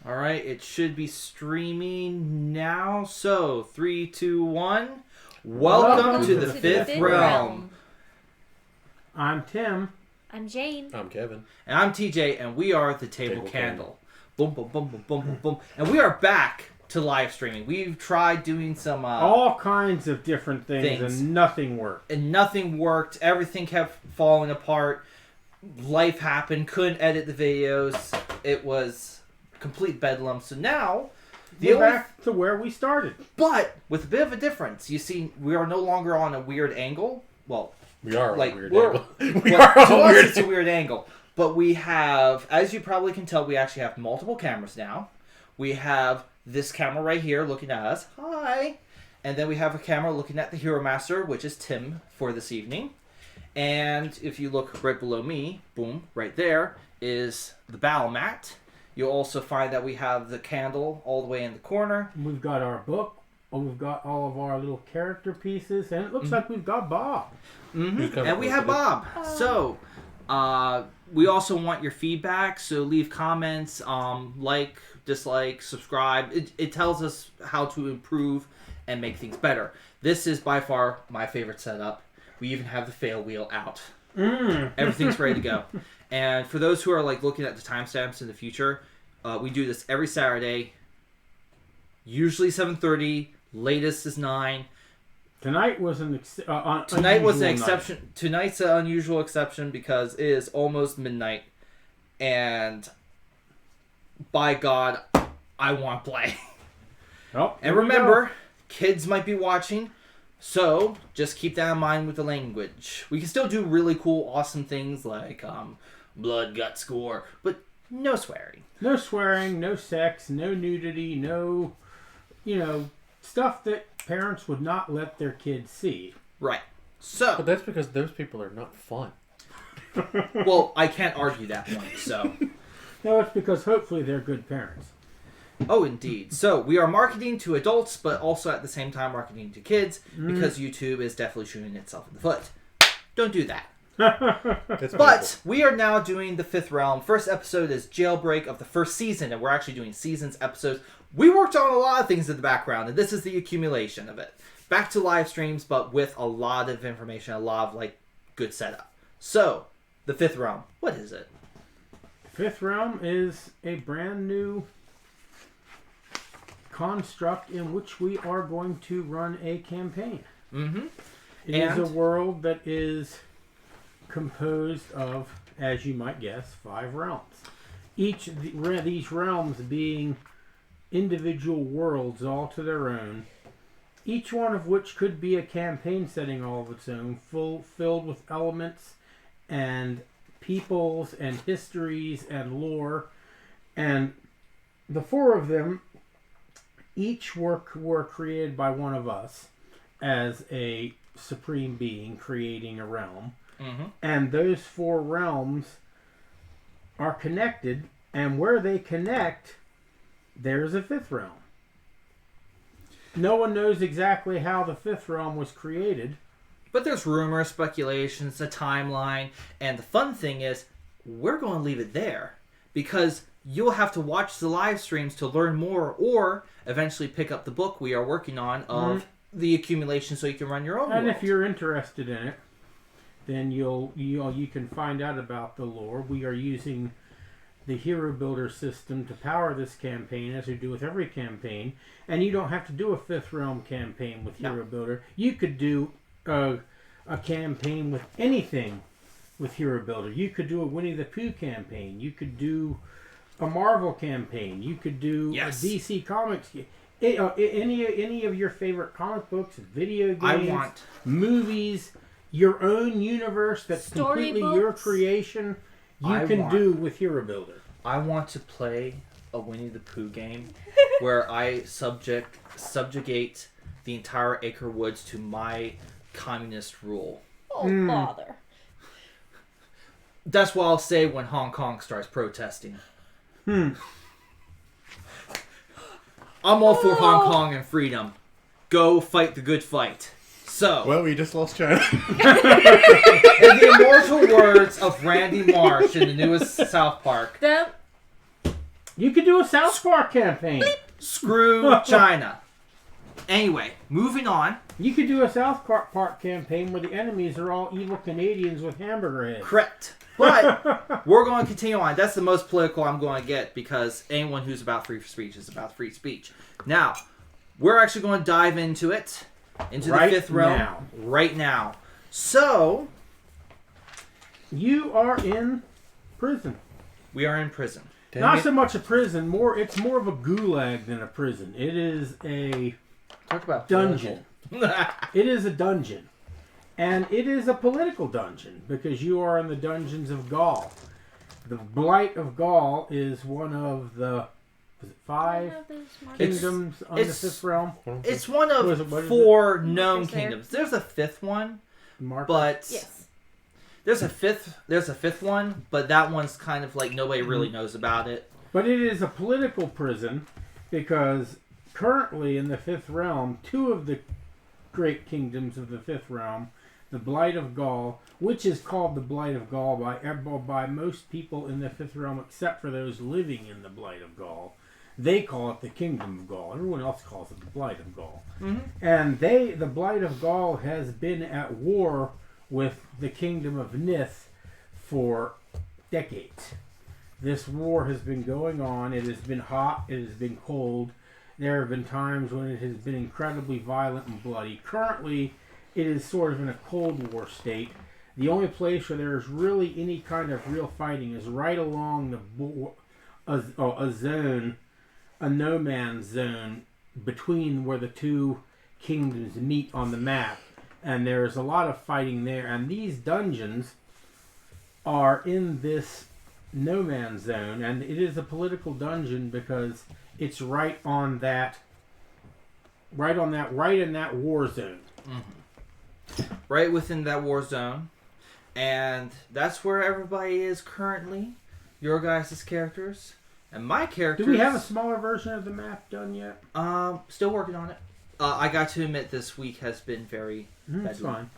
All right, it should be streaming now. So, 3, 2, 1. Welcome to the Fifth Realm. I'm Tim. I'm Jane. I'm Kevin. And I'm TJ, and we are the Table Candle. Boom, boom, boom, boom, boom, boom, boom. And we are back to live streaming. We've tried doing some... all kinds of different things, and nothing worked. And nothing worked. Everything kept falling apart. Life happened. Couldn't edit the videos. It was complete bedlam. So now... We're back to where we started. But with a bit of a difference. You see, we are no longer on a weird angle. Well... We are like, on a weird angle. It's a weird angle. But we have, as you probably can tell, we actually have multiple cameras now. We have this camera right here looking at us. Hi. And then we have a camera looking at the Hero Master, which is Tim for this evening. And if you look right below me, boom, right there is the battle mat. You'll also find that we have the candle all the way in the corner. We've got our book. We've got all of our little character pieces. And it looks like we've got Bob. Mm-hmm. And we have Bob. So, we also want your feedback. So leave comments, like, dislike, subscribe. It tells us how to improve and make things better. This is by far my favorite setup. We even have the fail wheel out. Everything's ready to go. And for those who are like looking at the timestamps in the future, we do this every Saturday. Usually 7:30. Latest is 9. Tonight was an exception. Night. Tonight's an unusual exception because it is almost midnight, and by God, I want to play. Oh, and remember, kids might be watching, so just keep that in mind with the language. We can still do really cool, awesome things like blood, guts, gore, but no swearing. No swearing, no sex, no nudity, no, stuff that parents would not let their kids see. Right. So, but that's because those people are not fun. Well, I can't argue that point, so. No, it's because hopefully they're good parents. Oh, indeed. So, we are marketing to adults, but also at the same time marketing to kids, because YouTube is definitely shooting itself in the foot. Don't do that. But we are now doing the Fifth Realm. First episode is Jailbreak of the first season, and we're actually doing seasons episodes. We worked on a lot of things in the background, and this is the accumulation of it. Back to live streams, but with a lot of information, a lot of good setup. So, the Fifth Realm, what is it? Fifth Realm is a brand new construct in which we are going to run a campaign. Mm-hmm. It is a world that is composed of, as you might guess, 5 realms. Each of these realms being individual worlds all to their own, each one of which could be a campaign setting all of its own, filled with elements and peoples and histories and lore. And the 4 of them each were created by one of us as a supreme being creating a realm. Mm-hmm. And those 4 realms are connected, and where they connect, there's a 5th realm. No one knows exactly how the 5th realm was created. But there's rumors, speculations, a timeline, and the fun thing is, we're going to leave it there. Because you'll have to watch the live streams to learn more, or eventually pick up the book we are working on of the accumulation so you can run your own And world. if you're interested in it, then you can find out about the lore. We are using the Hero Builder system to power this campaign, as we do with every campaign. And you don't have to do a 5th Realm campaign with Hero Builder. You could do a campaign with anything with Hero Builder. You could do a Winnie the Pooh campaign. You could do a Marvel campaign. You could do a DC Comics. Any of your favorite comic books, video games, movies, your own universe that's completely your creation. You can do with Hero Builder. I want to play a Winnie the Pooh game where I subjugate the entire Acre Woods to my communist rule. Oh, bother. That's what I'll say when Hong Kong starts protesting. I'm all for Hong Kong and freedom. Go fight the good fight. So, well, we just lost China. in the immortal words of Randy Marsh in the newest South Park, You could do a South Park campaign. Screw China. Anyway, moving on. You could do a South Park campaign where the enemies are all evil Canadians with hamburger heads. Correct. But we're going to continue on. That's the most political I'm going to get because anyone who's about free speech is about free speech. Now, we're actually going to dive into it, into the fifth realm right now. So, you are in prison. we are in prison. Not so much a prison, it's more of a gulag than a prison. It is a Talk about dungeon. It is a dungeon. And it is a political dungeon because you are in the dungeons of Gaul. The Blight of Gaul is one of the 5 kingdoms on the fifth realm. It's one of what is 4 known kingdoms. There's a 5th one, but Yes. there's a fifth one, but that one's kind of like nobody really knows about it. But it is a political prison because currently in the fifth realm, 2 of the great kingdoms of the fifth realm, the Blight of Gaul, which is called the Blight of Gaul by most people in the fifth realm except for those living in the Blight of Gaul. They call it the Kingdom of Gaul. Everyone else calls it the Blight of Gaul. Mm-hmm. And the Blight of Gaul has been at war with the Kingdom of Nith for decades. This war has been going on. It has been hot. It has been cold. There have been times when it has been incredibly violent and bloody. Currently, it is sort of in a Cold War state. The only place where there is really any kind of real fighting is right along a zone, a no man's zone, between where the 2 kingdoms meet on the map. And there is a lot of fighting there. And these dungeons are in this no man's zone. And it is a political dungeon because it's right in that war zone. Mm-hmm. Right within that war zone. And that's where everybody is currently. Your guys' characters. And my characters... Do we have a smaller version of the map done yet? Still working on it. I got to admit this week has been very... That's fine.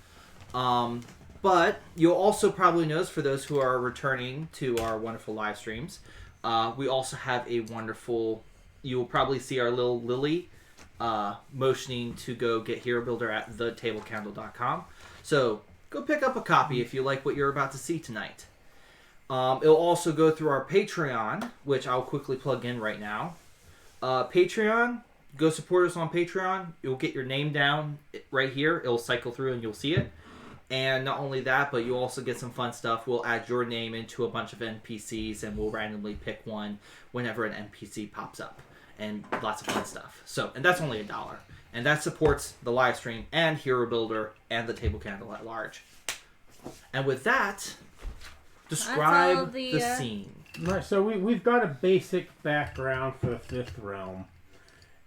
But you'll also probably notice, for those who are returning to our wonderful live streams, we also have a wonderful... You will probably see our little Lily motioning to go get Hero Builder at thetablecandle.com. So go pick up a copy if you like what you're about to see tonight. It'll also go through our Patreon, which I'll quickly plug in right now. Patreon, go support us on Patreon. You'll get your name down right here. It'll cycle through and you'll see it. And not only that, but you'll also get some fun stuff. We'll add your name into a bunch of NPCs and we'll randomly pick one whenever an NPC pops up. And lots of fun stuff. So, and that's only $1. And that supports the live stream and Hero Builder and the Table Candle at large. And with that, describe the scene. Right, so we've got a basic background for the fifth realm.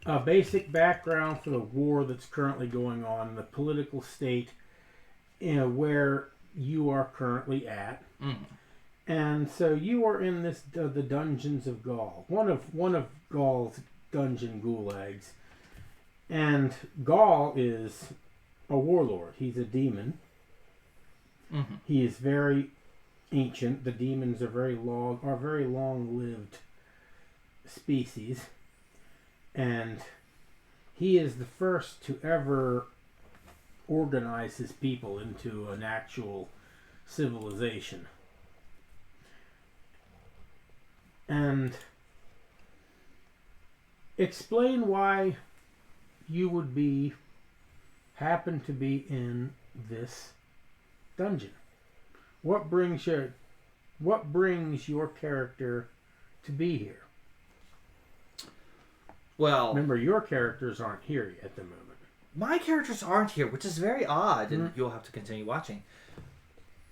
A basic background for the war that's currently going on, the political state where you are currently at. Mm. And so you are in this the dungeons of Gaul, one of Gaul's dungeon gulags. And Gaul is a warlord. He's a demon. Mm-hmm. He is very ancient. The demons are very long-lived species, and he is the first to ever organize his people into an actual civilization. And explain why you would happen to be in this dungeon. What brings your character to be here? Well, remember, your characters aren't here at the moment. My characters aren't here, which is very odd, and you'll have to continue watching.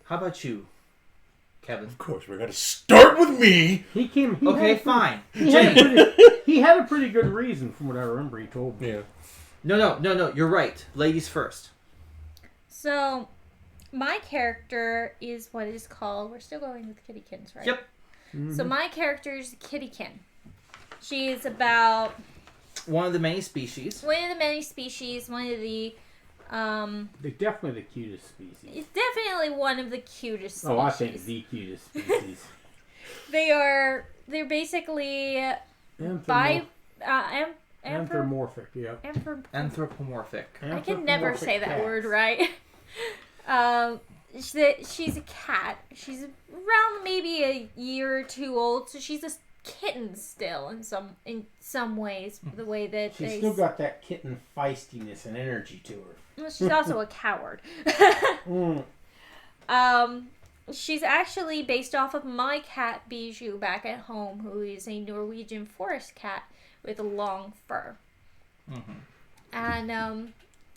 How about you, Kevin? Of course, we're going to start with me. Fine. He had a pretty good reason, from what I remember. He told me. Yeah. No. You're right. Ladies first. So, my character is what is called... We're still going with Kittykins, right? Yep. Mm-hmm. So, my character is Kittykin. She is about... One of the many species. One of the... They're definitely the cutest species. It's definitely one of the cutest species. Oh, I think the cutest species. They are they're basically Anthropomorphic, yeah. Anthropomorphic. I can never say that cats. word right. She's a cat. She's around maybe a year or two old, so she's a kitten still in some ways. The way that She's still got that kitten feistiness and energy to her. Well, she's also a coward. She's actually based off of my cat Bijou back at home, who is a Norwegian forest cat with a long fur. And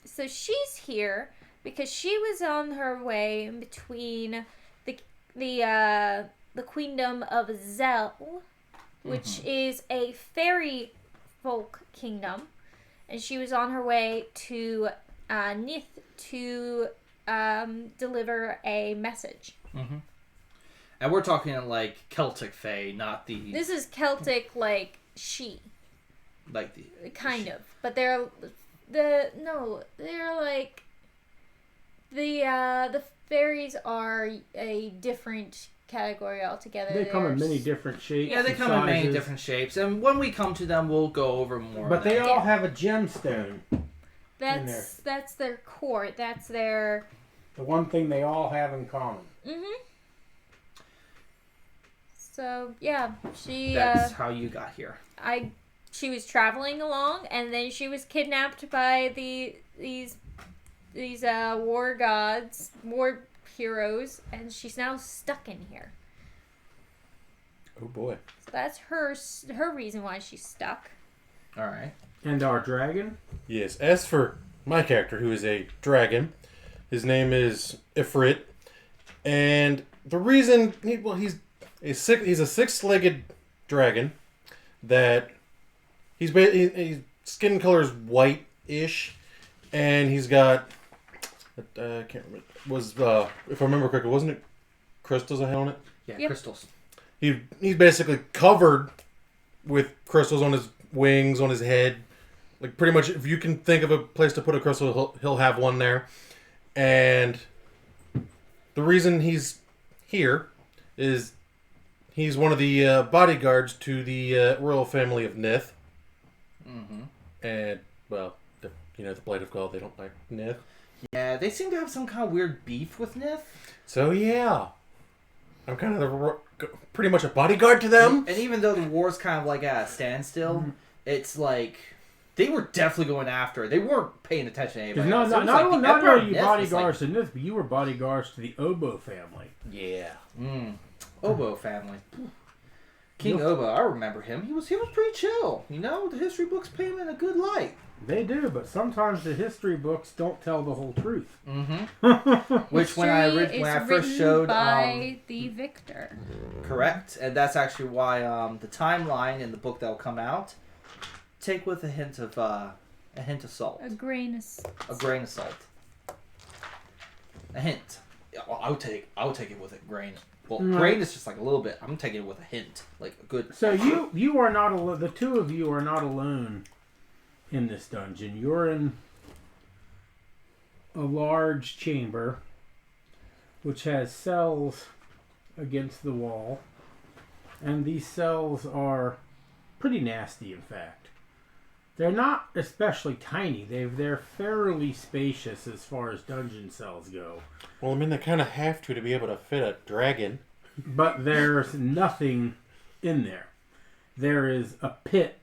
so she's here because she was on her way in between the queendom of Zel, which is a fairy folk kingdom, and she was on her way to Nith to deliver a message. And we're talking like Celtic Fae, not the... This is Celtic, like, Like the... kind of. But they're like... The fairies are a different category altogether. They come in many different shapes. Yeah, they come in many different shapes. And when we come to them, we'll go over more. But they all have a gemstone. That's their core. That's their... The one thing they all have in common. So, yeah, That's how you got here. She was traveling along, and then she was kidnapped by these war gods, war heroes, and she's now stuck in here. Oh boy. So that's her reason why she's stuck. All right. And our dragon? Yes. As for my character, who is a dragon, his name is Ifrit, and the reason he's a six-legged dragon that his skin color is white-ish, and he's got I can't remember. If I remember correctly, wasn't it crystals I had on it? Yeah, Yep. crystals. He's basically covered with crystals on his wings, on his head. Like, pretty much, if you can think of a place to put a crystal, he'll have one there. And the reason he's here is he's one of the bodyguards to the royal family of Nith. And, well, the Blade of God, they don't like Nith. Yeah, they seem to have some kind of weird beef with Nith. So, yeah. I'm kind of pretty much a bodyguard to them. And even though the war's kind of like at a standstill, it's like they were definitely going after it. They weren't paying attention to anybody else. Not only are you bodyguards to this, but you were bodyguards to the Oboe family. Yeah. Oboe family. King Oboe, I remember him. He was pretty chill. You know, the history books paint him in a good light. They do, but sometimes the history books don't tell the whole truth. Which when I first showed by the victor. Correct, and that's actually why the timeline in the book that will come out take with a hint of salt. A grain of salt. A grain of salt. A hint. Yeah, well, I would take it with a grain. Well, grain is just like a little bit. I'm taking it with a hint, like a good. So you are not alone. The two of you are not alone in this dungeon. You're in a large chamber which has cells against the wall, and these cells are pretty nasty. In fact, they're not especially tiny. They're fairly spacious as far as dungeon cells go. Well, I mean, they kind of have to be able to fit a dragon. But there's nothing in there. There is a pit,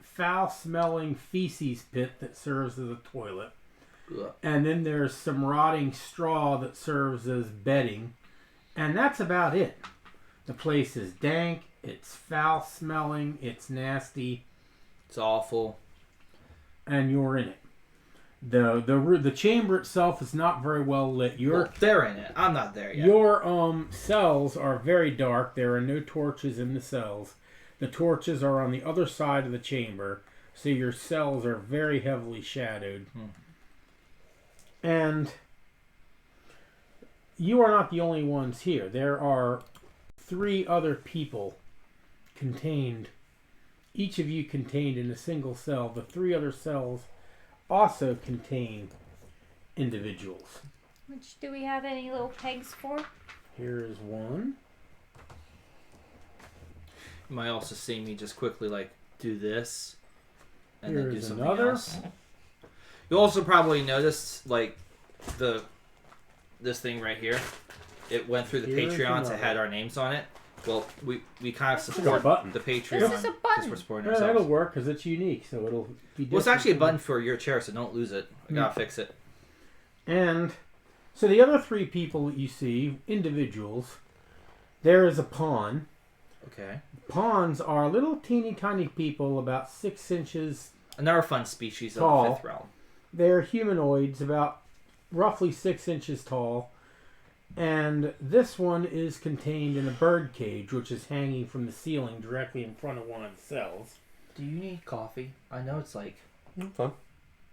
foul-smelling feces pit that serves as a toilet. Ugh. And then there's some rotting straw that serves as bedding. And that's about it. The place is dank, it's foul-smelling, it's nasty. It's awful. And you're in it. The chamber itself is not very well lit. They're in it. I'm not there yet. Your cells are very dark. There are no torches in the cells. The torches are on the other side of the chamber, so your cells are very heavily shadowed. And you are not the only ones here. There are 3 other people contained, each of you contained in a single cell. The 3 other cells also contain individuals. Which do we have any little pegs for? Here is one. You might also see me just quickly like do this and then do Here's something another. else. You'll also probably notice like this thing right here. It went through the Here's Patreons. It another. had our names on it. Well, we kind of like a support button. the Patreon. This is a button. because we're supporting Yeah, that'll ourselves. work because it's unique, so it'll be different. Well, it's actually a button for your chair, so don't lose it. I gotta fix it. And so the other 3 people that you see, individuals, there is a pawn. Okay. Pawns are little teeny tiny people about 6 inches. Another fun species of Tall. the 5th realm. They're humanoids, about roughly 6 inches tall. And this one is contained in a bird cage, which is hanging from the ceiling directly in front of one of the cells. Do you need coffee? I know it's like Fun.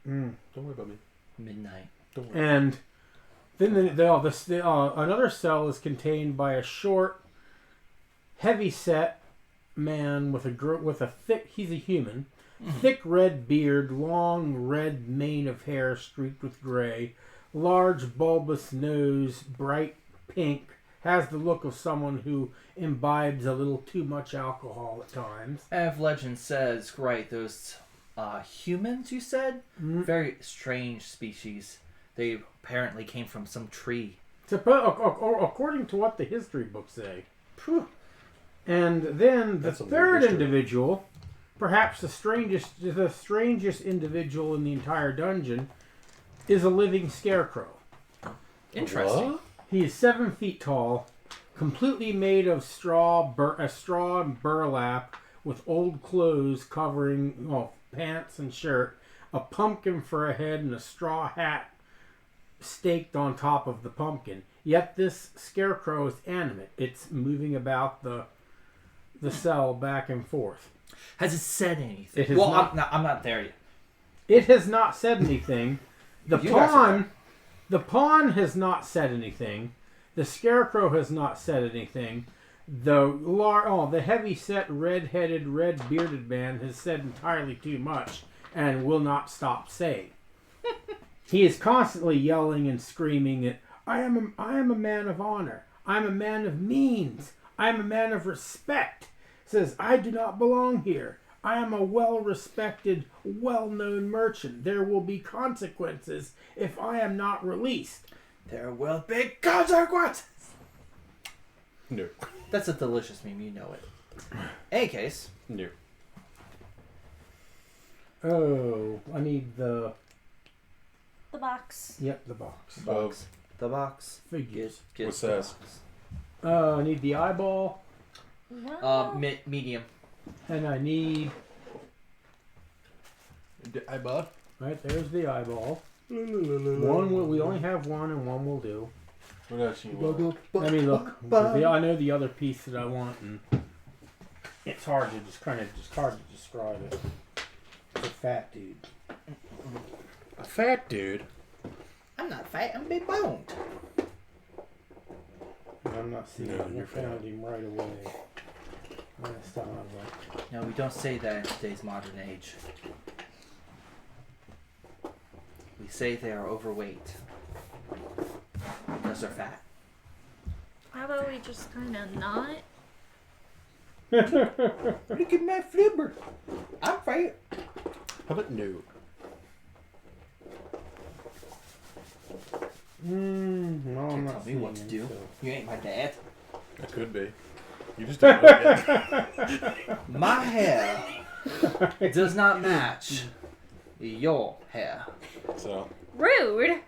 Mm. Don't worry about me. midnight. Don't worry. And then another cell is contained by a short, heavy-set man with a thick. He's a human, thick red beard, long red mane of hair streaked with gray, large bulbous nose, bright pink. Has the look of someone who imbibes a little too much alcohol at times. As legend says, right, those humans, you said? Very strange species. They apparently came from some tree. According to what the history books say. And then the That's a weird third history. individual, perhaps the strangest individual in the entire dungeon, is a living scarecrow. Interesting. What? He is 7 feet tall, completely made of straw and burlap, with old clothes covering pants and shirt, a pumpkin for a head, and a straw hat staked on top of the pumpkin. Yet this scarecrow is animate. It's moving about the cell back and forth. Has it said anything? It has well, not. I'm not there yet. It has not said anything. The You guys are pawn has not said anything. The scarecrow has not said anything. The heavy-set, red-headed, red-bearded man has said entirely too much and will not stop saying. He is constantly yelling and screaming that I am a man of honor. I am a man of means. I am a man of respect. Says I do not belong here. I am a well-respected, well-known merchant. There will be consequences if I am not released. There will be consequences. No. That's a delicious meme, you know it. Any case, No. Oh, I need the box. the box. the box. Figures. Get What's the that? box. I need the eyeball, Medium. and I need I bought. right there's the eyeball. One we only have one, and one will do. What else you want? Let me look. I know the other piece that I want, and it's hard to describe it. It's a fat dude. A fat dude. I'm not fat, I'm big boned. I'm not seeing No, him. I you're found fat. him right away. Last time I looked. No, we don't say that in today's modern age. We say they are overweight. Because they're fat. How about we just kind of not? Look at my flipper. I'm fat. How about no? No, I'm Can't not tell me seeing what to him, do. so. You ain't my dad. That could be. You just don't know yet. My hair does not match your hair. So Rude.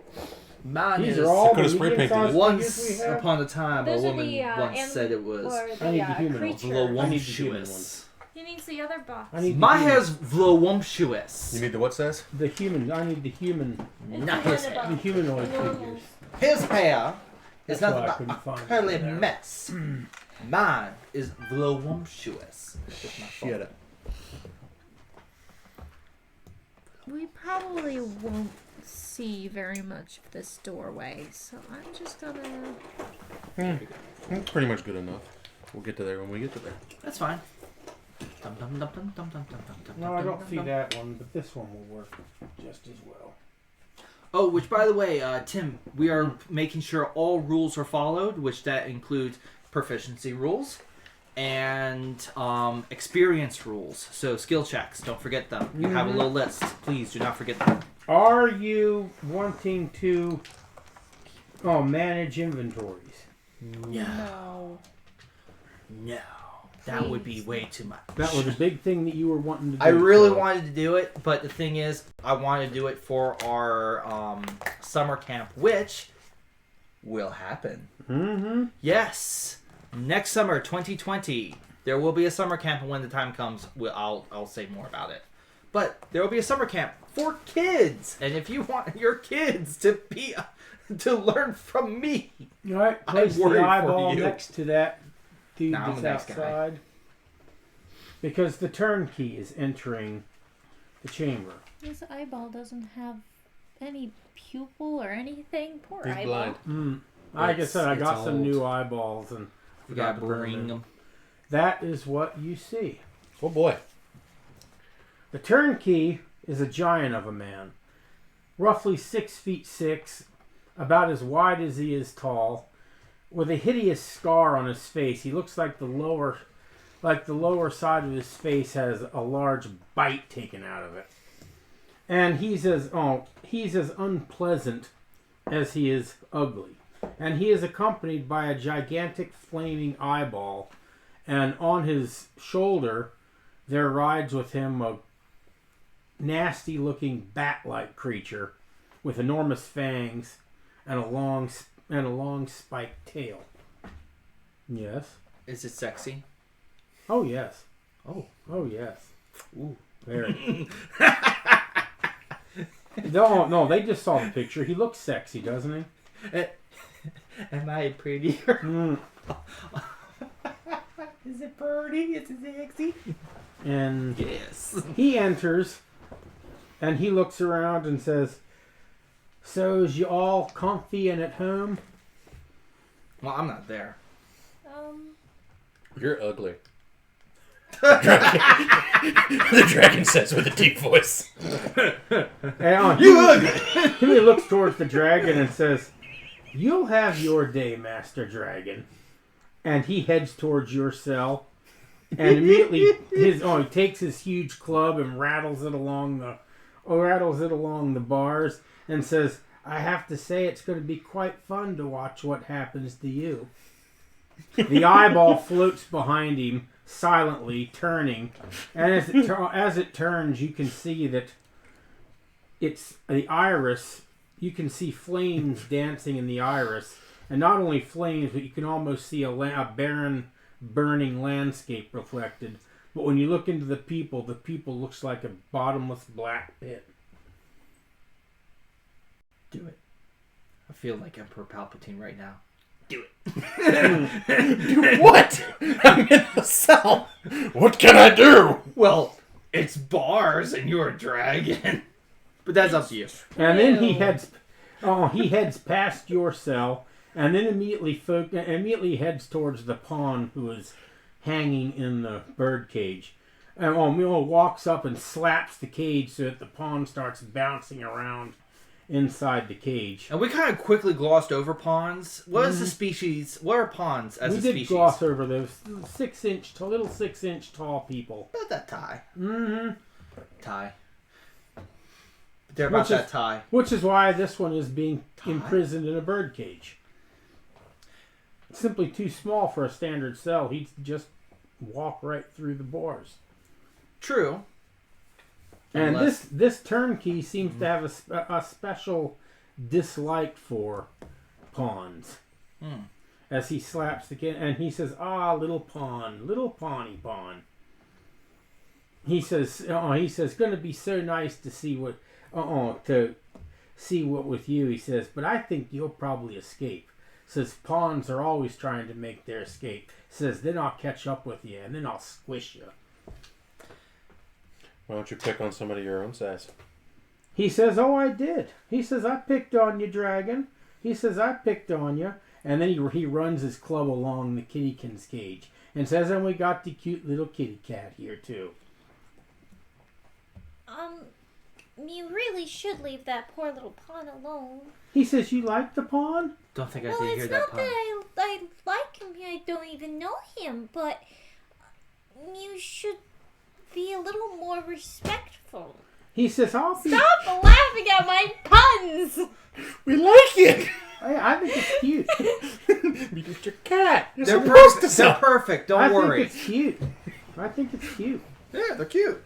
Mine These is are all Could've the spray painted medium-sized it. once figures we have. upon a time Those a are woman the once said it was or I need the the human ones. creature. I need the human voluptuous. He needs the other box. I need My the human- hair's voluptuous. you need the what says? the human. I need the human. It's Not the his one hair. The above. humanoid Normal. figures. His hair is That's why I nothing couldn't but a find curly it there. mess. Mine is voluptuous. With my Shut phone. up. We probably won't see very much of this doorway, so I'm just gonna. That's pretty much good enough. We'll get to there when we get to there. That's fine. Dum, dum, dum, dum, dum, dum, dum, dum, No, I dum, don't dum, see dum. that one, but this one will work just as well. Oh, which by the way, Tim, we are making sure all rules are followed, which that includes proficiency rules and experience rules. So skill checks, don't forget them. You have a little list. Please do not forget them. Are you wanting to manage inventories? No. No. That would be way too much. That was a big thing that you were wanting to do. I really wanted to do it, but the thing is, I want to do it for our summer camp, which will happen. Mm-hmm. Yes. Next summer, 2020, there will be a summer camp, and when the time comes, I'll say more about it. But there will be a summer camp for kids, and if you want your kids to learn from me, All right, place I'm worried the for eyeball you. next to that dude No, I'm that's a nice guy. outside. Because the turnkey is entering the chamber. This eyeball doesn't have any pupil or anything. Poor He's eyeball. blind. Like I said, I It's got some old. new eyeballs and we gotta forgot to bring bring them. them. That is what you see. Oh boy. The turnkey is a giant of a man, roughly 6'6", about as wide as he is tall, with a hideous scar on his face. He looks like the lower side of his face has a large bite taken out of it, and he's as unpleasant as he is ugly. And he is accompanied by a gigantic flaming eyeball, and on his shoulder there rides with him a nasty-looking bat-like creature with enormous fangs and a long spiked tail. Yes. Is it sexy? Oh yes. Oh. Oh yes. Ooh. Very. No, they just saw the picture. He looks sexy, doesn't he? Am I pretty? Mm. Is it pretty? Is it sexy? And Yes. he enters, and he looks around and says, "So is you all comfy and at home?" Well, I'm not there. You're ugly. The dragon says with a deep voice. And You ugly! he looks towards the dragon and says, "You'll have your day, Master Dragon." And he heads towards your cell, and immediately he takes his huge club and rattles it along the bars, and says, "I have to say, it's going to be quite fun to watch what happens to you." The eyeball floats behind him, silently turning, and as it turns, you can see that it's the iris. You can see flames dancing in the iris, and not only flames, but you can almost see a barren, burning landscape reflected. But when you look into the people looks like a bottomless black pit. Do it. I feel like Emperor Palpatine right now. Do it. Do what? I'm in a cell. What can I do? Well, it's bars and you're a dragon. But that's up to you. And then he heads past your cell, and then immediately heads towards the pawn who is hanging in the bird cage. And walks up and slaps the cage so that the pawn starts bouncing around inside the cage. And we kind of quickly glossed over pawns. What is the species? What are pawns as a We did species? gloss over those little 6-inch tall people. About that tie. Mm-hmm. Tie. They're about Which is- that tie. Which is why this one is being Tie? imprisoned in a bird cage. It's simply too small for a standard cell. He'd just walk right through the bars. True. And Unless- this turnkey seems to have a special dislike for pawns. Hmm. As he slaps the kid, and he says, "Ah, little pawn, little pawny pawn." He says, "Going to be so nice to see what with you." He says, "But I think you'll probably escape." Says pawns are always trying to make their escape. Says then I'll catch up with you and then I'll squish you. Why don't you pick on somebody your own size? He says, "Oh, I did." He says, "I picked on you, dragon." He says, "I picked on you." And then he runs his club along the kittykins cage and says, "And we got the cute little kitty cat here too." You really should leave that poor little pawn alone. He says, "You like the pawn?" Don't think I Well, did hear it's that not pun. that I like him. I don't even know him, but you should be a little more respectful. He says, I'll be... Stop laughing at my puns! We like it. I think it's cute. Because you're a cat. You're They're supposed perfect. to They're know. perfect. Don't worry. I think it's cute. I think it's cute. Yeah, they're cute.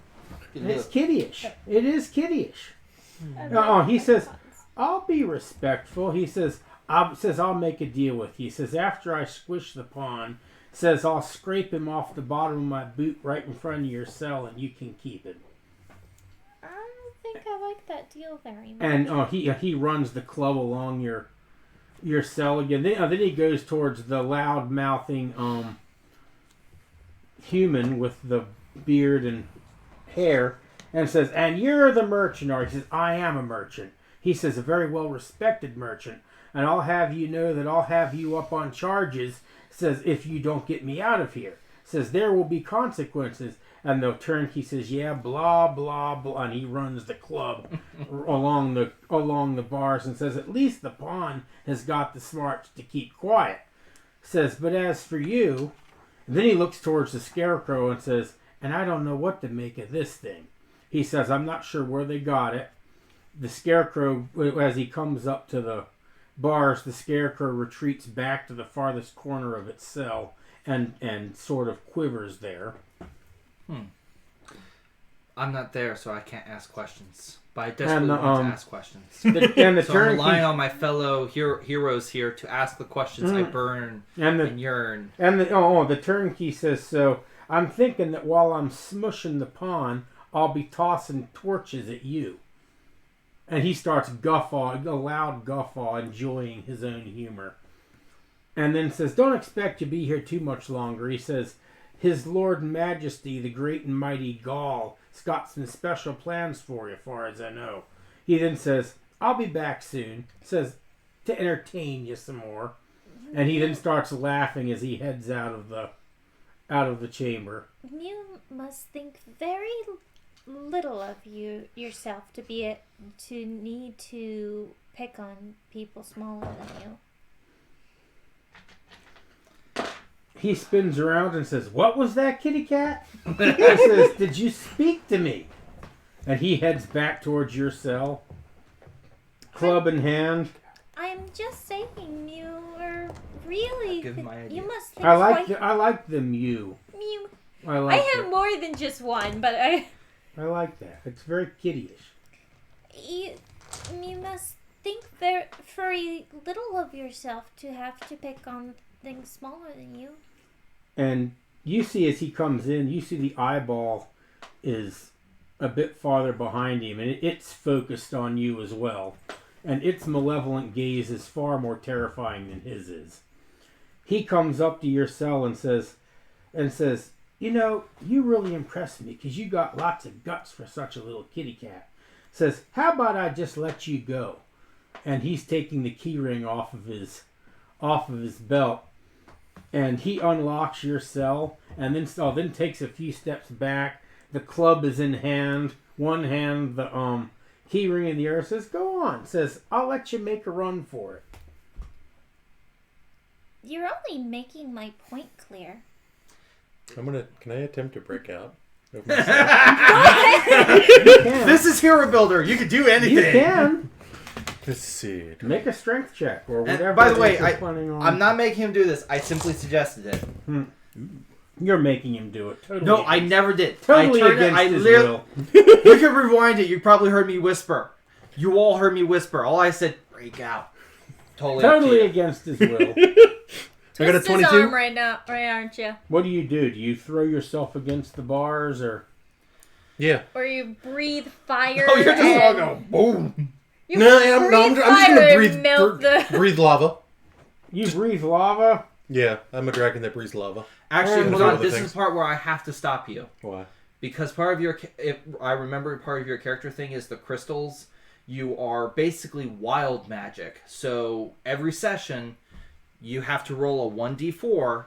It's kiddyish. It is kiddyish. He says, I'll be respectful. He says, I'll make a deal with you. He says, after I squish the pawn, says, I'll scrape him off the bottom of my boot right in front of your cell and you can keep it. I don't think I like that deal very much. And he runs the club along your cell again. Then he goes towards the loud mouthing human with the beard and hair and says, and you're the merchant. Or he says, I am a merchant. He says, a very well respected merchant. And I'll have you know that I'll have you up on charges. Says, if you don't get me out of here. Says, there will be consequences. And the turnkey says, yeah, blah, blah, blah. And he runs the club along the bars and says, at least the pawn has got the smarts to keep quiet. Says, but as for you... And then he looks towards the Scarecrow and says, and I don't know what to make of this thing. He says, I'm not sure where they got it. The Scarecrow, as he comes up to the bars, the Scarecrow retreats back to the farthest corner of its cell and sort of quivers there. I'm not there, so I can't ask questions. But I desperately want to ask questions. And the So I'm relying on my fellow heroes here to ask the questions I burn and yearn. And the turnkey says, so I'm thinking that while I'm smushing the pawn, I'll be tossing torches at you. And he starts a loud guffaw, enjoying his own humor. And then says, don't expect to be here too much longer. He says, His Lord Majesty, the great and mighty Gaul, has got some special plans for you, as far as I know. He then says, I'll be back soon. Says, to entertain you some more. And he then starts laughing as he heads out of the chamber. You must think very little of yourself to need to pick on people smaller than you. He spins around and says, what was that, kitty cat? He says, did you speak to me? And he heads back towards your cell, club in hand. I'm just saying, you are really... Give him my idea. You must think I like the mew. Mew. I have more than just one, but I like that. It's very kiddyish. You must think very little of yourself to have to pick on things smaller than you. And you see as he comes in, you see the eyeball is a bit farther behind him, and it's focused on you as well. And its malevolent gaze is far more terrifying than his is. He comes up to your cell and says, you know, you really impressed me because you got lots of guts for such a little kitty cat. Says, how about I just let you go? And he's taking the key ring off of his belt. And he unlocks your cell and then takes a few steps back. The club is in hand. One hand, the key ring in the air. Says, go on. Says, I'll let you make a run for it. You're only making my point clear. Can I attempt to break out? Of You myself? can. This is Hero Builder. You can do anything. You can. Let's see. Make a strength check or And whatever. by the it way, is you're planning on. I'm not making him do this. I simply suggested it. You're making him do it. Totally. No, I never did. Totally I turned against it. I his literally. will. You can rewind it. You probably heard me whisper. You all heard me whisper. All I said, break out. Totally against his will. I got a Twist his 22. arm right now, right, aren't you? What do? Do you throw yourself against the bars or? Yeah. Or you breathe fire? Oh, you're just and all going boom. You No, I'm just fire gonna and breathe melt the... breathe lava. You breathe lava? Yeah, I'm a dragon that breathes lava. Actually, And hold other on. This things. is the part where I have to stop you. Why? Because part of your, if I remember, part of your character thing is the crystals. You are basically wild magic. So every session, you have to roll a 1d4,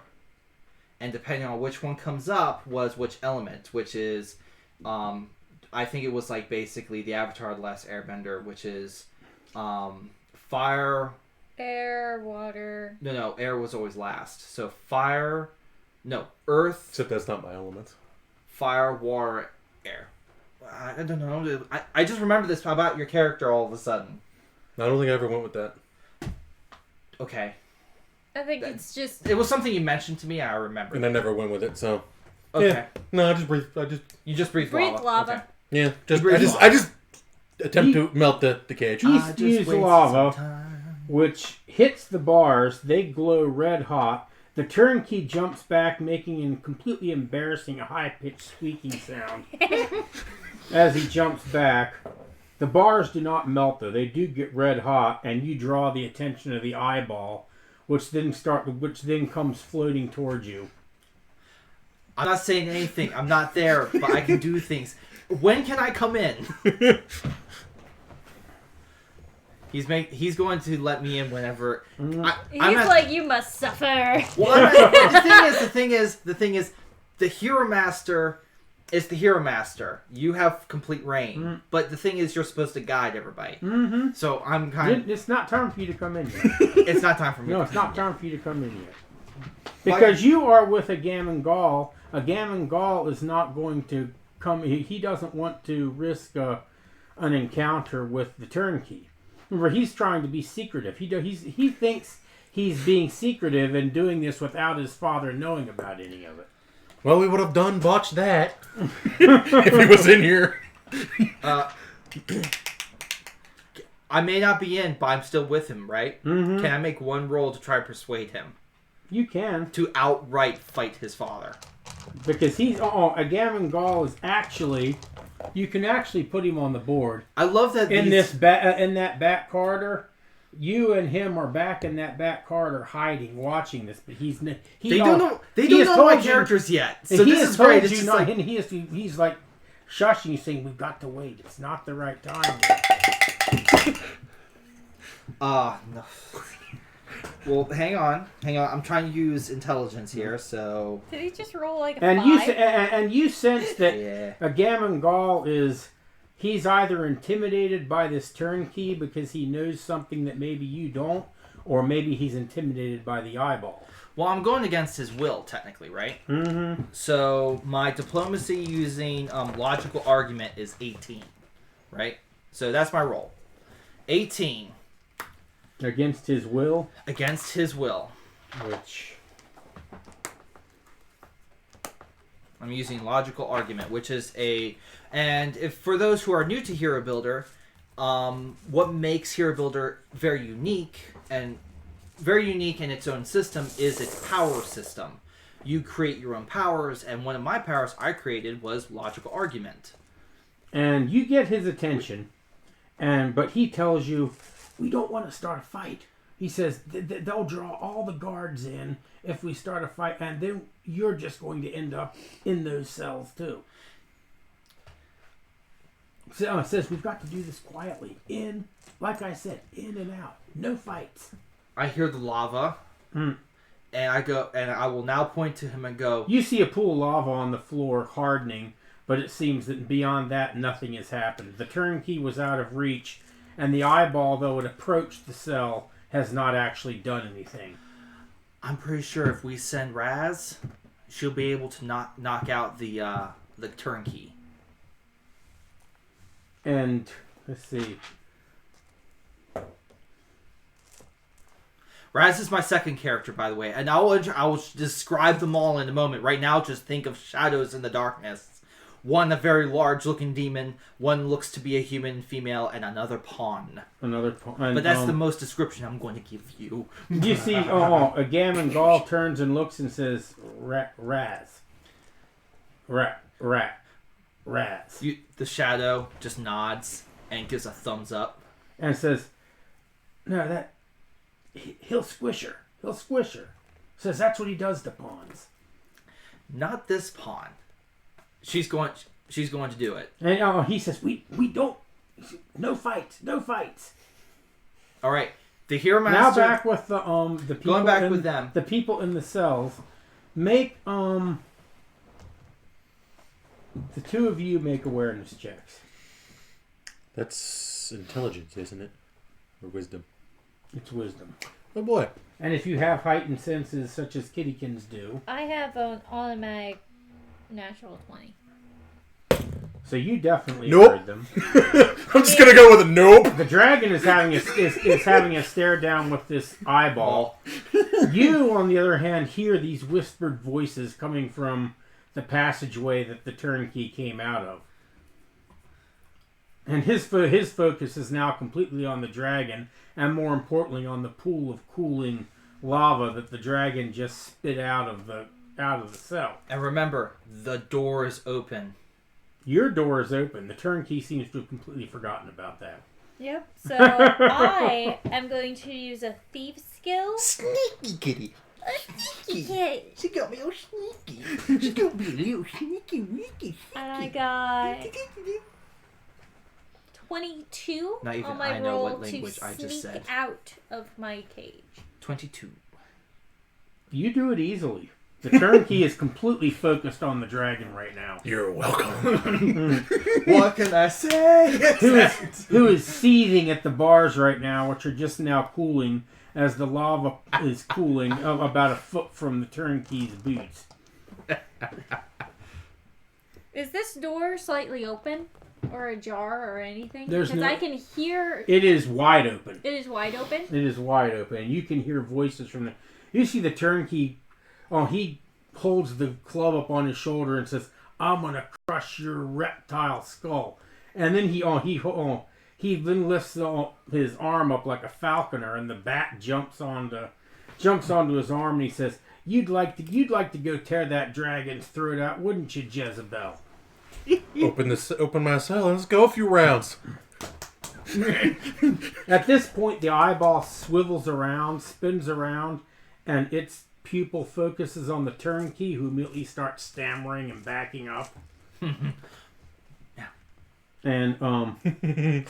and depending on which one comes up was which element, which is, I think it was like basically the Avatar: The Last Airbender, which is fire. Air, water. No, air was always last. So fire, No, earth, Except that's not my element. fire, water, air. I don't know. I just remember this about your character all of a sudden. I don't think I ever went with that. Okay. I think it's just... It was something you mentioned to me. I remember. And I never went with it, so... Okay. Yeah. No, I just breathe. You just breathe Breathe lava. lava. Okay. Yeah, breathe I just attempt to melt the cage. He I just spews wasted lava, some time. which hits the bars. They glow red hot. The turnkey jumps back, making a completely embarrassing high-pitched squeaking sound as he jumps back. The bars do not melt, though. They do get red hot, and you draw the attention of the eyeball, which then comes floating towards you. I'm not saying anything. I'm not there, but I can do things. When can I come in? He's going to let me in whenever. He's like, you must suffer. Well, the thing is, the Hero Master is the Hero Master. You have complete reign, but the thing is, you're supposed to guide everybody. Mm-hmm. So I'm kind of. It's not time for you to come in yet. It's not time for me. No, it's not time for you to come in yet. Because you are with a Gammon Gall. A Gammon Gall is not going to come. He doesn't want to risk an encounter with the turnkey. Remember, he's trying to be secretive. He thinks he's being secretive and doing this without his father knowing about any of it. Well, we would have botched that if he was in here. I may not be in, but I'm still with him, right? Mm-hmm. Can I make one roll to try to persuade him You can. to outright fight his father? Because a Gammon Gall is actually... You can actually put him on the board. I love that In that back corridor, you and him are back in that back corridor hiding, watching this. But they don't know my characters yet. So this is great. It's just like, and he's like shushing you, saying, "We've got to wait. It's not the right time yet." no. Well, hang on. I'm trying to use intelligence here, so. Did he just roll like a And 5? you sense that Yeah. a Gammon Gall he's either intimidated by this turnkey because he knows something that maybe you don't, or maybe he's intimidated by the eyeball. Well, I'm going against his will, technically, right? Mm-hmm. So my diplomacy using logical argument is 18, right? So that's my roll. 18 Against his will, against his will. which I'm using logical argument, which is and if for those who are new to Hero Builder, what makes Hero Builder very unique in its own system is its power system. You create your own powers, and one of my powers I created was logical argument. and you get his attention, but he tells you, "We don't want to start a fight." He says they'll draw all the guards in if we start a fight, and then you're just going to end up in those cells too. So it says we've got to do this quietly. Like I said, in and out, no fights. I hear the lava, and I will now point to him and go. You see a pool of lava on the floor hardening, but it seems that beyond that, nothing has happened. The turnkey was out of reach, and the eyeball, though it approached the cell, has not actually done anything. I'm pretty sure if we send Raz, she'll be able to knock out the turnkey. And let's see. Raz is my second character, by the way, and I will describe them all in a moment. Right now, just think of shadows in the darkness. One, a very large-looking demon. One looks to be a human female, and another pawn. But that's the most description I'm going to give you. You see, a Gammon Gall turns and looks and says, "Raz, Raz." The shadow just nods and gives a thumbs up, and says, "No, he'll squish her. He'll squish her." Says that's what he does to pawns. Not this pawn. She's going to do it. And he says, "We don't. No fights. No fights." All right. The Hero Master. Now back with the people. Going back with them. The people in the cells. Make the two of you make awareness checks. That's intelligence, isn't it? Or wisdom? It's wisdom. Oh boy. And if you have heightened senses such as Kittykins do, I have an automatic natural 20. so you definitely Nope. heard them. I'm just gonna go with a nope. The dragon is having a stare down with this eyeball. You, on the other hand, hear these whispered voices coming from the passageway that the turnkey came out of. And his focus is now completely on the dragon, and more importantly on the pool of cooling lava that the dragon just spit out of the cell. And remember, the door is open. Your door is open. The turnkey seems to have completely forgotten about that. Yep. So I am going to use a thief skill. Sneaky kitty. Okay. She got me all sneaky. She got me a little sneaky. And I got 22 Not even on my I know roll what to language I just sneak said. out of my cage. 22. You do it easily. The turnkey is completely focused on the dragon right now. You're welcome. What can I say? Who is seething at the bars right now, which are just now cooling as the lava is cooling about a foot from the turnkey's boots. Is this door slightly open or ajar or anything? There's Because no- I can hear It is wide open. it is wide open. It is wide open. You can hear voices from the... You see the turnkey... Oh, he holds the club up on his shoulder and says, "I'm gonna crush your reptile skull." And then he then lifts his arm up like a falconer, and the bat jumps onto his arm, and he says, "You'd like to go tear that dragon's throat out, wouldn't you, Jezebel?" Open my cell. Let's go a few rounds. At this point, the eyeball swivels around, spins around, and its pupil focuses on the turnkey, who immediately starts stammering and backing up. And I'm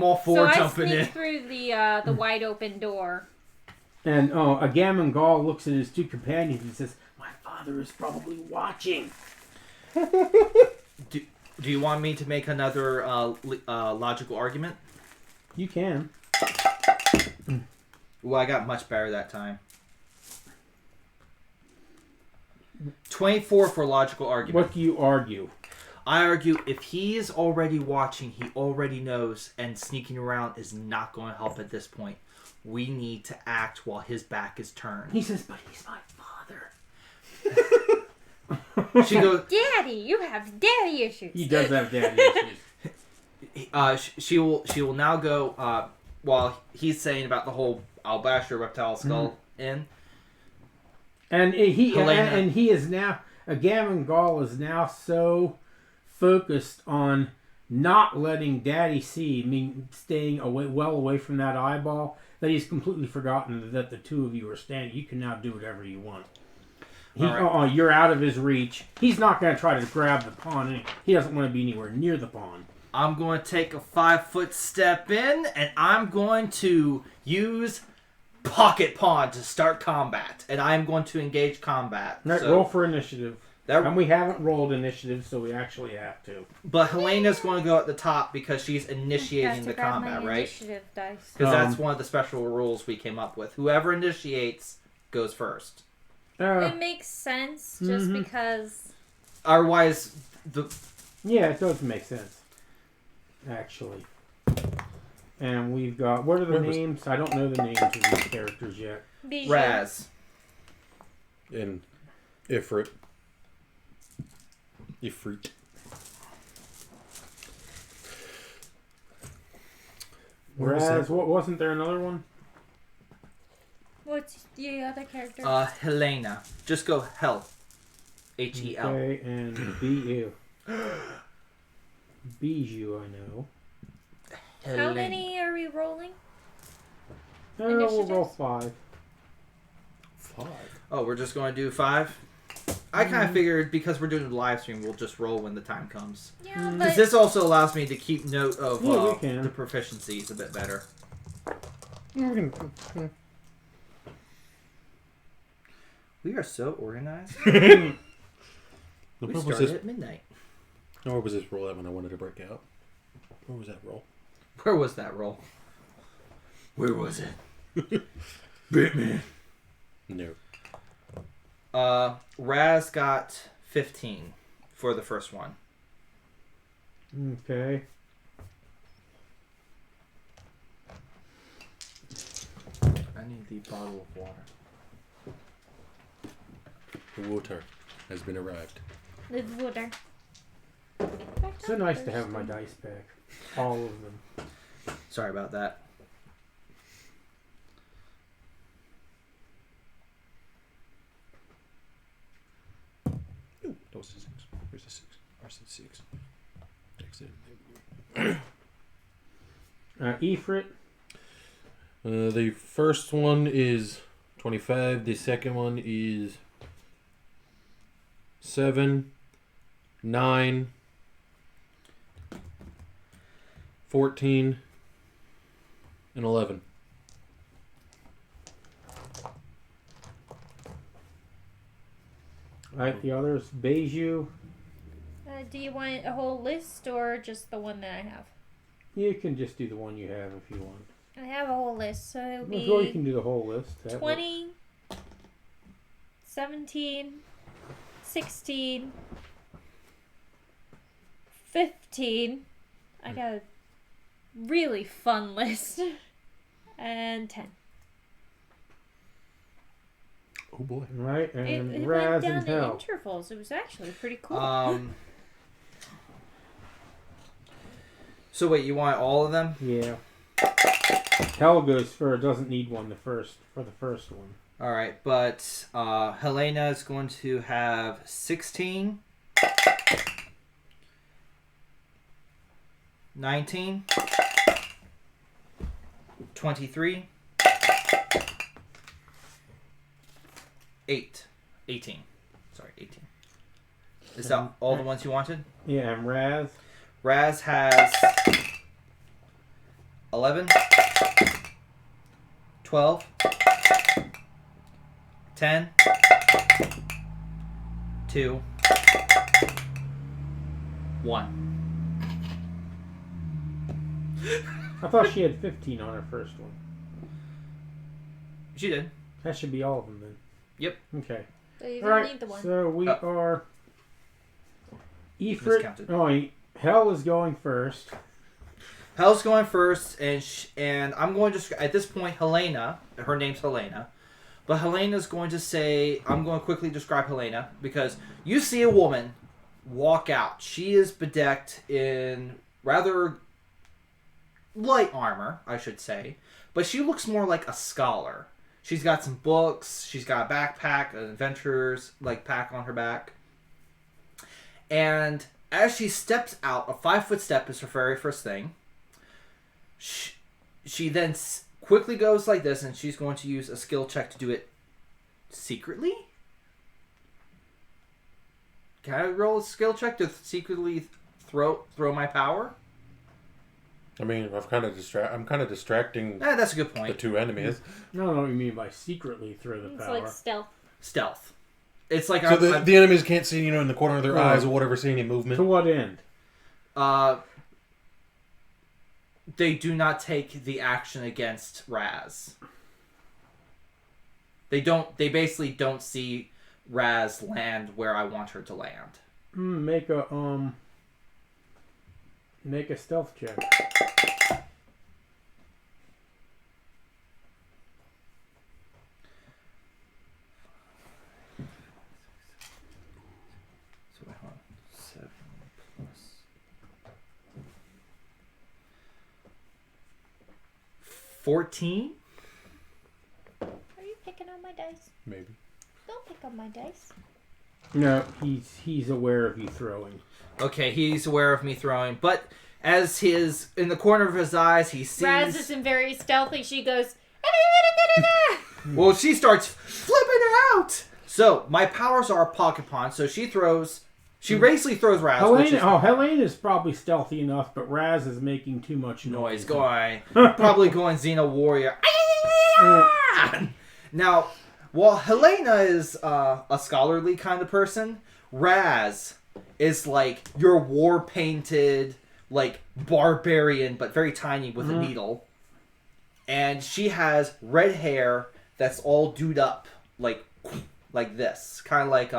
all for So I jumping sneak in. through the wide open door. Gammon Gall looks at his two companions and says, "My father is probably watching." Do you want me to make another logical argument? You can. Well, I got much better that time. 24 for logical argument. What do you argue? I argue if he is already watching, he already knows, and sneaking around is not going to help at this point. We need to act while his back is turned. He says, "But he's my father." She goes. Daddy, you have daddy issues. He does have daddy issues. She will now go while he's saying about the whole "I'll bash your reptile skull in." And he Helena. is now, Gammon Gall is now so focused on not letting Daddy see, staying well away from that eyeball, that he's completely forgotten that the two of you are standing. You can now do whatever you want. Right. You're out of his reach. He's not going to try to grab the pawn. He doesn't want to be anywhere near the pawn. I'm going to take a 5-foot step in, and I'm going to use Pocket Pawn to start combat, and I'm going to engage combat. All right, So roll for initiative. that, And we haven't rolled initiative, so we actually have to. but Helena's going to go at the top because she's Has initiating to the grab combat, my right? initiative dice. Because that's one of the special rules we came up with. Whoever initiates goes first. It makes sense just because. Otherwise, Yeah, it does make sense. Actually. And we've got... What are the names? I don't know the names of these characters yet. Bijou. Raz. And Ifrit. Where was Raz, that? what, wasn't there another one? What's the other character? Helena. Just go Hel. H-E-L. Okay, and Bijou. Bijou, I know. How Helena. many are we rolling? We'll roll Initiatives? 5. 5. Oh, we're just going to do 5? I kind of figured because we're doing the live stream, we'll just roll when the time comes. Yeah, Because but this also allows me to keep note of Yeah, we can. the proficiencies a bit better. We are so organized. The We Where was started this? at midnight. Where was this roll at when I wanted to break out? Where was that roll? Where was that roll? Where was it? Batman. No. Raz got 15 for the first one. Okay. I need the bottle of water. The water has been arrived. The water. So nice to have my dice back. All of them. Sorry about that. Ooh, that was a 6. Where's the 6? Where's the 6? Exit. Ifrit. The first one is 25. The second one is 7, 9, 14, and 11. Alright, the others. Beiju. Do you want a whole list or just the one that I have? You can just do the one you have if you want. I have a whole list, so it'll be Or you can do the whole list. That 20, 17, 16, 15. I got a really fun list. And 10. Oh boy. Right, and It Raz went down and in Hell. intervals. It was actually pretty cool. So wait, you want all of them? Yeah. Hell goes for doesn't need one for the first one. All right, but Helena is going to have 16, 19, 23, 18. Sorry, 18. Is that all the ones you wanted? Yeah, and Raz. Raz has 11, 12, 10, 2, 1. I thought she had 15 on her first one. She did. That should be all of them then. Yep. Okay. So you All don't right. need the one. So we are. Ifrit. Miscounted. Oh, Hell is going first. Hell's going first, and I'm going to, at this point, Helena, her name's Helena, but Helena's going to say, I'm going to quickly describe Helena, because you see a woman walk out. She is bedecked in rather light armor, I should say, but she looks more like a scholar. She's got some books, she's got a backpack, an adventurer's pack on her back, and as she steps out, a 5-foot step is her very first thing. She then quickly goes like this, and she's going to use a skill check to do it secretly. Can I roll a skill check to secretly throw my power? I mean, I'm kind of distracting That's a good the point. two enemies. I don't know what you mean by secretly throw the It's power. like stealth. Stealth. It's like So the enemies can't see, in the corner of their eyes or whatever, see any To movement. what end? They do not take the action against Raz. They basically don't see Raz land where I want her to land. Make a stealth check. So wait, hold on. 7 plus 14? Are you picking on my dice? Maybe. Don't pick on my dice. No, he's aware of you throwing. Okay, he's aware of me throwing, but as in the corner of his eyes, he sees. Raz isn't very stealthy. She goes. Well, she starts flipping it out. So my powers are pocket pawn. So she throws. She basically throws Raz. Helene is probably stealthy enough, but Raz is making too much Noise noise. going. Probably going Xena Warrior. Now, while Helena is a scholarly kind of person, Raz is like your war painted, barbarian, but very tiny with a needle. and she has red hair that's all dewed up like this, kind of like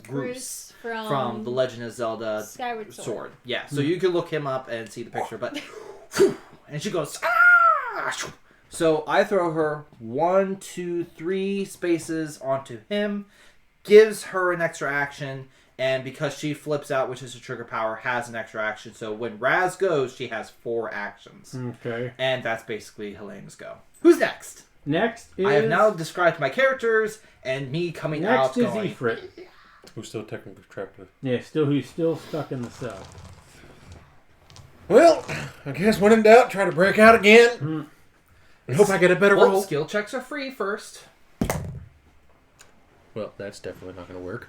Bruce from The Legend of Zelda Skyward Sword. Yeah, so you can look him up and see the picture, but and she goes So I throw her 1, 2, 3 spaces onto him, gives her an extra action, and because she flips out, which is a trigger power, has an extra action. So when Raz goes, she has 4 actions. Okay. And that's basically Helena's go. Who's next? Next is... I have now described my characters and me coming out Next going... is Ifrit. Who's still technically trapped with. Yeah, who's still stuck in the cell. Well, I guess when in doubt, try to break out again. And hope I get a better roll. Skill checks are free first. Well, that's definitely not going to work.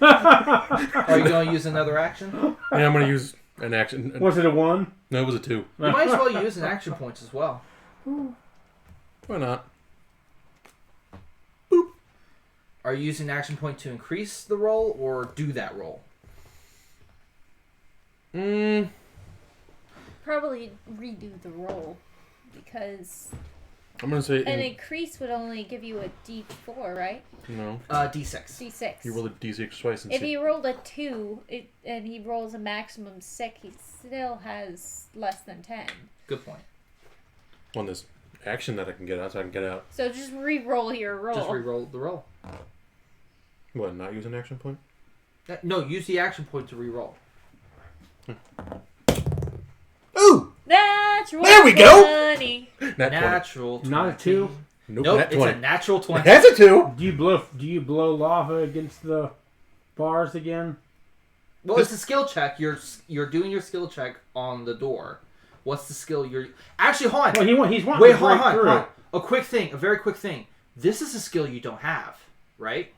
Are you going to use another action? Yeah, I'm going to use an action. Was it a 1? No, it was a 2. You might as well use an action point as well. Why not? Are you using an action point to increase the roll or do that roll? Probably redo the roll because I'm going to say... an increase would only give you a D4, right? No. D6. D6. You roll a d6 twice and If see. he rolled a 2 and he rolls a maximum 6, he still has less than 10. Good point. On this action that I can get out, so I can get out. So just re-roll your roll. Just re-roll the roll. What, not use an action point? No, use the action point to re-roll. Ooh! Natural There we go! 20. Nat 20. Natural 20. Not a 2? Nope, nat it's 20. a natural 20. That's a 2! Do you blow lava against the bars again? Well, it's a skill check. You're doing your skill check on the door. What's the skill you're... Actually, hold on. Well, he's wanting Wait, to hold break on, through. hold on. A very quick thing. This is a skill you don't have, right?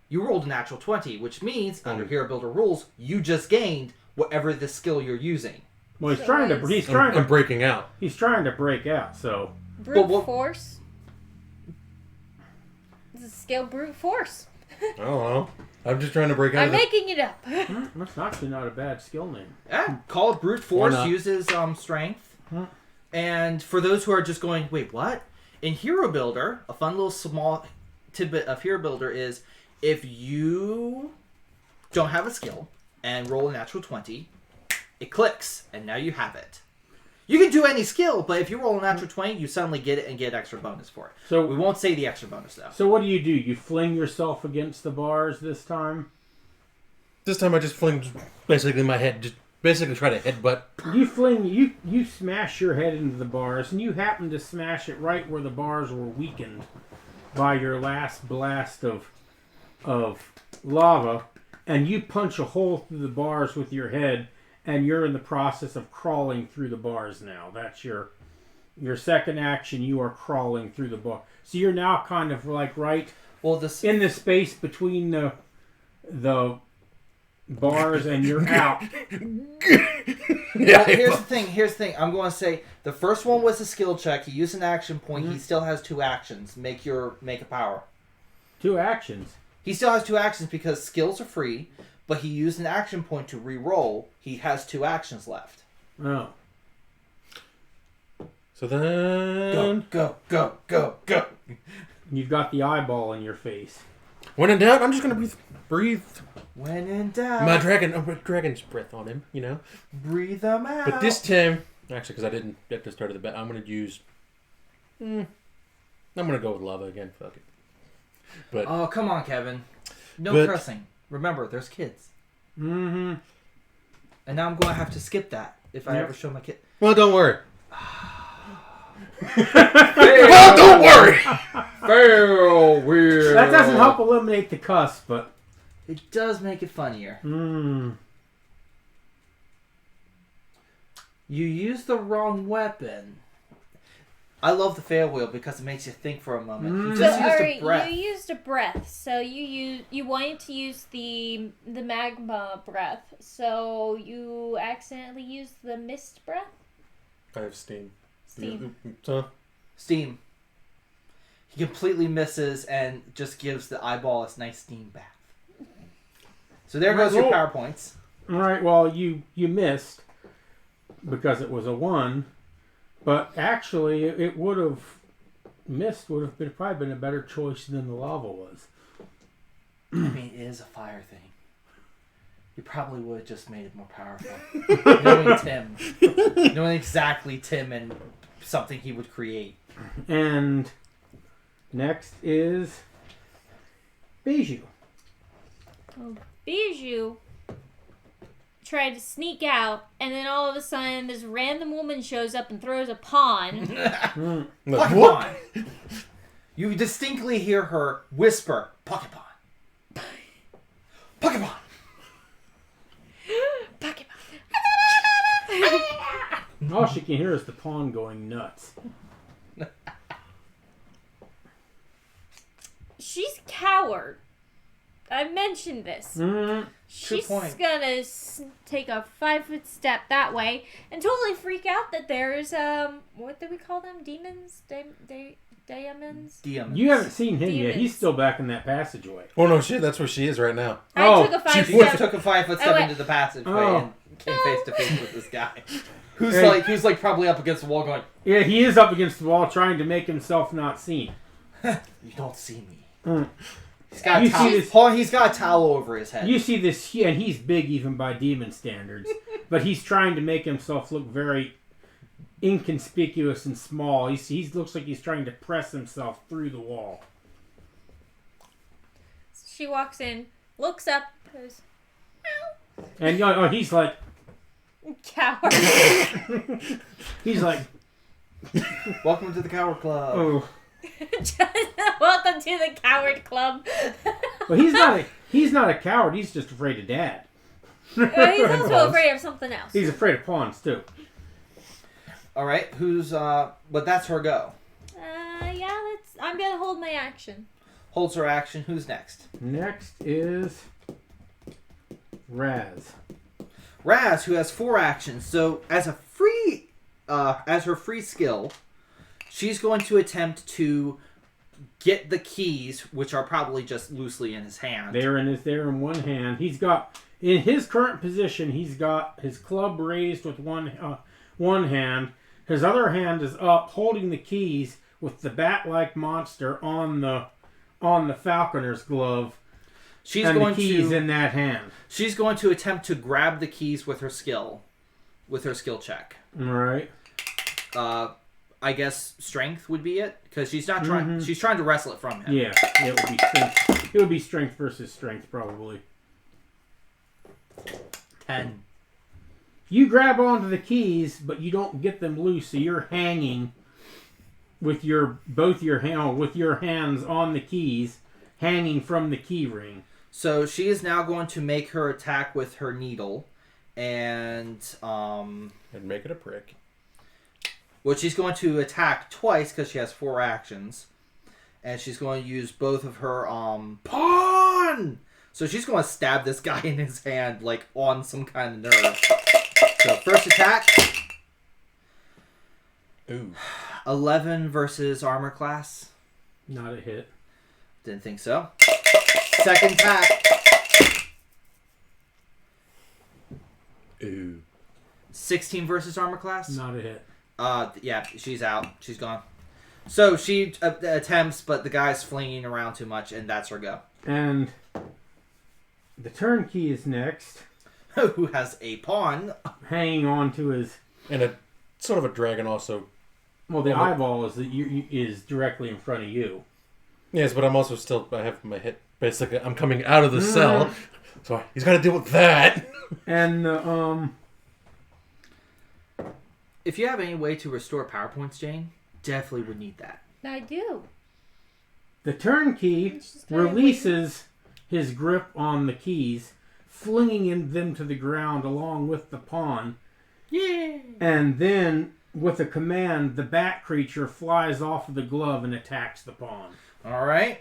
You rolled a natural 20, which means, under Hero Builder rules, you just gained whatever the skill you're using. Well, he's So trying to I'm breaking out. he's trying to break out. So Brute what- force. It's a skill brute force. I don't know. I'm just trying to break out. I'm making it up. that's actually not a bad skill name. Yeah, call it brute Why force. not? Uses strength. Hmm. And for those who are just going, wait, what? In Hero Builder, a fun little small tidbit of Hero Builder is if you don't have a skill and roll a natural 20, it clicks, and now you have it. You can do any skill, but if you roll a natural 20, you suddenly get it and get extra bonus for it. So We won't say the extra bonus, though. So what do? You fling yourself against the bars this time? This time I just fling basically my head, just basically try to headbutt. You smash your head into the bars, and you happen to smash it right where the bars were weakened by your last blast of lava, and you punch a hole through the bars with your head, and you're in the process of crawling through the bars now. That's your second action. You are crawling through the bar, so you're now kind of like right in the space between the bars, and you're out. Well, here's the thing. I'm going to say the first one was a skill check. He used an action point. He still has 2 actions. Make a power. 2 actions. He still has 2 actions because skills are free, but he used an action point to re-roll. He has 2 actions left. Oh. So then... Go. You've got the eyeball in your face. When in doubt, I'm just going to breathe When in doubt, my dragon's breath on him, you know. breathe them out. But this time, actually, because I didn't at the start of the bet, I'm going to use... I'm going to go with lava again. Fuck it. But Oh, come on, Kevin. No But- cursing. Remember, there's kids. Mm-hmm. And now I'm going to have to skip that if I Yep. ever show my kid. well, don't worry. Well, don't worry. Fail, weird. That doesn't help eliminate the cuss, but... It does make it funnier. Mm. You used the wrong weapon. I love the fail wheel because it makes you think for a moment. You So, just used a alright, breath. you used a breath. So you wanted to use the magma breath. So you accidentally used the mist breath. I have steam. Steam. So, Steam. He completely misses and just gives the eyeball a nice steam bath. So there goes your Roll. PowerPoints. All right, well, you missed because it was a 1, But actually, it would have mist would have probably been a better choice than the lava was. I mean, it is a fire thing. You probably would have just made it more powerful. Knowing Tim. Knowing exactly Tim and something he would create. And next is Bijou. Well, Bijou tried to sneak out, and then all of a sudden this random woman shows up and throws a pawn. Like, Pocket what? pawn. You distinctly hear her whisper, "Pocket pawn. Pocket pawn." Pocket All she can hear is the pawn going nuts. She's a coward. I mentioned this. She's point. gonna take a 5-foot step that way and totally freak out that there's what do we call them? Demons? Diamonds? Demons. You haven't seen him yet. Demons. He's still back in that passageway. Oh no, shit! That's where she is right now. I took a 5 She step. took a 5-foot step Oh, wait. into the passageway Oh. and came face to face with this guy, who's Hey. like probably up against the wall, going, Yeah, he is up against the wall trying to make himself not seen. "You don't see me." Mm. He's got You a towel. see this- He's got a towel over his head. You see this, and he's big even by demon standards, but he's trying to make himself look very inconspicuous and small. He looks like he's trying to press himself through the wall. She walks in, looks up, goes, And he's like, coward. he's like, Welcome to the Coward Club. oh. Welcome to the coward club. Well, he's not a coward. He's just afraid of Dad. He's also afraid of something else. He's afraid of pawns too. All right, but that's her go. Yeah, I'm gonna hold my action. Holds her action. Who's next? Next is Raz. Raz, who has 4 actions. So as her free skill, she's going to attempt to get the keys, which are probably just loosely in his hand. They're in one hand. He's got, in his current position, he's got his club raised with one hand. His other hand is up, holding the keys with the bat-like monster on the falconer's glove. She's and going the keys to in that hand. She's going to attempt to grab the keys with her skill check. All right. I guess strength would be it, because she's not trying. Mm-hmm. She's trying to wrestle it from him. Yeah, it would be strength. It would be strength versus strength, probably. 10. You grab onto the keys, but you don't get them loose, so you're hanging with your hands on the keys, hanging from the key ring. So she is now going to make her attack with her needle, and make it a prick. well, she's going to attack twice because she has 4 actions, and she's going to use both of her pawn. So she's going to stab this guy in his hand, like on some kind of nerve. So first attack. Ooh. 11 versus armor class. Not a hit. Didn't think so. Second attack. Ooh. 16 versus armor class. Not a hit. Yeah, she's out. She's gone. So she attempts, but the guy's flinging around too much, and that's her go. And the turnkey is next, Who has a pawn? hanging on to his. And a sort of a dragon also. Well, the Well, eyeball is directly in front of you. Yes, but I'm also still. I have my hit. Basically, I'm coming out of the cell, so he's got to deal with that. And If you have any way to restore power points, Jane, definitely would need that. I do. the turnkey It's just kinda releases his grip on the keys, flinging them to the ground along with the pawn. Yeah. And then, with a command, the bat creature flies off of the glove and attacks the pawn. All right.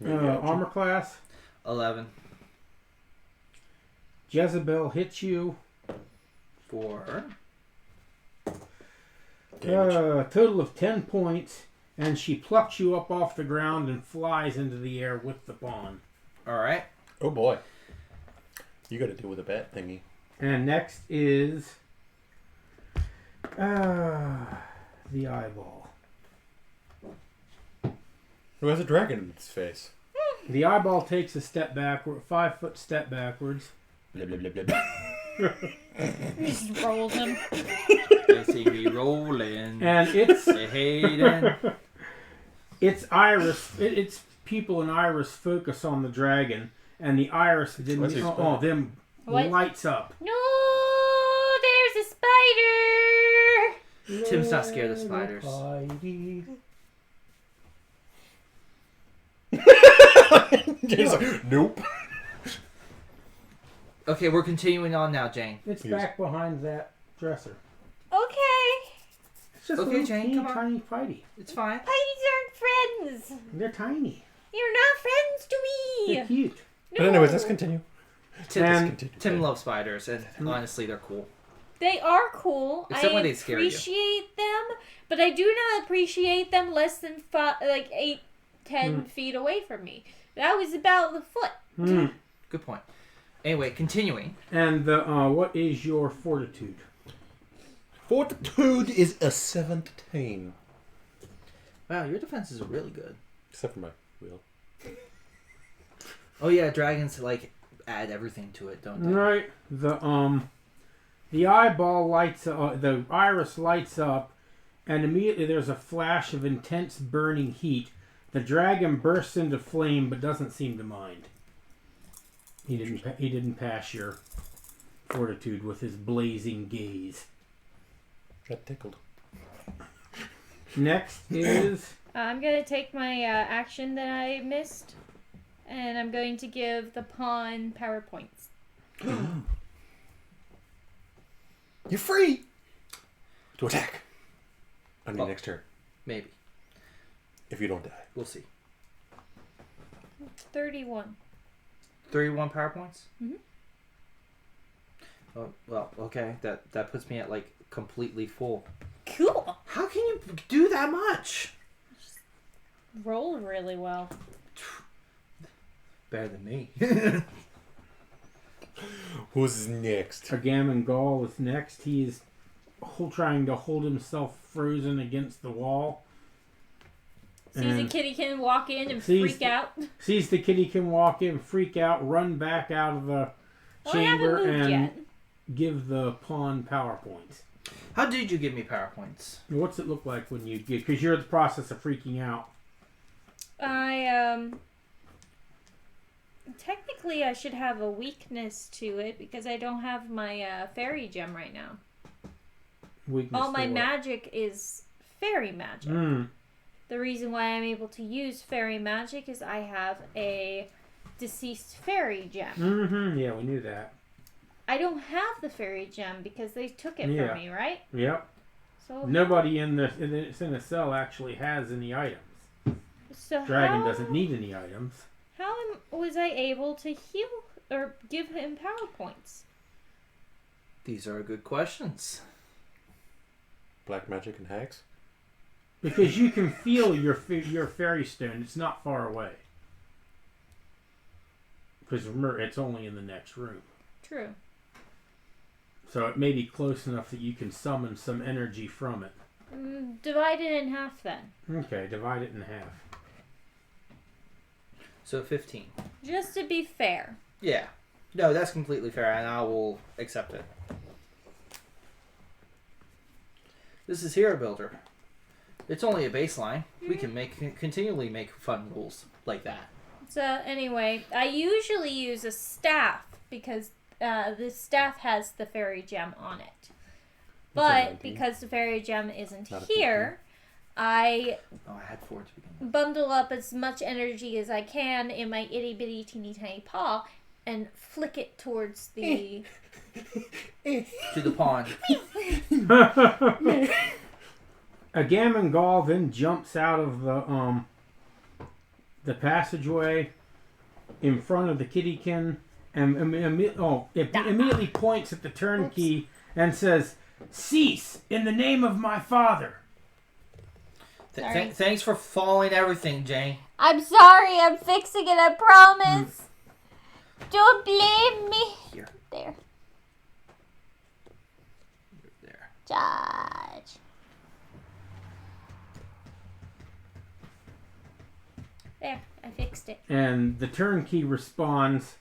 Armor class. 11. Jezebel hits you. 4. Total of 10 points, and she plucks you up off the ground and flies into the air with the pawn. All right. Oh boy. You got to deal with a bat thingy. And next is The eyeball. Who has a dragon in its face? The eyeball takes a step backward, 5-foot step backwards. Blah, blah, blah, blah, blah. Just rolls him. They see me rolling. And it's Hayden. its iris. Its pupil and iris focus on the dragon, and the iris then What's his spell? them What? lights up. No, there's a spider. Tim's not scared of spiders. James like, nope. Okay, we're continuing on now, Jane. It's Yes. back behind that dresser. Okay. It's just Okay, a little Jane, teeny come on. tiny fighty. It's fine. Pities aren't friends. They're tiny. You're not friends to They're me. cute. But anyways, let's continue. Tim loves spiders, and honestly, they're cool. They are cool. Except I when they scare you. appreciate them, but I do not appreciate them less than 8-10 feet away from me. That was about the foot. Good point. Anyway, continuing. And the what is your fortitude? Fortitude is a 17. Wow, your defenses are really good. Except for my wheel. Oh yeah, dragons add everything to it, don't they? Right. The eyeball lights up. The iris lights up, and immediately there's a flash of intense burning heat. The dragon bursts into flame, but doesn't seem to mind. He didn't pass your fortitude with his blazing gaze. That tickled. Next is I'm going to take my action that I missed, and I'm going to give the pawn power points. You're free to attack on your next turn. Maybe. If you don't die. We'll see. 31. 31 power points? Mhm. Oh, well, okay. That puts me at completely full. Cool. How can you do that much? Rolled really well. Better than me. Who's next? Gammon Gall is next. He is trying to hold himself frozen against the wall. Sees a And kitty can walk in and sees freak out. sees the kitty can walk in, freak out, run back out of the Well, I haven't chamber, moved and yet. give the pawn power points. How did you give me power points? What's it look like when you get? Because you're in the process of freaking out. Technically, I should have a weakness to it because I don't have my fairy gem right now. Weakness All my to what? magic is fairy magic. The reason why I'm able to use fairy magic is I have a deceased fairy gem. Mm-hmm. Yeah, we knew that. I don't have the fairy gem because they took it Yeah. from me, right? Yep. So Nobody in the cell actually has any items. So Dragon how, doesn't need any items. was I able to heal or give him power points? These are good questions. Black magic and hags? Because you can feel your fairy stone. It's not far away. Because remember, it's only in the next room. True. So it may be close enough that you can summon some energy from it. Divide it in half then. Okay, divide it in half. So 15. Just to be fair. Yeah. No, that's completely fair, and I will accept it. This is Hero Builder. It's only a baseline. We can continually make fun rules like that. So anyway, I usually use a staff because the staff has the fairy gem on it. But because the fairy gem isn't Not a here, I Oh, I had 4 to begin with. bundle up as much energy as I can in my itty bitty teeny tiny paw and flick it towards the To the pawn. A Gammon Gall then jumps out of the passageway in front of the kittiekin and immediately points at the turnkey and says, "Cease in the name of my father." Sorry. Thanks for following everything, Jane. I'm sorry, I'm fixing it, I promise. Don't blame me. Here. There. There. Josh. fixed it. And the turnkey responds,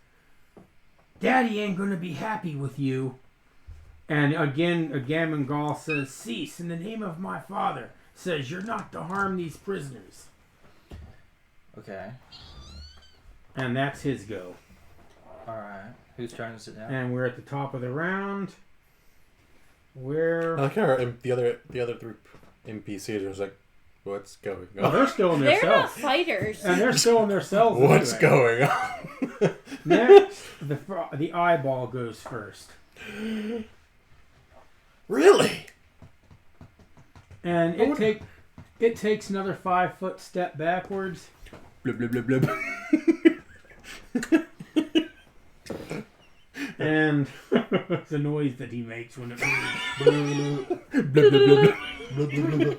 Daddy ain't going to be happy with you. And again, Gammon says, cease in the name of my father. Says, you're not to harm these prisoners. Okay. And that's his go. Alright. Whose turn is it now? And we're at the top of the round. Where... I like how the other three NPCs are just like, what's going Oh, on? they're still in their They're not cells. fighters. And they're still in their cells. What's anyway. going on? Next, the eyeball goes first. Really? And it takes another 5-foot step backwards. Blub, blub, blub, blub. And the noise that he makes when it moves. Blub, blub, blub, blub, blub, blub.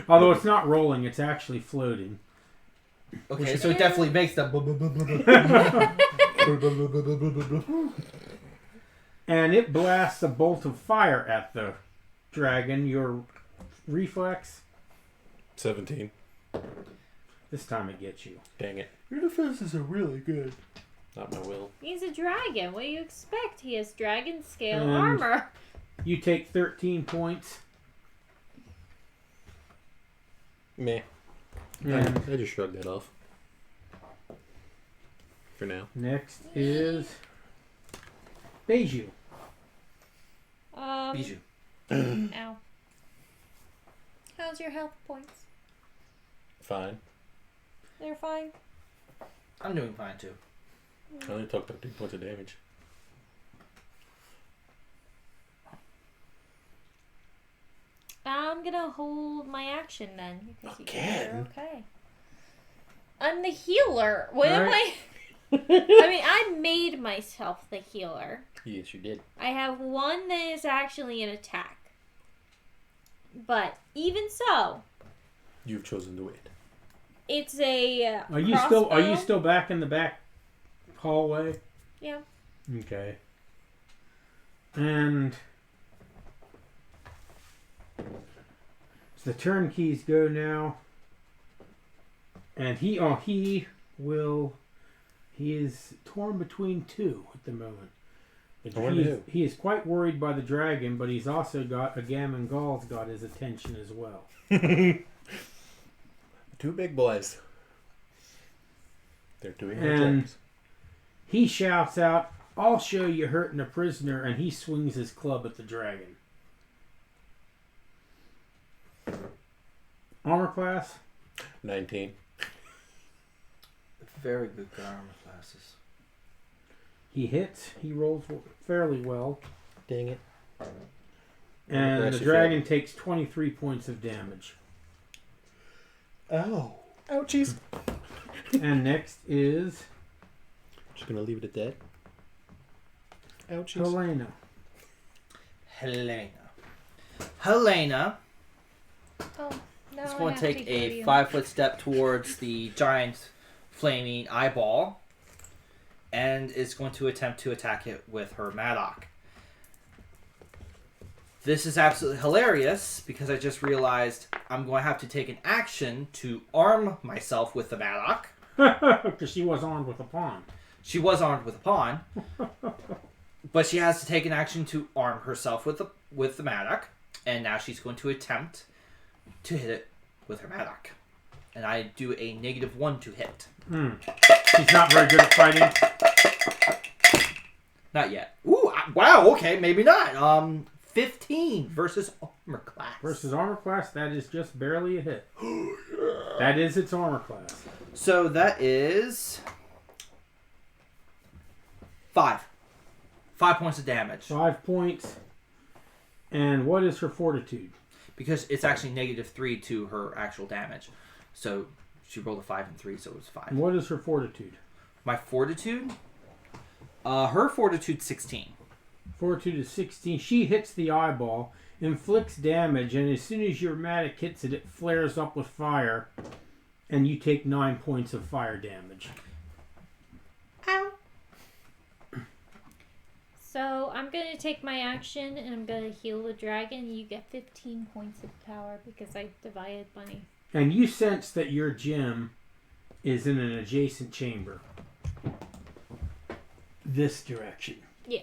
Although it's not rolling, it's actually floating. Okay, so it definitely makes the... And it blasts a bolt of fire at the dragon. Your reflex, 17. this time it gets you. Dang it. Your defenses are really good. Not my will. He's a dragon. What do you expect? He has dragon scale And- armor. You take 13 points. Meh. And I just shrugged that off. For now. next is Beiju. Bijou. Ow. How's your health points? Fine. They're fine. I'm doing fine too. I only took 13 points of damage. I'm gonna hold my action then. Because you guys Again? are okay. I'm the healer. What am Right. I? I mean, I made myself the healer. Yes, you did. I have one that is actually an attack. But even so, You've chosen to wait. it's a Are you crossbow. still back in the back hallway? Yeah. Okay. And so the turnkeys go now. And he is torn between two at the moment. He is quite worried by the dragon, but he's also got a Gammon Gall's got his attention as well. Two big boys. They're doing their And jobs. he shouts out, I'll show you hurting a prisoner, and he swings his club at the dragon. Armor class? 19. Very good armor classes. He hits. He rolls fairly well. Dang it. And the Aggressive dragon takes 23 points of damage. Oh. Ouchies. And next is Just gonna leave it at that. Ouchies. Helena. Helena Oh, now is I going to have take go a to you. 5-foot step towards the giant flaming eyeball and is going to attempt to attack it with her Maddock. This is absolutely hilarious because I just realized I'm going to have to take an action to arm myself with the Maddock. Because she was armed with a pawn. She was armed with a pawn, but she has to take an action to arm herself with the Maddock, and now she's going to attempt to hit it with her Maddock. And I do a -1 to hit. She's not very good at fighting. Not yet. Ooh, wow, okay, maybe not. 15 versus armor class. Versus armor class, that is just barely a hit. That is its armor class. So that is 5. 5 points of damage. 5 points. And what is her fortitude? Because it's actually -3 to her actual damage. So she rolled a 5 and 3, so it was 5. And what is her fortitude? My fortitude? Her fortitude 16. Fortitude is 16. She hits the eyeball, inflicts damage, and as soon as your Matic hits it, it flares up with fire, and you take 9 points of fire damage. Ow. So I'm going to take my action and I'm going to heal the dragon. You get 15 points of power because I divided money. And you sense that your gem is in an adjacent chamber. This direction. Yeah.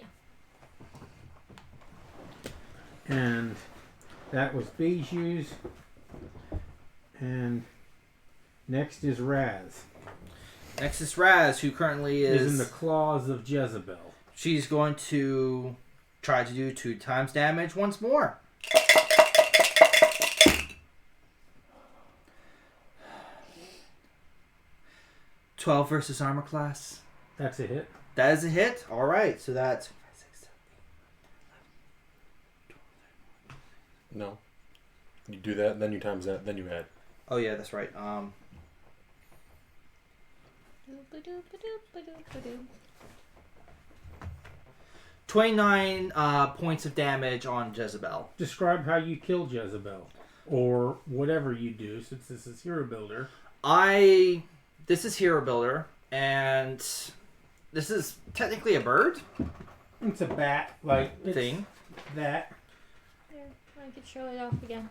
And that was Bijou's. And next is Raz. Next is Raz, who currently Is in the claws of Jezebel. She's going to try to do 2 times damage once more. $12 versus armor class. That's a hit. That is a hit. All right, so that's No. You do that, and then you times that, then you add. Oh yeah, that's right. 29 points of damage on Jezebel. Describe how you kill Jezebel. Or whatever you do, since this is Hero Builder. This is Hero Builder, and this is technically a bird It's a bat, like it's thing. that. Here, I could show it off again.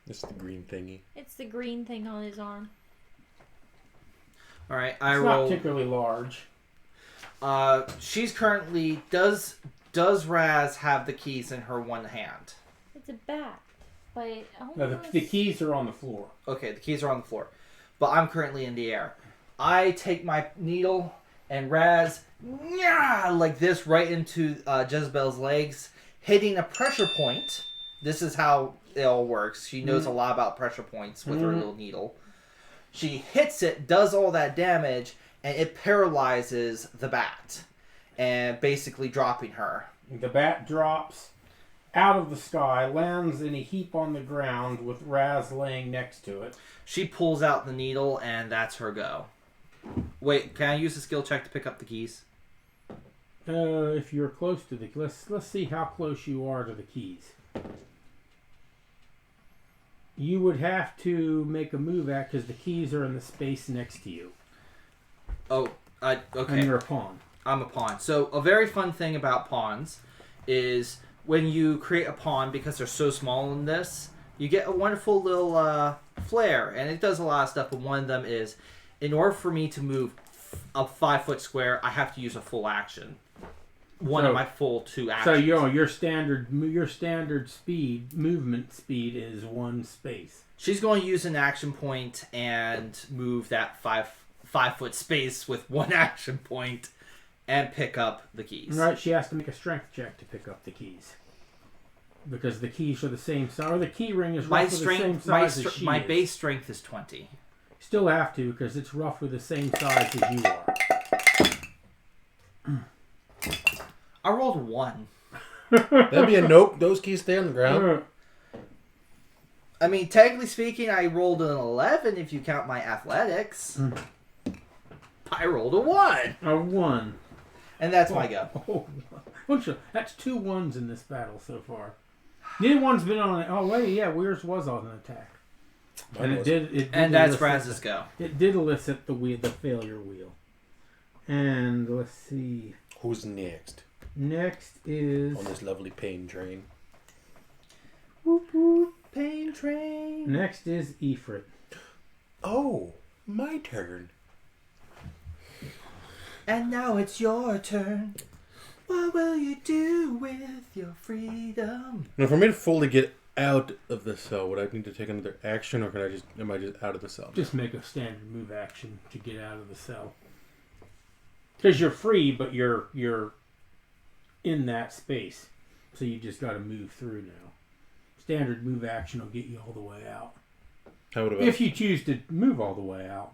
This is the green thingy. It's the green thing on his arm. All right, It's I not roll. particularly large. She's currently does Raz have the keys in her one hand? It's a bat. But No, the keys are on the floor. Okay, the keys are on the floor, but I'm currently in the air. I take my needle and Raz, like this, right into Jezebel's legs, hitting a pressure point. This is how it all works. She knows a lot about pressure points with her little needle. She hits it, does all that damage, and it paralyzes the bat, and basically dropping her. The bat drops out of the sky, lands in a heap on the ground with Raz laying next to it. She pulls out the needle, and that's her go. Wait, can I use a skill check to pick up the keys? If you're close to the let's see how close you are to the keys. You would have to make a move at because the keys are in the space next to you. Oh, okay. And you're a pawn. I'm a pawn. So a very fun thing about pawns is when you create a pawn, because they're so small in this, you get a wonderful little flair, and it does a lot of stuff, but one of them is, in order for me to move a 5-foot square, I have to use a full action. One of my full 2 actions. So your standard movement speed is 1 space. She's going to use an action point and move that 5-foot space with 1 action point and pick up the keys. Right, she has to make a strength check to pick up the keys. Because the keys are the same size, or the key ring is roughly the same size as she my is. base strength is 20. Still have to, because it's roughly the same size as you are. I rolled 1. That'd be a nope. Those keys stay on the ground. I mean, technically speaking, I rolled an 11 if you count my athletics. I rolled a 1. A 1. And that's my go. That's 2 1s in this battle so far. Neither one's been on it. Oh, wait, yeah, yours was on an attack. And it did And that's elicit Raz's go. It did elicit the failure wheel. And let's see. Who's next Next is... on this lovely pain train? Whoop, whoop, pain train. Next is Ifrit. Oh, my turn. And now it's your turn. What will you do with your freedom? Now, for me to fully get out of the cell, would I need to take another action, or am I just out of the cell? Just make a standard move action to get out of the cell. Because you're free, but you're in that space. So you just got to move through now. Standard move action will get you all the way out. How about If you choose to move all the way out.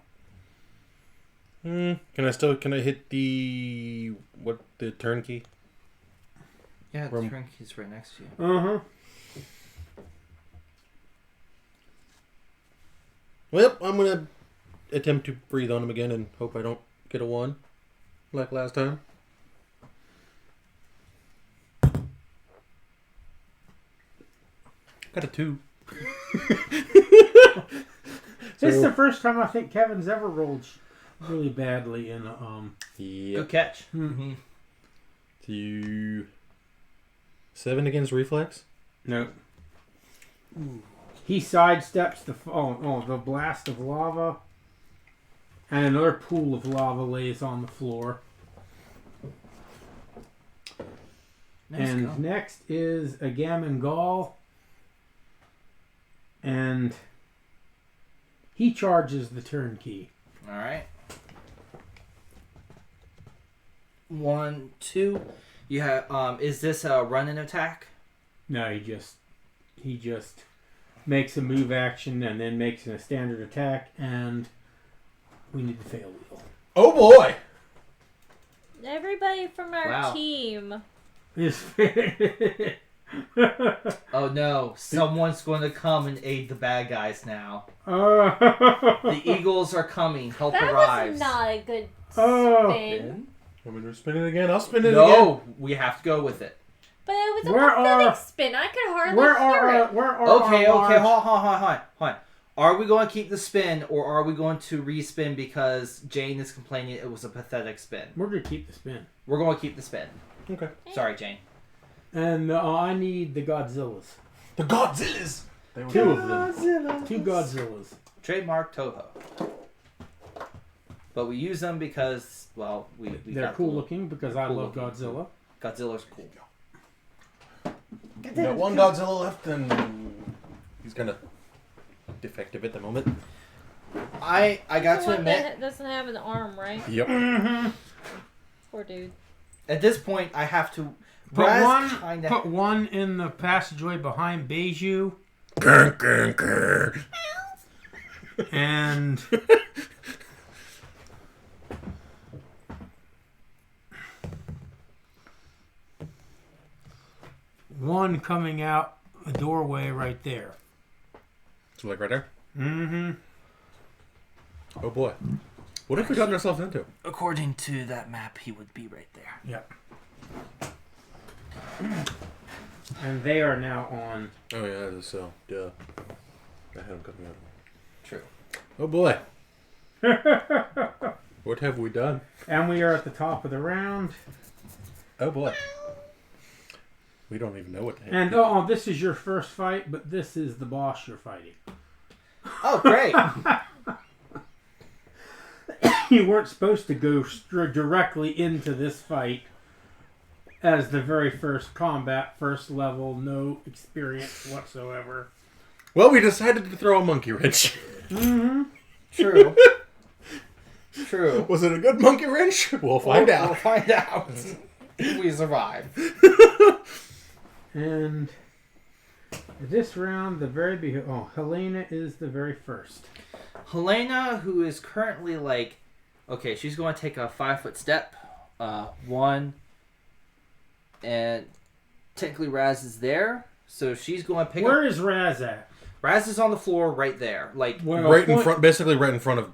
Can I hit the turn key? Yeah, the turn key's right next to you. Uh-huh. Well, I'm gonna attempt to breathe on him again and hope I don't get a 1 like last time. Got a 2. This is the first time I think Kevin's ever rolled really badly in Good catch. Mm-hmm. 7 against reflex. No. He sidesteps the blast of lava, and another pool of lava lays on the floor. And next is a Gammon Gall, and he charges the turnkey. All right. 1, 2. You have. Is this a running attack? No, he just makes a move action and then makes a standard attack, and we need the fail wheel. Oh boy! Everybody from our team. Oh no! Someone's going to come and aid the bad guys now. The Eagles are coming. Help That arrives. was not a good Oh. spin. Want me to spin it again? I'll spin it again. No, we have to go with it. But it was a Where pathetic are- spin. I could hardly Where hear are it. Okay, our large- hold on. Are we going to keep the spin, or are we going to respin because Jane is complaining it was a pathetic spin? We're gonna keep the spin, We're going to keep the spin. Okay. Sorry, Jane. and I need the Godzillas. The Godzillas! Two of them. 2 Godzillas. Trademark Toho. But we use them because, well, we They're got cool the- looking because I cool love looking. Godzilla. Godzilla's cool. We got one Godzilla left, and he's kind of defective at the moment. I got The to one admit, that doesn't have an arm, right? Yep. Poor dude. at this point, I have to. Put Raz one, kinda- put one in the passageway behind Beiju, and one coming out the doorway right there. So like right there? Mm-hmm. Oh boy. What have we gotten ourselves into? According to that map, he would be right there. Yep. And they are now on. Oh yeah, that is so. Duh. I had him coming out. True. Oh boy. What have we done? And we are at the top of the round. Oh boy. We don't even know what the heck. And this is your first fight, but this is the boss you're fighting. Oh, great. You weren't supposed to go directly into this fight as the very first combat, first level, no experience whatsoever. Well, we decided to throw a monkey wrench. Mm-hmm. True. True. Was it a good monkey wrench? We'll find out. We'll find out. If we survive. And this round, Helena is the very first. Helena, who is currently okay, she's going to take a 5-foot step. 1. And technically Raz is there. So she's going to pick Where up. is Raz at? Raz is on the floor right there. Well, Right in front, basically right in front of.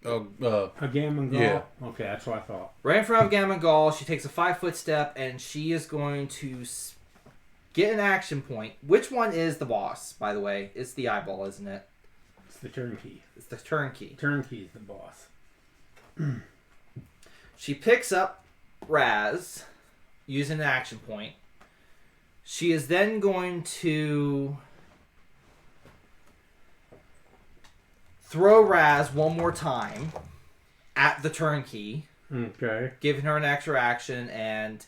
A Gammon Gall? Yeah. Okay, that's what I thought. Right in front of Gammon Gall. She takes a 5-foot step and she is going to get an action point. Which one is the boss, by the way? It's the eyeball, isn't it? It's the turnkey. It's the turnkey. Turnkey is the boss. She picks up Raz using an action point. She is then going to throw Raz one more time at the turnkey, Okay. giving her an extra action, and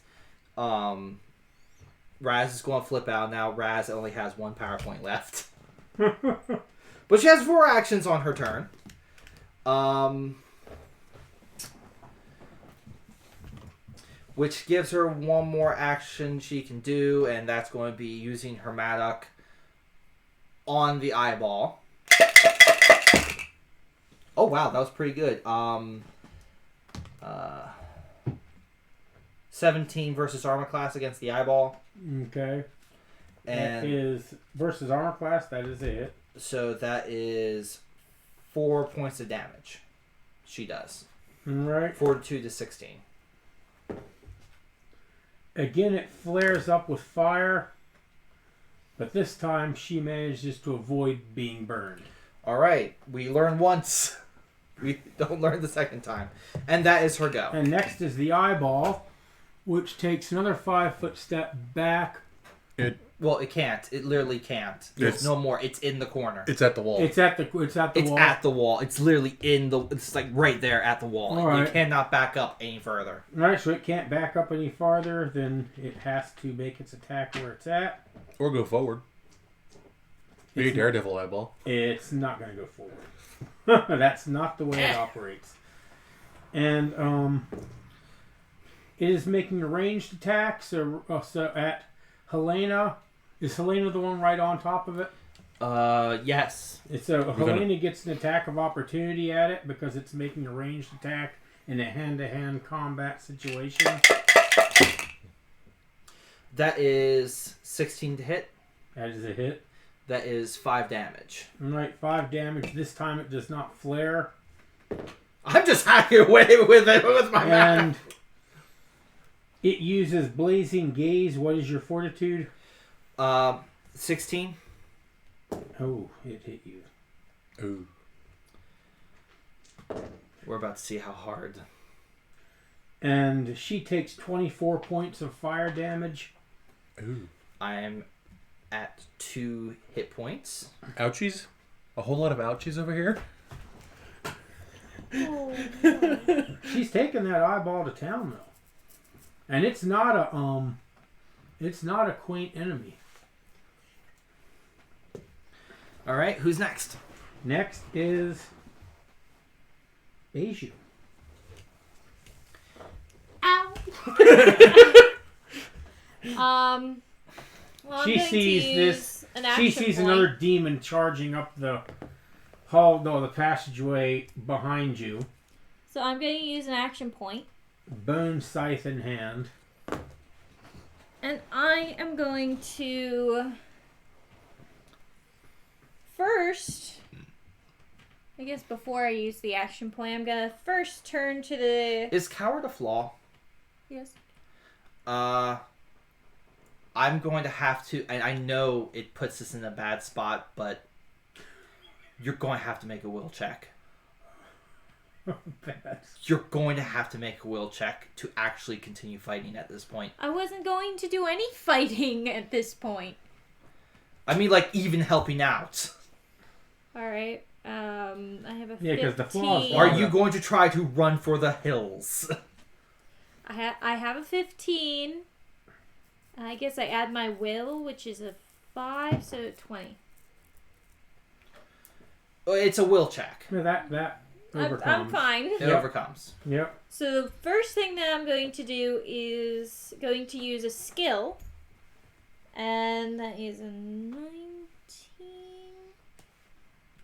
Raz is going to flip out. Now Raz only has 1 power point left. But she has 4 actions on her turn. Which gives her 1 more action she can do, and that's going to be using her Maddock on the eyeball. Oh wow, that was pretty good. 17 versus armor class against the eyeball. Okay. That And is versus armor class. That is it. so that is 4 points of damage. She does. All right. 42 to 16. Again, it flares up with fire, but this time she manages to avoid being burned. All right, we learn once. We don't learn the second time. And that is her go. And next is the eyeball, which takes another 5-foot step back. It Well, it can't. It literally can't. There's no more. It's in the corner. It's at the wall. It's at the It's wall. at the wall. It's literally in the. It's like right there at the wall. All right. You cannot back up any further. Alright, so it can't back up any farther, then it has to make its attack where it's at. Or go forward. Be a It's- daredevil eyeball. It's not going to go forward. That's not the way it operates. And it is making a ranged attack. So at Helena, is Helena the one right on top of it? Yes. So Helena gets an attack of opportunity at it because it's making a ranged attack in a hand-to-hand combat situation. That is 16 to hit. That is a hit. That is 5 damage. Alright, 5 damage. This time it does not flare. I'm just hacking away with it with my mouth. And it uses Blazing Gaze. What is your fortitude? 16. Oh, it hit you. Ooh. We're about to see how hard. And she takes 24 points of fire damage. Ooh. I am at 2 hit points. Ouchies? A whole lot of ouchies over here? She's taking that eyeball to town though. And it's not a quaint enemy. All right, who's next? Next is Asia. Ow. Well, I'm She going sees to this. use an She action sees point. another demon charging up the hall, no, the passageway behind you. So I'm going to use an action point. Bone scythe in hand. And I am going to first, I guess before I use the action point, I'm going to first turn to the... Is coward a flaw? Yes. I'm going to have to, and I know it puts us in a bad spot, but you're going to have to make a will check. You're going to have to make a will check to actually continue fighting at this point. I wasn't going to do any fighting at this point. I mean, like, even helping out. Alright, I have a 15. Yeah, 'cause the flaws Are you going to try to run for the hills? I have a 15. I guess I add my will, which is a 5, so 20. It's a will check. No, that overcomes. I'm fine. It Yep. overcomes. Yep. So the first thing that I'm going to do is going to use a skill. And that is a 19.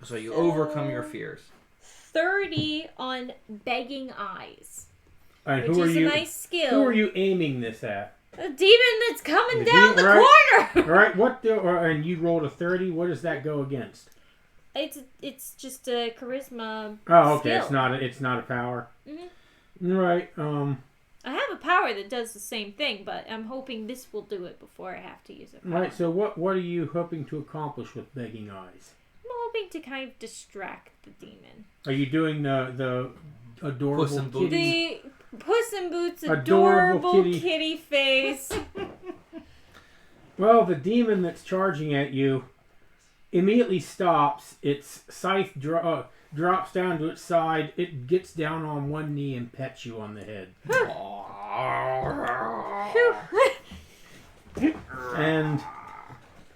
So you overcome your fears. 30 on begging eyes. And Which who are is you? a nice skill. Who are you aiming this at? A demon that's coming The down the demon, right. corner! All right. What? And you rolled a 30. What does that go against? It's just a charisma Oh, okay. skill. It's not a power. Mhm. Right. I have a power that does the same thing, but I'm hoping this will do it before I have to use it. Right. So what are you hoping to accomplish with begging eyes? I'm hoping to kind of distract the demon. Are you doing the adorable Puss in Boots. kitty? The Puss in Boots Adorable adorable kitty. kitty face. Well, the demon that's charging at you immediately stops. Its scythe drops down to its side. It gets down on one knee and pets you on the head. And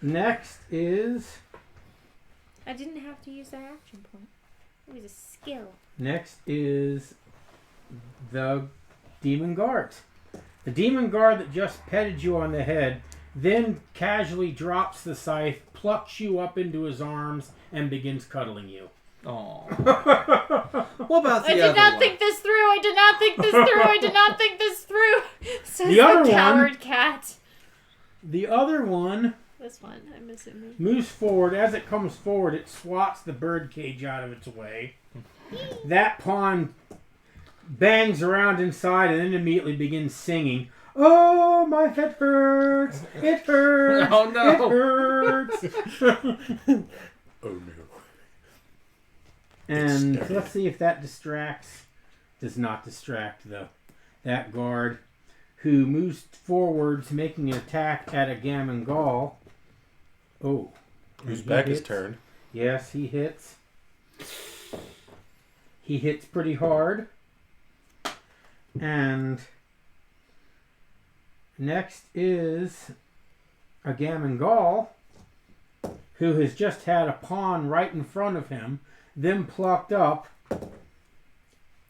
next is I didn't have to use that action point. It was a skill. the demon guards. The demon guard that just petted you on the head then casually drops the scythe, plucks you up into his arms, and begins cuddling you. Oh. What about the I did other not one? think this through. I did not think this through. I did not think this through. Says The other the one- coward cat. The other one This one, I'm assuming. moves forward. As it comes forward, it swats the bird cage out of its way. That pawn bangs around inside and then immediately begins singing. Oh, my head hurts. It hurts. Oh, no. It hurts. Oh no. And It's let's see if that distracts. Does not distract that guard, who moves forwards, making an attack at a Gammon Gall. Oh. Whose And he back is hits. turned. Yes, he hits. He hits pretty hard. And next is a Gammon Gall, who has just had a pawn right in front of him, then plucked up.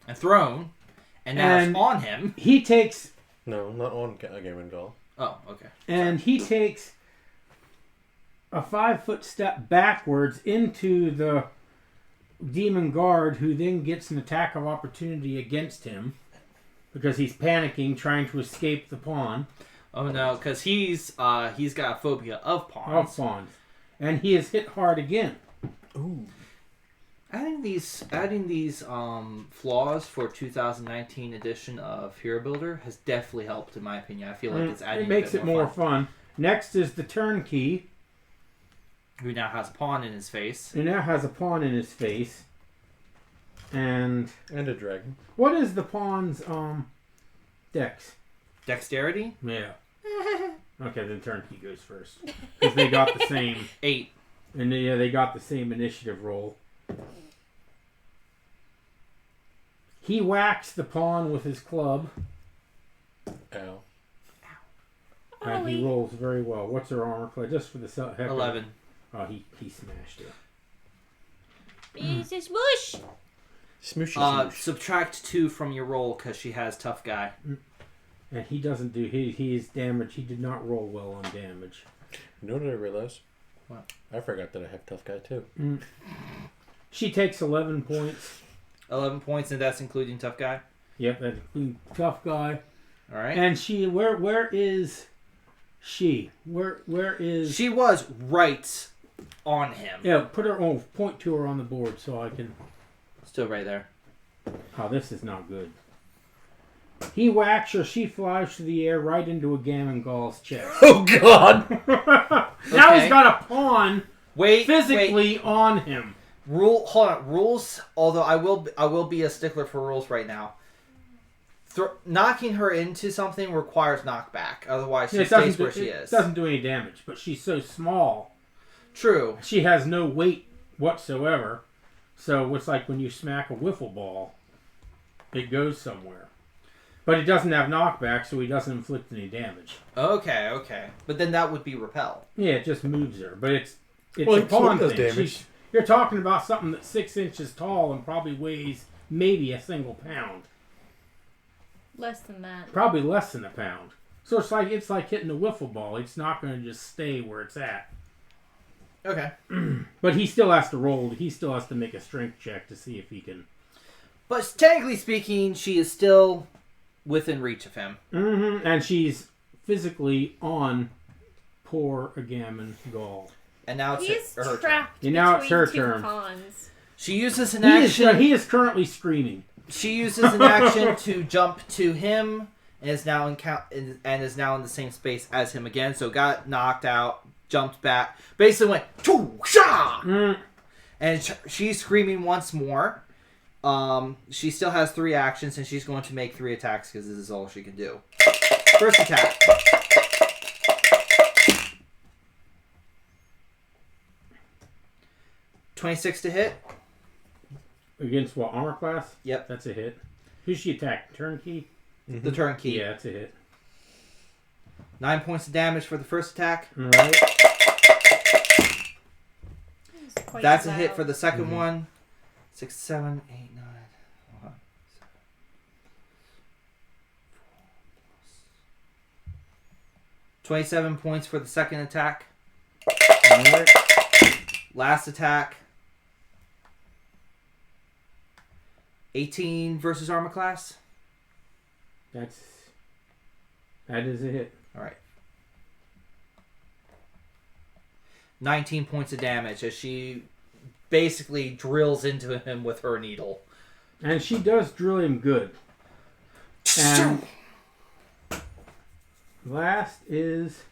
And thrown. And now And it's on him. He takes, No, not on Gammon Gall. Oh, okay. and he takes a 5-foot step backwards into the demon guard, who then gets an attack of opportunity against him because he's panicking, trying to escape the pawn. Oh no, because he's got a phobia of pawns. Of pawns. And he is hit hard again. Ooh. Adding these flaws for 2019 edition of Hero Builder has definitely helped, in my opinion. I feel like it's adding. It makes a bit it more fun. Next is the turnkey, who now has a pawn in his face. who now has a pawn in his face. And And a dragon. what is the pawn's dex? Dexterity? Yeah. Okay, then turnkey goes first. Because they got the same. 8. And they got the same initiative roll. He whacks the pawn with his club. Ow. And he rolls very well. What's her armor class? Just for the heck of it. 11. Oh, he smashed it. It's a swoosh. Smooshy smoosh. Subtract 2 from your roll because she has tough guy. And he doesn't do. He is damaged. He did not roll well on damage. You know what I realized? What? I forgot that I have tough guy too. She takes 11 points. 11 points, and that's including tough guy. Yep, that includes tough guy. All right. And she, where is she? Where is She was right on him. Yeah, put her. Oh, point to her on the board so I can. Still right there. Oh, this is not good. He whacks her. She flies through the air right into a Gammon Gall's chest. Oh God! Now Okay. he's got a pawn Wait. physically on him. Hold on. Rules. Although I will be a stickler for rules right now. Knocking her into something requires knockback. Otherwise, she stays where she is. It doesn't do any damage, but she's so small. True. She has no weight whatsoever. So it's like when you smack a wiffle ball, it goes somewhere. But it doesn't have knockback, so he doesn't inflict any damage. Okay. But then that would be repel. Yeah, it just moves her. But it's Well, a it still pawn does thing. damage. You're talking about something that's 6 inches tall and probably weighs maybe a single pound. Less than that. Probably less than a pound. So it's like hitting a wiffle ball. It's not going to just stay where it's at. Okay. But he still has to roll. He still has to make a strength check to see if he can. But technically speaking, she is still within reach of him. Mm-hmm. And she's physically on poor Gammon Gall. And now it's He's her turn. trapped And now it's between her two turn. pawns. She uses an He action. is currently screaming. She uses an action to jump to him and is now in the same space as him again. So got knocked out, jumped back, basically went "Choo-sha!" And she's screaming once more. She still has 3 actions, and she's going to make 3 attacks because this is all she can do. First attack. $26 to hit. Against what, armor class? Yep. That's a hit. Who's she attacking? Turnkey? The turnkey. Yeah, that's a hit. 9 points of damage for the first attack. All right. It's quite That's a loud. hit for the second one. 6, 7, 8, 9. Hold on. 27 points for the second attack. All right. Last attack. 18 versus armor class. That is a hit. All right. 19 points of damage as she basically drills into him with her needle. And she does drill him good. And last is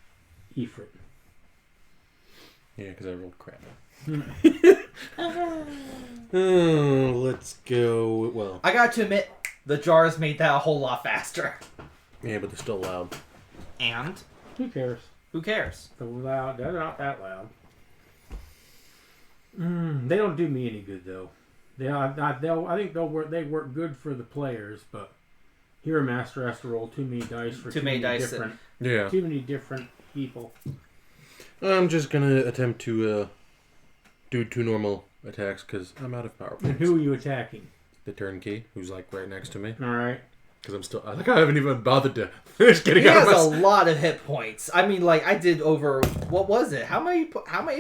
Ifrit. Yeah, because I rolled crap. Let's go. Well, I got to admit, the jars made that a whole lot faster. yeah, but they're still loud. And Who cares? who cares? They're loud. They're not that loud. They don't do me any good though. I think they work good for the players, but Hero Master has to roll too many dice for too many different too many different people. I'm just gonna attempt to do 2 normal attacks because I'm out of power points. And who are you attacking? The turnkey, who's like right next to me. All right. Because I'm still, I haven't even bothered to finish getting out of He my... has a lot of hit points. I mean, like, I did over, what was it? How many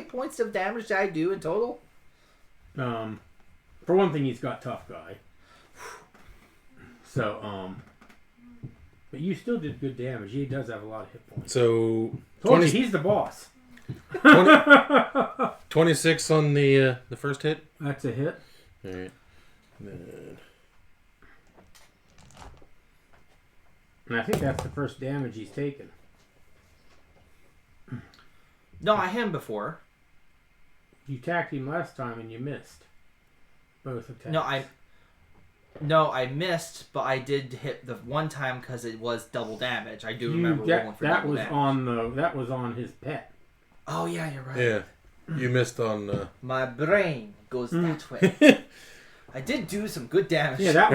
points of damage did I do in total? For one thing, he's got tough guy. So, but you still did good damage. He does have a lot of hit points. So, 20, he's the boss. 26 on the first hit. That's a hit. All right. Then... And I think that's the first damage he's taken. No, I hit him before. You attacked him last time and you missed. Both attacks. No, I missed, but I did hit the one time because it was double damage. I do remember rolling for double damage. That was on his pet. Oh yeah, you're right. Yeah, you missed on... My brain goes that way. I did do some good damage. Yeah, that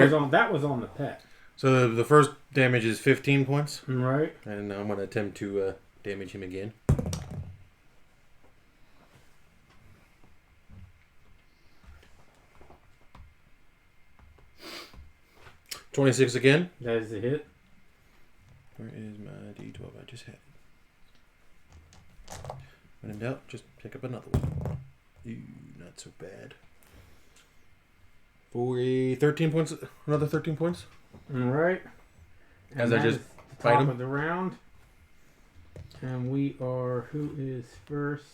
was on the pet. So the first damage is 15 points. Right. And I'm going to attempt to damage him again. $26 again. That is a hit. Where is my D12? I just had it. When in doubt, just pick up another one. Ooh, not so bad. For a 13 points, another 13 points. All right. As I just fight top him. of the round. And we are, who is first?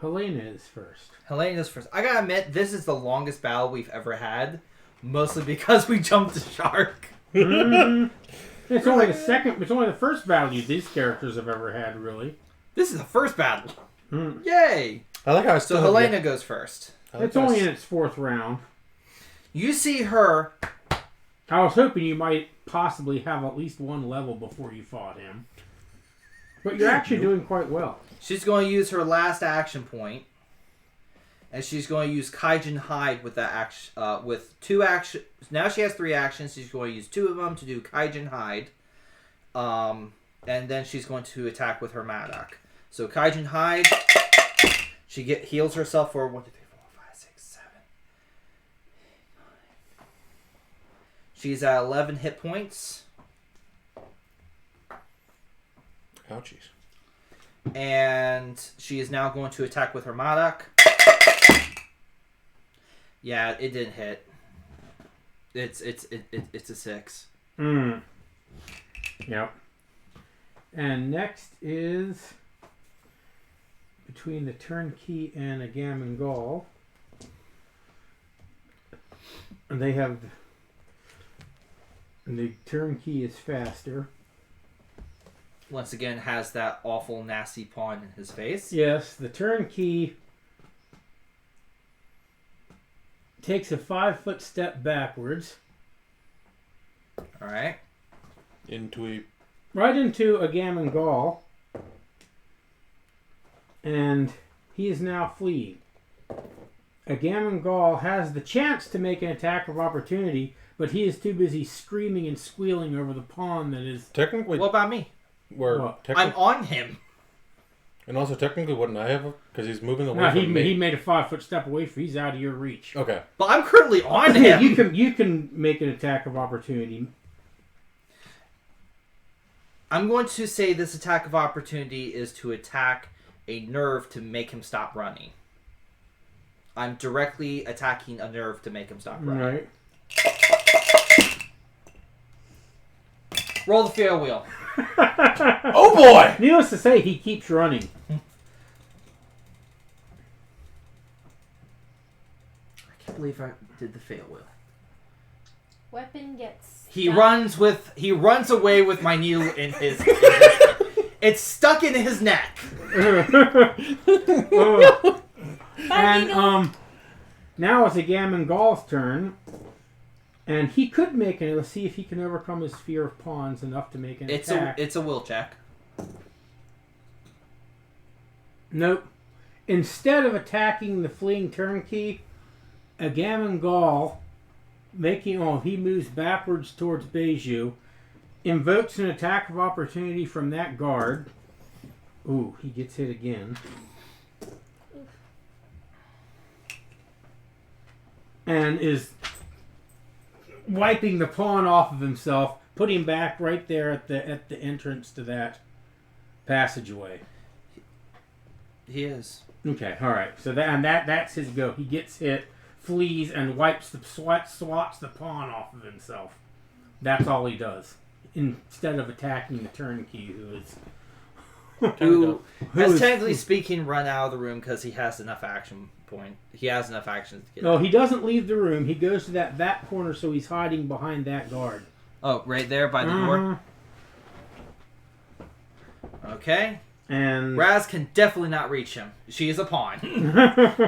Helena is first. Helena's first. I gotta admit, this is the longest battle we've ever had. Mostly because we jumped the shark. It's only the first battle these characters have ever had, really. This is the first battle. Yay! I like how So Helena goes first. It's only in its 4th round. You see her. I was hoping you might possibly have at least one level before you fought him. But you're actually doing quite well. She's going to use her last action point, and she's going to use Kaijin Hide with that action. With 2 actions. Now she has 3 actions. She's going to use 2 of them to do Kaijin Hide, and then she's going to attack with her Madak. So Kaijin Hide. She heals herself for 1, 2, 3, 4, 5, 6, 7, 8, 9. She's at 11 hit points. Ouchies. And she is now going to attack with her Madak. Yeah, it didn't hit. It's a 6. Yep. And next is between the turnkey and a Gammon Gaul. And they have the turnkey is faster. Once again, has that awful, nasty pawn in his face. Yes, the turnkey takes a 5-foot step backwards. All right. Right into a Gammon Gaul. And he is now fleeing. A Gammon Gaul has the chance to make an attack of opportunity, but he is too busy screaming and squealing over the pawn that is... Technically... What about me? I'm on him. And also, technically, wouldn't I have? Because he's moving away No, from me. he made a 5-foot step away from... He's out of your reach. Okay. But I'm currently on him. You can make an attack of opportunity. I'm going to say this attack of opportunity is to attack a nerve to make him stop running. I'm directly attacking a nerve to make him stop running. Right. Roll the fail wheel. Oh boy! Needless to say, he keeps running. I can't believe I did the fail wheel. Weapon gets He stuck. runs away with my needle in his it's stuck in his neck. And now it's a Gammon Gaul's turn. And he could make it. Let's see if he can overcome his fear of pawns enough to make an attack. It's a will check. Nope. Instead of attacking the fleeing turnkey, Gammon Gall, he moves backwards towards Beiju, invokes an attack of opportunity from that guard. Ooh, he gets hit again. And is wiping the pawn off of himself, putting him back right there at the entrance to that passageway. He is. Okay, all right. So that's his go. He gets hit, flees, and swats the pawn off of himself. That's all he does. Instead of attacking the turnkey, Who has is technically speaking run out of the room because he has enough action point. He has enough actions to get. No, he doesn't leave the room. He goes to that back corner, so he's hiding behind that guard. Oh, right there by the door. Okay. And Raz can definitely not reach him. She is a pawn.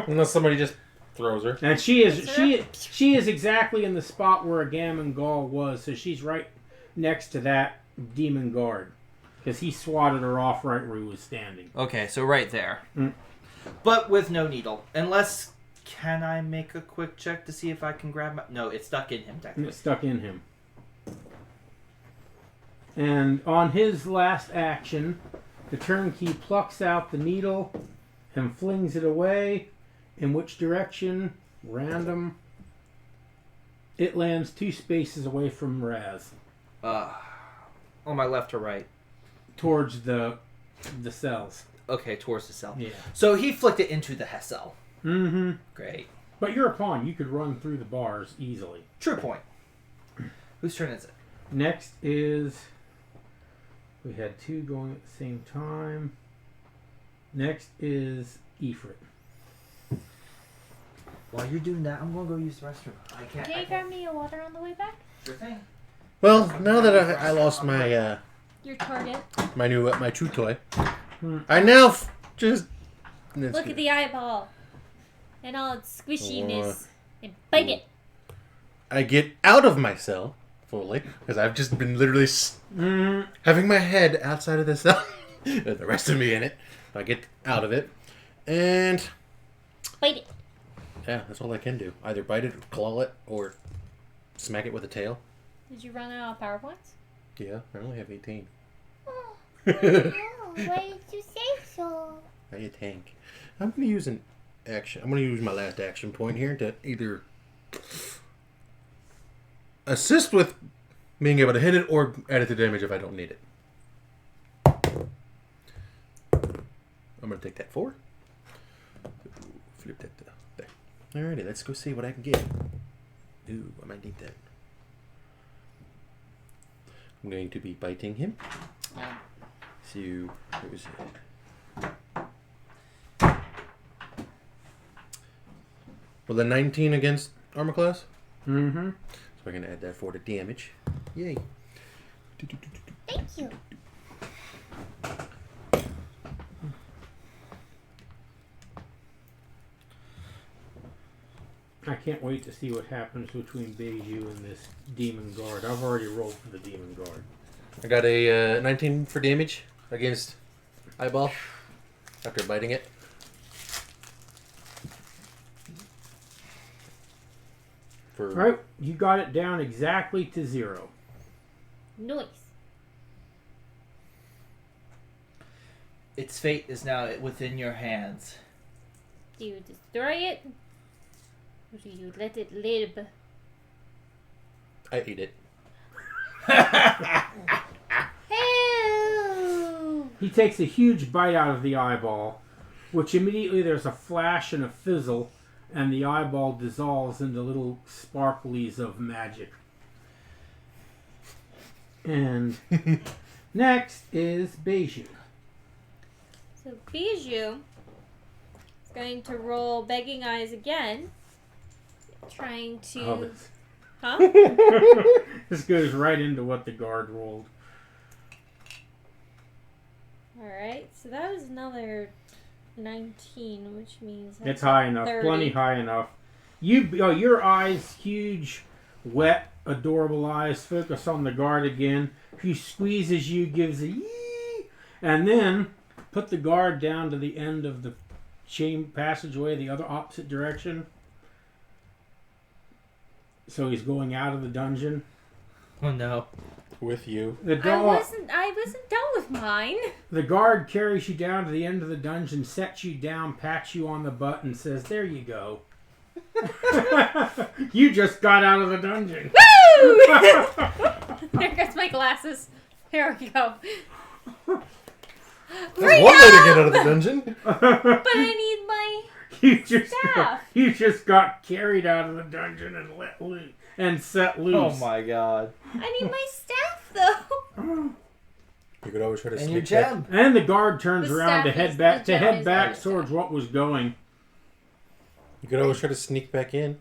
Unless somebody just throws her. And she is exactly in the spot where a Gammon Gall was, so she's right next to that demon guard. Because he swatted her off right where he was standing. Okay, so right there. But with no needle. Unless, can I make a quick check to see if I can grab my... No, it's stuck in him, technically. It's stuck in him. And on his last action, the turnkey plucks out the needle and flings it away. In which direction? Random. It lands 2 spaces away from Raz. On my left or right? Towards the cells. Okay, towards the cell. Yeah. So he flicked it into the cell. Mm-hmm. Great. But you're a pawn. You could run through the bars easily. True point. Whose turn is it? Next is... We had 2 going at the same time. Next is Ifrit. While you're doing that, I'm going to go use the restroom. I can't. Can you grab me a water on the way back? Sure thing. Well, now that I lost my Your target. my chew toy, I now just Look at the eyeball. And all its squishiness. And bite it. I get out of my cell fully because I've just been literally having my head outside of the cell, and the rest of me in it. I get out of it, and Bite it. yeah, that's all I can do. Either bite it, claw it, or smack it with a tail. Did you run out of PowerPoints? Yeah, I only have 18. Oh, why did you say so? How you tank? I'm going to use an action. I'm going to use my last action point here to either assist with being able to hit it or add it to damage if I don't need it. I'm going to take that 4. Flip that there. Alrighty, let's go see what I can get. Ooh, I might need that. I'm going to be biting him. So, where is it? Well, the 19 against armor class? Mm-hmm. So we're going to add that 4 to damage. Yay. Thank you. I can't wait to see what happens between Beiju and this demon guard. I've already rolled for the demon guard. I got a 19 for damage against eyeball after biting it. For Alright, you got it down exactly to 0. Nice. Its fate is now within your hands. Do you destroy it? Or do you let it live? I ate it. Help! He takes a huge bite out of the eyeball, which immediately there's a flash and a fizzle, and the eyeball dissolves into little sparklies of magic. And next is Beiju. So Bijou is going to roll Begging Eyes again. Trying to... Oh, Huh? this goes right into what the guard rolled. Alright, so that was another 19, which means... It's high enough, 30. plenty high enough. Your eyes, huge, wet, adorable eyes, focus on the guard again. He squeezes you, gives a yee, and then put the guard down to the end of the passageway, the other opposite direction. So he's going out of the dungeon. Oh no. With you. I wasn't done with mine. The guard carries you down to the end of the dungeon, sets you down, pats you on the butt, and says, "There you go. You just got out of the dungeon." Woo! There goes my glasses. Here we go. There's one way to get out of the dungeon. But I need my staff. You just got carried out of the dungeon and let loose and set loose. Oh my god. I need my staff though. You could always try to And your sneak back. gem. And the guard turns The around to staff head is- back the gem is my towards staff. what was going. You could always try to sneak back in.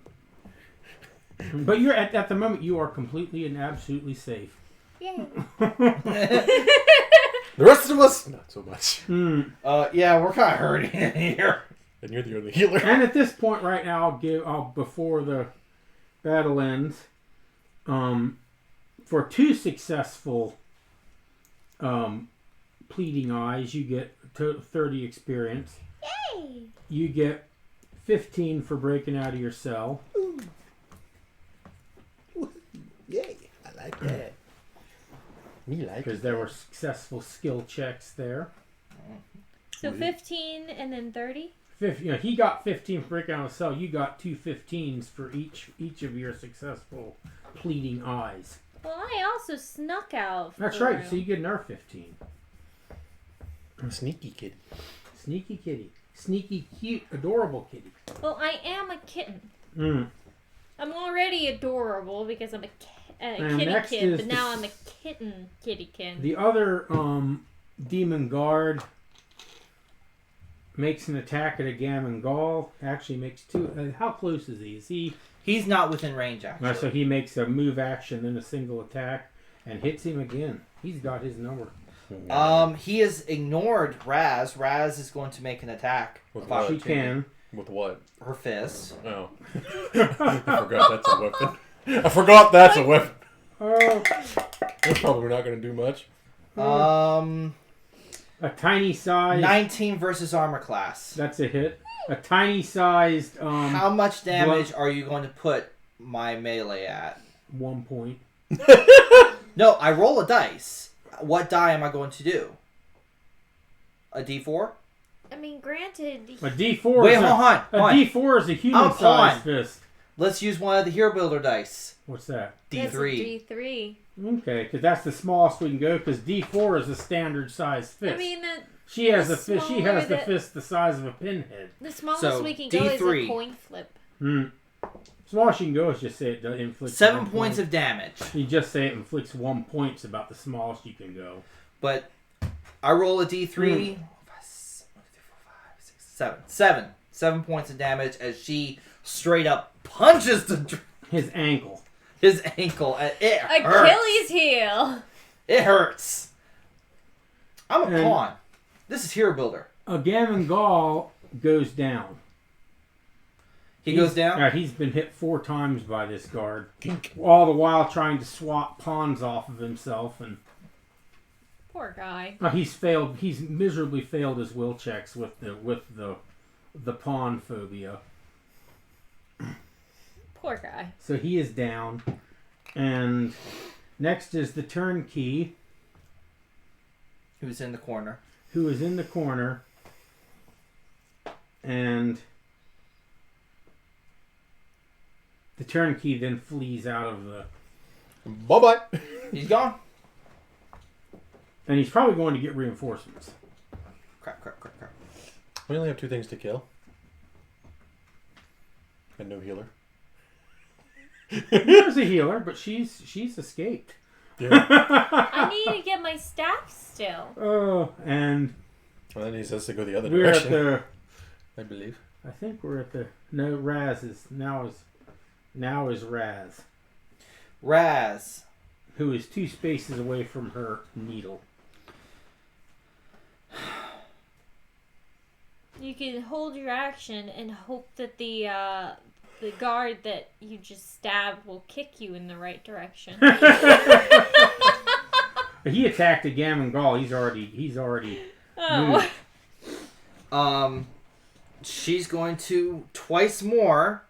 But you're at the moment you are completely and absolutely safe. Yay. The rest of us, not so much. Yeah, we're kind of hurting in here. And you're the only healer. And at this point right now, I'll before the battle ends, for 2 successful pleading eyes, you get 30 experience. Yay. You get 15 for breaking out of your cell. Yay, I like that. Me like Because there were successful skill checks there. So 15 and then 30? He got 15 for breaking out of the cell. You got 2 15s for each of your successful pleading eyes. Well, I also snuck out. That's for right. So you get another 15. Sneaky kid. Sneaky kitty. Sneaky, cute, adorable kitty. Well, I am a kitten. Mm. I'm already adorable because I'm a And kitty next kid, is but now I'm a kittykin. The other demon guard makes an attack at a Gammon Gall. Actually makes 2. How close is he? Is he? He's not within range, actually. So he makes a move action, then a single attack, and hits him again. He's got his number. He has ignored Raz. Raz is going to make an attack. With of what? She opportunity. can. With what? Her fist. Oh. I forgot that's a weapon. I forgot that's a weapon. Oh, That's probably not going to do much. a tiny size. 19 versus armor class. That's a hit. A tiny sized. How much damage are you going to put my melee at? 1 point. No, I roll a dice. What die am I going to do? A D4? I mean, granted. A D4. Wait, is hold on. A D4 is a human sized fist. Let's use one of the Hero Builder dice. What's that? That's a D3. D3. Okay, because that's the smallest we can go. Because D4 is a standard sized fist. I mean, she has the a fist. She smaller has the the- fist the size of a pinhead. the smallest So, we can go is D3. a coin flip. Smallest you can go is just say it inflicts 7 1 points point. of damage. You just say it inflicts 1 point. It's about the smallest you can go. But I roll a D3. 7. 7 points of damage as she straight up punches His ankle. his ankle. It hurts. Achilles heel. It hurts. I'm a And- pawn. This is Hero Builder. A Gammon Gall goes down. He goes down. He's been hit 4 times by this guard. All the while trying to swap pawns off of himself, and Poor guy. he's failed. He's miserably failed his will checks with the pawn phobia. Poor guy. So he is down, and next is the turnkey, Who's in the corner? who is in the corner, and the turnkey then flees out of the. Bye-bye. He's gone. And he's probably going to get reinforcements. Crap, crap, crap, crap. We only have 2 things to kill. And no healer. There's a healer, but she's escaped. Yeah. I need to get my staff still. Oh, and Well, then he says to go the other we're at direction. the. I believe. I think we're at the. No, Raz is now is Raz, Raz. who is 2 spaces away from her needle. You can hold your action and hope that the guard that you just stabbed will kick you in the right direction. He attacked a Gammon Gall. He's already Oh. moved. She's going to twice more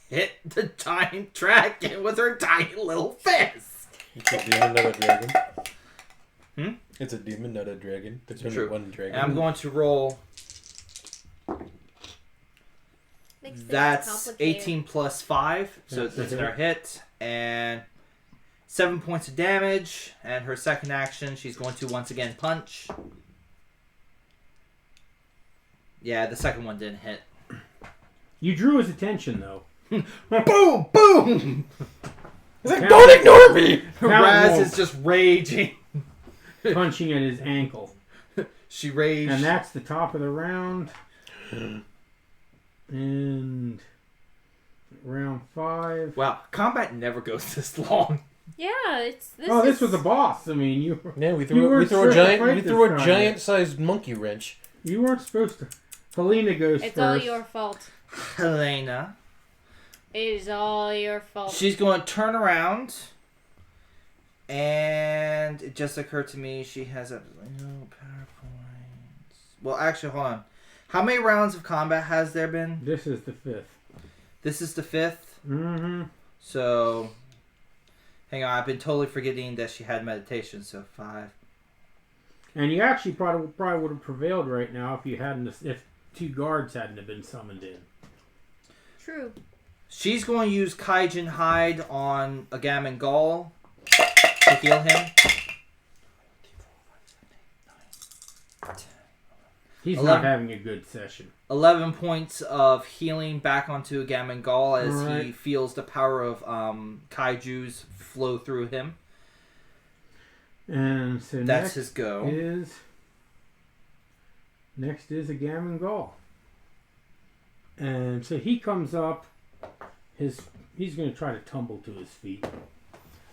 hit the giant dragon with her tiny little fist. It's a demon, not a dragon. Hmm? It's a demon, not a dragon. There's only True. one dragon. And I'm going to roll. Makes things That's complicated. 18 plus 5, so That's it's a our hit. And 7 points of damage. And her second action, she's going to once again punch. Yeah, the second one didn't hit. You drew his attention, though. Boom! Boom! He's like, don't ignore me! Raz Wolf is just raging. punching at his ankle. She raged. And that's the top of the round. And round 5. Wow, combat never goes this long. Yeah, it's this. Oh, this is- was a boss. I mean, you Yeah, we You threw weren't a supposed to fight giant this giant-sized monkey wrench. you weren't supposed to. Helena goes It's first. all your fault. Helena. It is all your fault. She's going to turn around. And it just occurred to me she has no power points. Well, actually, hold on. How many rounds of combat has there been? This is the 5th. This is the 5th. Mm-hmm. So, hang on. I've been totally forgetting that she had meditation. So 5. And you actually probably would have prevailed right now if you hadn't, if 2 guards hadn't have been summoned in. True. She's going to use Kaijin Hide on Agamen Gall to heal him. He's 11. not having a good session. 11 points of healing back onto Agamen Gall as he Alright. feels the power of Kaijus flow through him. And so That's next his go. Next is a Gammon Gall. And so he comes up. He's going to try to tumble to his feet.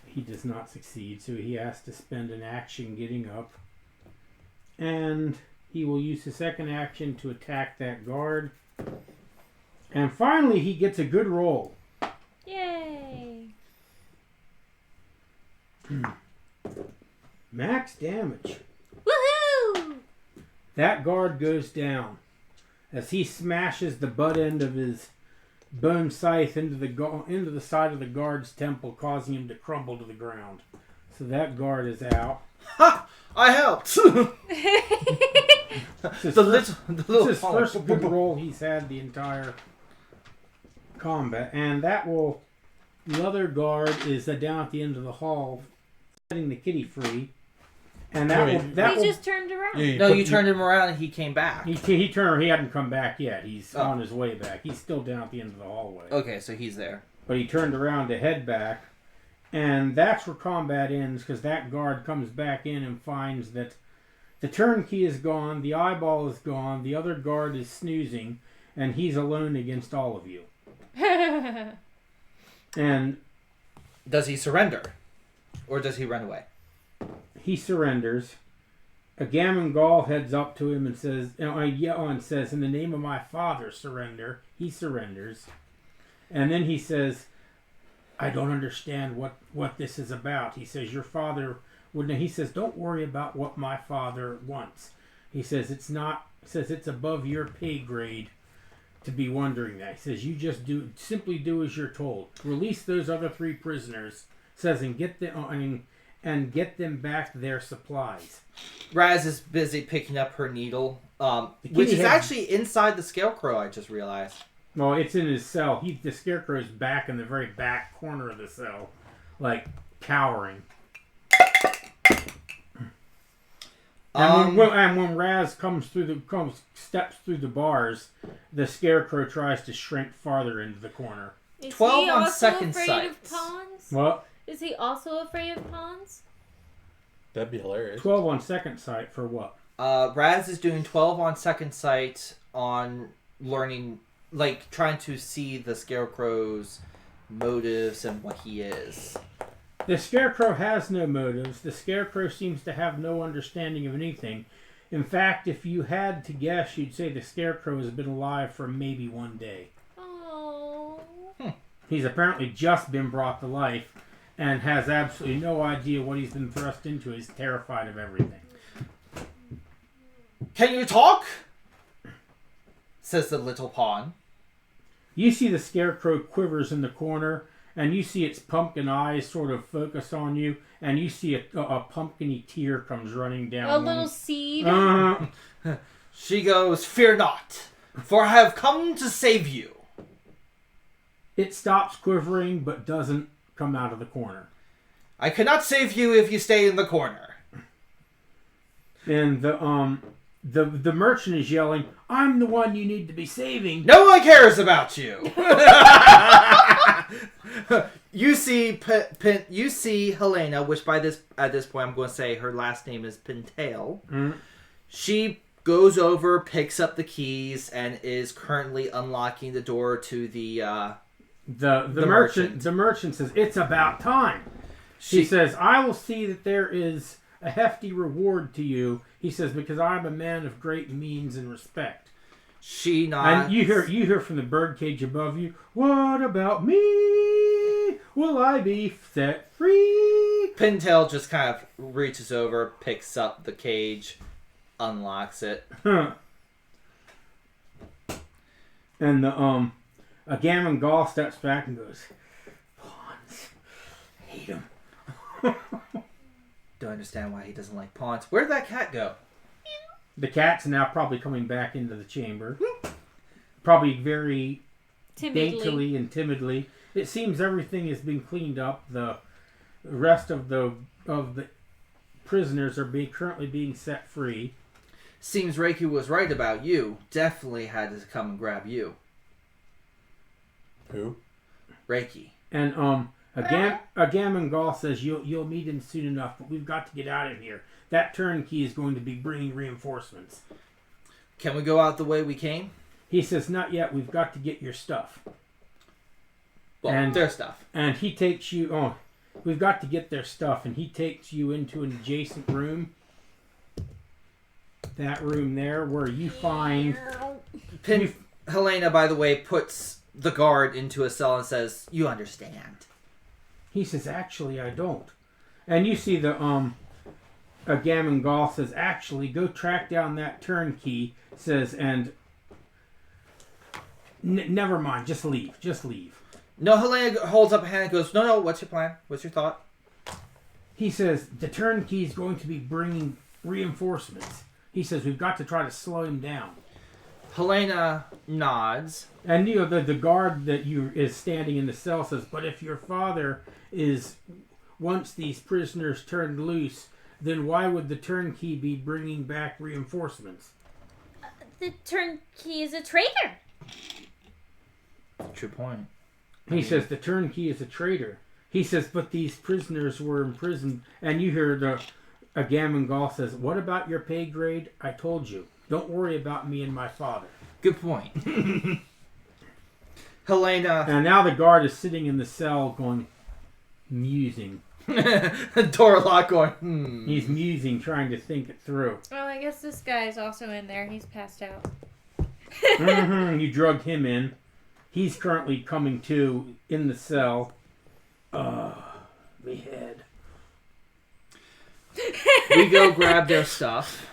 He does not succeed, so he has to spend an action getting up. And he will use his second action to attack that guard. And finally, he gets a good roll. Yay. Max damage. Woohoo! That guard goes down as he smashes the butt end of his bone scythe into the side of the guard's temple, causing him to crumble to the ground. So that guard is out. Ha! I helped! This the is little his first good roll he's had the entire combat, and that will. The other guard is down at the end of the hall, setting the kitty free, and that Wait, will. That He will. just turned around. No, you turned him around and he came back. He turned. He hadn't come back yet. He's Oh. on his way back. He's still down at the end of the hallway. Okay, so he's there. But he turned around to head back, and that's where combat ends, because that guard comes back in and finds that the turnkey is gone, the eyeball is gone, the other guard is snoozing, and he's alone against all of you. And Does he surrender? Or does he run away? he surrenders. A Gammon Gall heads up to him and says, says, "In the name of my father, surrender." He surrenders. And then he says, "I don't understand what this is about." He says, "Your father wouldn't." He says, "Don't worry about what my father wants." He says, "It's above your pay grade to be wondering that." He says, "You just simply do as you're told. Release those other 3 prisoners." Says, and get them back their supplies. Raz is busy picking up her needle, which kitty is has- actually inside the Scarecrow, I just realized. Well, it's in his cell. The Scarecrow's back in the very back corner of the cell, like cowering. And when Raz steps through the bars, the Scarecrow tries to shrink farther into the corner. Is 12 he on also second afraid sight. of pawns? Well, Is he also afraid of pawns? That'd be hilarious. 12 on second sight for what? Raz is doing 12 on second sight on learning, like trying to see the Scarecrow's motives and what he is. The Scarecrow has no motives. The Scarecrow seems to have no understanding of anything. In fact, if you had to guess, you'd say the Scarecrow has been alive for maybe 1 day. Oh. He's apparently just been brought to life and has absolutely no idea what he's been thrust into. He's terrified of everything. Can you talk? says the little pawn. You see the scarecrow quivers in the corner, and you see its pumpkin eyes sort of focus on you, and you see a pumpkin-y tear comes running down. A little seed. She goes, "Fear not, for I have come to save you." It stops quivering, but doesn't come out of the corner. "I cannot save you if you stay in the corner." And the merchant is yelling, "I'm the one you need to be saving." No one cares about you. You see, you see Helena, which at this point I'm going to say her last name is Pintail. Mm-hmm. She goes over, picks up the keys, and is currently unlocking the door to the merchant. The merchant says, "It's about time." He says, "I will see that there is a hefty reward to you." He says, "Because I'm a man of great means and respect." She nods. And you hear from the birdcage above you, "What about me? Will I be set free?" Pintail just kind of reaches over, picks up the cage, unlocks it. And a gammon Gaul steps back and goes, "Pawns, hate him." Don't understand why he doesn't like pawns. Where'd that cat go? The cat's now probably coming back into the chamber. Probably very daintily and timidly. It seems everything has been cleaned up. The rest of the prisoners are currently being set free. Seems Reiki was right about you. Definitely had to come and grab you. Who? Reiki. And a gammon Gaul says you'll meet him soon enough, but we've got to get out of here. That turnkey is going to be bringing reinforcements. Can we go out the way we came? He says, "Not yet. We've got to get your stuff." Well, their stuff. And he takes you... Oh, we've got to get their stuff. And he takes you into an adjacent room. That room there where you find... Helena, by the way, puts the guard into a cell and says, "You understand." He says, "Actually, I don't." And you see a gammon Gaul says, "Actually, go track down that turnkey," says, and never mind, just leave. No, Helena holds up a hand and goes, No, what's your plan? What's your thought? He says, "The turnkey is going to be bringing reinforcements." He says, "We've got to try to slow him down." Helena nods. And the guard that is standing in the cell says, "But if your father is, once these prisoners turned loose, then why would the turnkey be bringing back reinforcements?" The turnkey is a traitor. True point. He says, "The turnkey is a traitor." He says, "But these prisoners were imprisoned." And you hear a gammon Gaul says, "What about your pay grade? I told you. Don't worry about me and my father." Good point. Helena. And now the guard is sitting in the cell going, musing. Door lock going, He's musing, trying to think it through. Oh, I guess this guy's also in there. He's passed out. You drug him in. He's currently coming to in the cell. Me head. We go grab their stuff.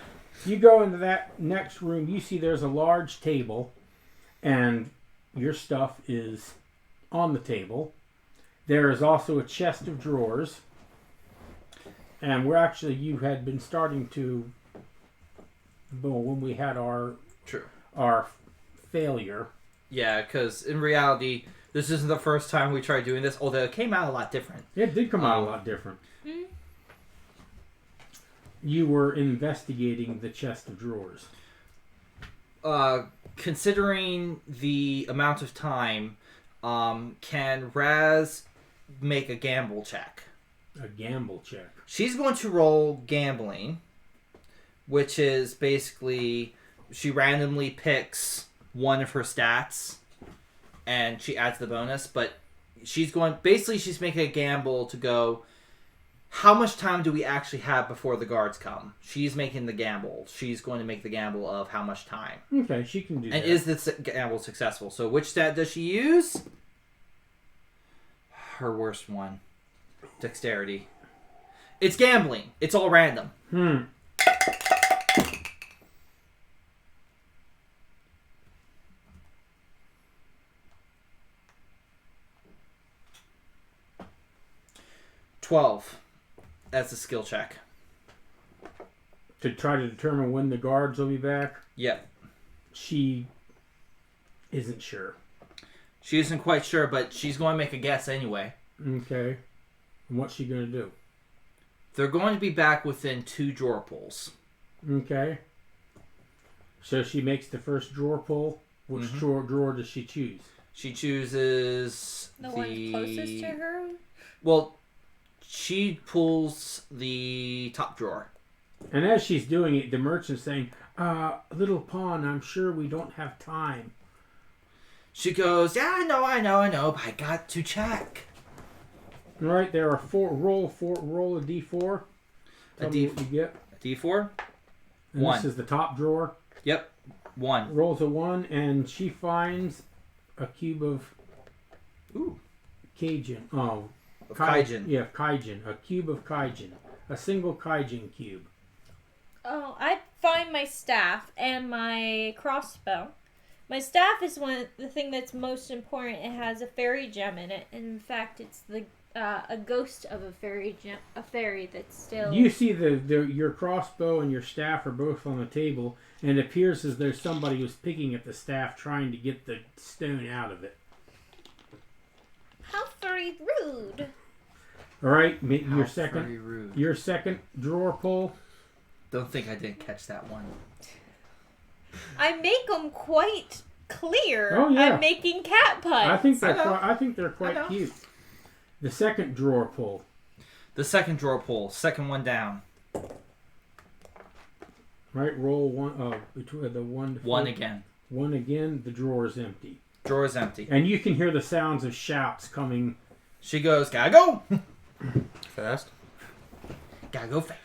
You go into that next room. You see there's a large table, and your stuff is on the table. There is also a chest of drawers. And you had been starting to, when we had our failure. Yeah, because in reality, this isn't the first time we tried doing this, although it came out a lot different. It did come out a lot different. Mm-hmm. You were investigating the chest of drawers. Considering the amount of time, can Raz make a gamble check? A gamble check. She's going to roll gambling, which is basically she randomly picks one of her stats and she adds the bonus, but she's making a gamble to go, how much time do we actually have before the guards come? She's making the gamble. She's going to make the gamble of how much time. Okay, she can do that. And is this gamble successful? So which stat does she use? Her worst one. Dexterity. It's gambling. It's all random. 12. That's a skill check. To try to determine when the guards will be back. Yep. She isn't sure. She isn't quite sure, but she's going to make a guess anyway. Okay. And what's she going to do? They're going to be back within 2 drawer pulls. Okay. So she makes the first drawer pull. Which drawer does she choose? She chooses The one closest to her? Well, she pulls the top drawer. And as she's doing it, the merchant's saying, little pawn, I'm sure we don't have time. She goes, yeah, I know, but I got to check. All right, there are roll a d4. Tell me what you get. A D4? And 1. This is the top drawer. Yep, 1. Rolls a 1, and she finds a cube of Cajun. Oh, Kaijin. Yeah, Kaijin. A cube of Kaijin. A single Kaijin cube. Oh, I find my staff and my crossbow. My staff is the thing that's most important. It has a fairy gem in it. In fact, it's a ghost of a fairy that's still. You see your crossbow and your staff are both on the table, and it appears as though somebody was picking at the staff, trying to get the stone out of it. How very rude! All right, Very rude. your second drawer pull. Don't think I didn't catch that one. I make them quite clear. Oh, yeah. I'm making cat puns. I think they're quite cute. The second drawer pull. The second drawer pull. Second one down. Right, roll one. Between the 1 to 4. 1 again. 1 again. The drawer is empty. Drawer is empty. And you can hear the sounds of shouts coming. She goes, gotta go! Fast. Gotta go fast.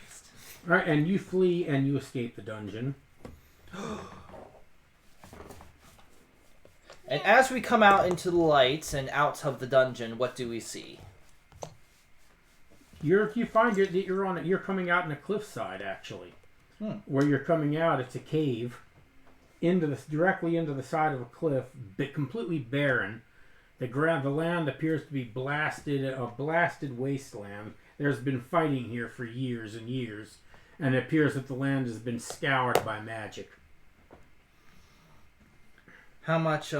All right, and you flee and you escape the dungeon. And as we come out into the lights and out of the dungeon, what do we see? You find that you're coming out in a cliffside actually. Where you're coming out, it's a cave directly into the side of a cliff, completely barren. The land appears to be a blasted wasteland. There's been fighting here for years and years, and it appears that the land has been scoured by magic. How much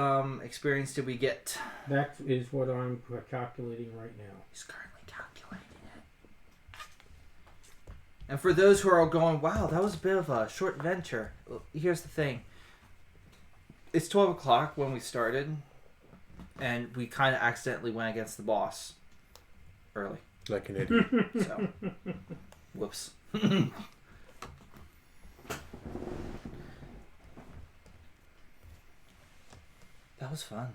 experience did we get? That is what I'm calculating right now. He's currently calculating it. And for those who are going, wow, that was a bit of a short venture. Here's the thing. It's 12 o'clock when we started, and we kind of accidentally went against the boss early. Like an idiot. So, whoops. That was fun.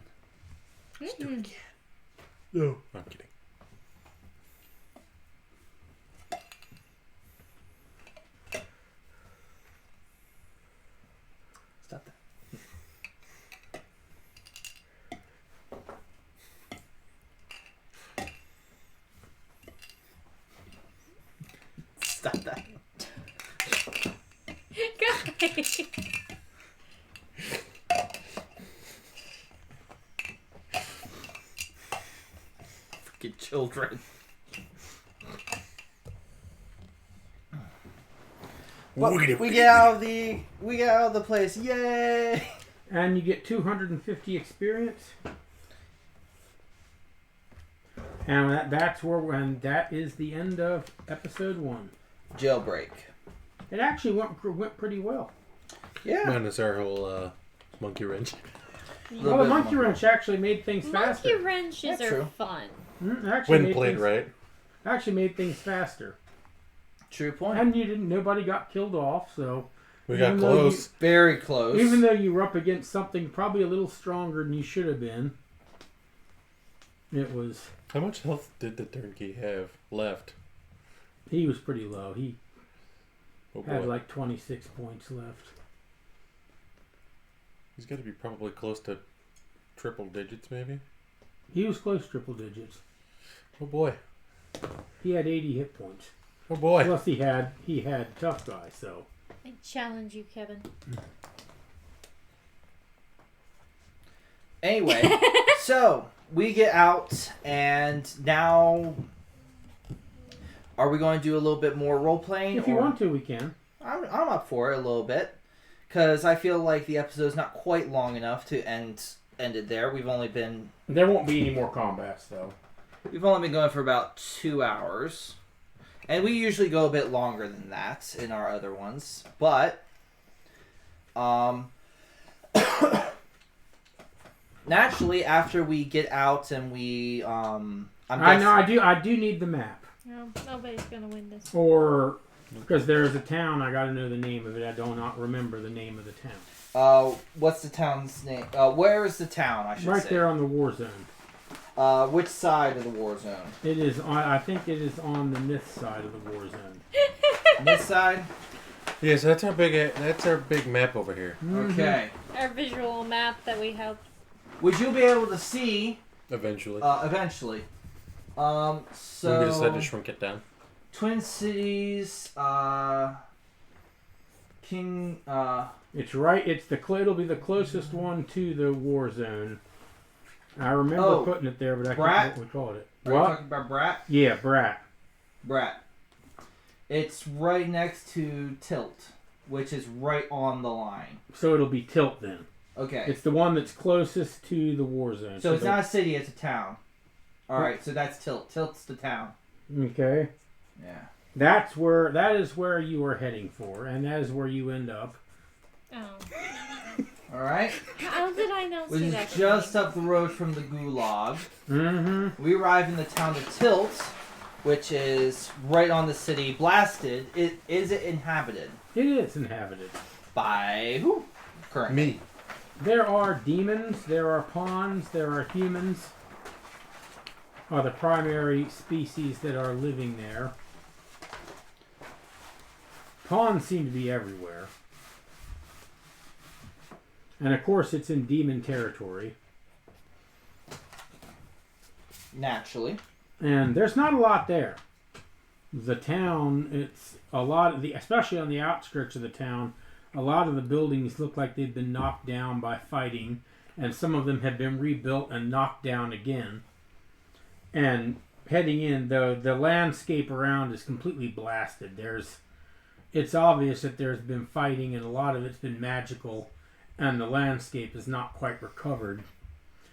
Let's do it again. No, I'm kidding. Stop that. Stop that. Guys. Freaking children. Well, we get out of the place. Yay! And you get 250 experience. And that is the end of episode 1. Jailbreak. It actually went pretty well. Yeah. Minus our whole monkey wrench. Well, the monkey wrench actually made things faster. Monkey wrenches That's are true. fun. When played right. Actually made things faster. True point. And nobody got killed off, so We got close. Very close. even though you were up against something probably a little stronger than you should have been, it was. How much health did the turnkey have left? He was pretty low. He Oh had boy. like 26 points left. He's got to be probably close to triple digits, maybe. He was close to triple digits. Oh boy. He had 80 hit points. Oh boy. Plus he had tough guy. So I challenge you, Kevin. Anyway, so we get out, and now Are we going to do a little bit more role playing? If you want to, we can. I'm up for it a little bit, because I feel like the episode's not quite long enough to end it there. We've only been There won't be any more combats, though. going for about 2 hours, and we usually go a bit longer than that in our other ones. But naturally, after we get out and we I do need the map. No, nobody's gonna win this. Or because there's a town, I got to know the name of it. I do not remember the name of the town. What's the town's name? Where is the town? I should right say. there on the war zone. Which side of the war zone? It is. I think it is on the myth side of the war zone. This side. Yes, that's our big map over here. Okay. Our visual map that we helped. Would you be able to see Eventually. eventually? We decide to shrink it down. Twin Cities, King. It's right. It'll be the closest one to the war zone. I remember putting it there, but I can't remember what we called it. Are you talking about Brat? Yeah, Brat. Brat. It's right next to Tilt, which is right on the line. So it'll be Tilt then. Okay. It's the one that's closest to the war zone. So it's not a city; it's a town. All right. So that's Tilt. Tilt's the town. Okay. Yeah. That is where you are heading for, and that is where you end up. Oh. All right. How did I not Which see is that? just up the road from the Gulag. Mm-hmm. We arrive in the town of Tilt, which is right on the city. Blasted. Is it inhabited? It is inhabited. By who? Currently. Me. There are demons, there are pawns, there are humans. Are the primary species that are living there. Pawns seem to be everywhere. And of course it's in demon territory. Naturally. And there's not a lot there. The town, it's a lot of the, especially on the outskirts of the town, a lot of the buildings look like they've been knocked down by fighting, and some of them have been rebuilt and knocked down again. And heading in, the landscape around is completely blasted. It's obvious that there's been fighting, and a lot of it's been magical, and the landscape is not quite recovered.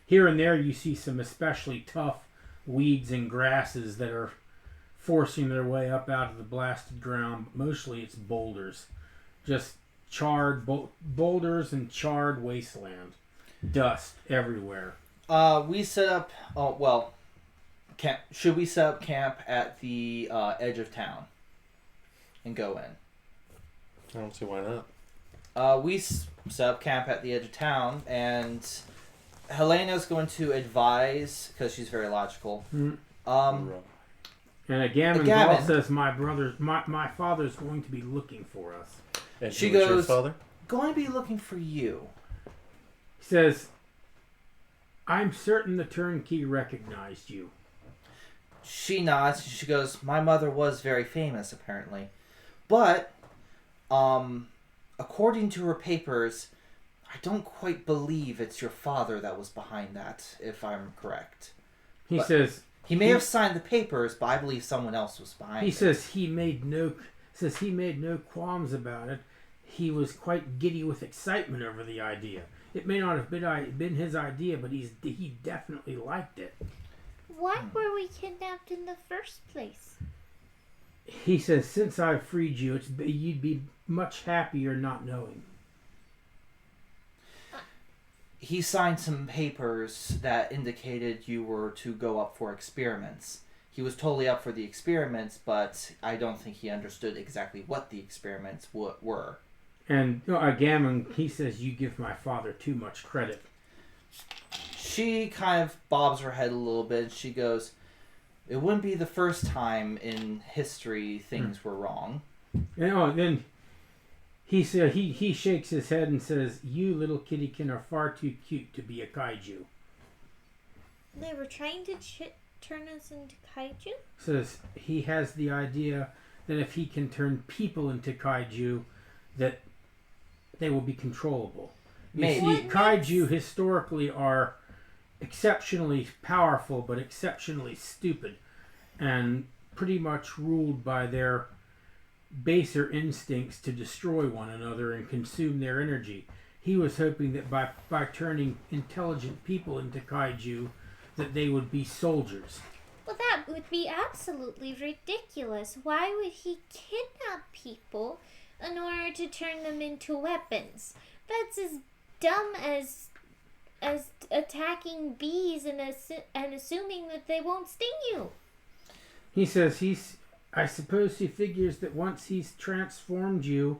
Here and there you see some especially tough weeds and grasses that are forcing their way up out of the blasted ground. Mostly it's boulders. Just charred boulders and charred wasteland. Dust everywhere. We set up. Oh well. Should we set up camp at the edge of town and go in? I don't see why not. We set up camp at the edge of town, and Helena's going to advise because she's very logical. Mm. And a gammon ball says, "My father's going to be looking for us." And she goes, goes, your father? "Going to be looking for you." He says, "I'm certain the turnkey recognized you." She nods. She goes, "My mother was very famous, apparently, but according to her papers, I don't quite believe it's your father that was behind that, if I'm correct." He says he may have signed the papers, but I believe someone else was behind it. He says he made no qualms about it. He was quite giddy with excitement over the idea. It may not have been his idea, but he definitely liked it. Why were we kidnapped in the first place? He says, "Since I've freed you, you'd be much happier not knowing." He signed some papers that indicated you were to go up for experiments. He was totally up for the experiments, but I don't think he understood exactly what the experiments were. And Gammon, he says, "You give my father too much credit." She kind of bobs her head a little bit. She goes, "It wouldn't be the first time in history things were wrong." And then he said he shakes his head and says, "You little kiddiekin are far too cute to be a kaiju." They were trying to turn us into kaiju? Says he has the idea that if he can turn people into kaiju, that they will be controllable. You see, kaiju historically are exceptionally powerful, but exceptionally stupid. And pretty much ruled by their baser instincts to destroy one another and consume their energy. He was hoping that by turning intelligent people into kaiju, that they would be soldiers. Well, that would be absolutely ridiculous. Why would he kidnap people in order to turn them into weapons? That's as dumb as attacking bees and assuming that they won't sting you. He says I suppose he figures that once he's transformed you,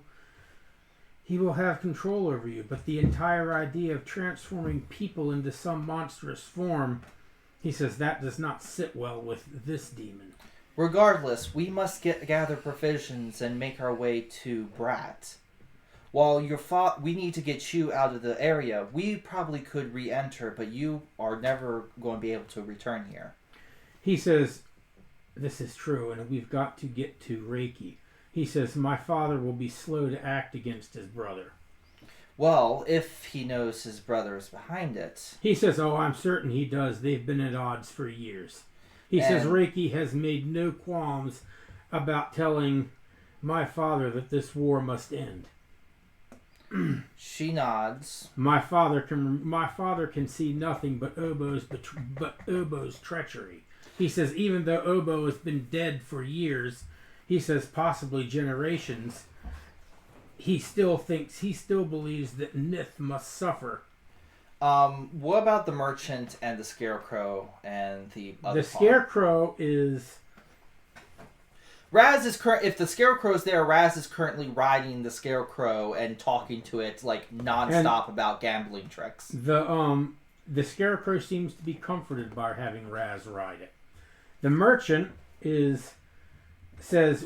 he will have control over you. But the entire idea of transforming people into some monstrous form, he says that does not sit well with this demon. Regardless, we must gather provisions and make our way to Brat. While we need to get you out of the area. We probably could re-enter, but you are never going to be able to return here. He says, this is true, and we've got to get to Reiki. He says, my father will be slow to act against his brother. Well, if he knows his brother is behind it. He says, oh, I'm certain he does. They've been at odds for years. He says Reiki has made no qualms about telling my father that this war must end. She nods. My father can see nothing but Obo's treachery. He says even though Obo has been dead for years, he says possibly generations, he still believes that Nith must suffer. What about the merchant and the scarecrow and the other? The scarecrow is. Raz is if the scarecrow is there, Raz is currently riding the scarecrow and talking to it like nonstop about gambling tricks. The scarecrow seems to be comforted by having Raz ride it. The merchant says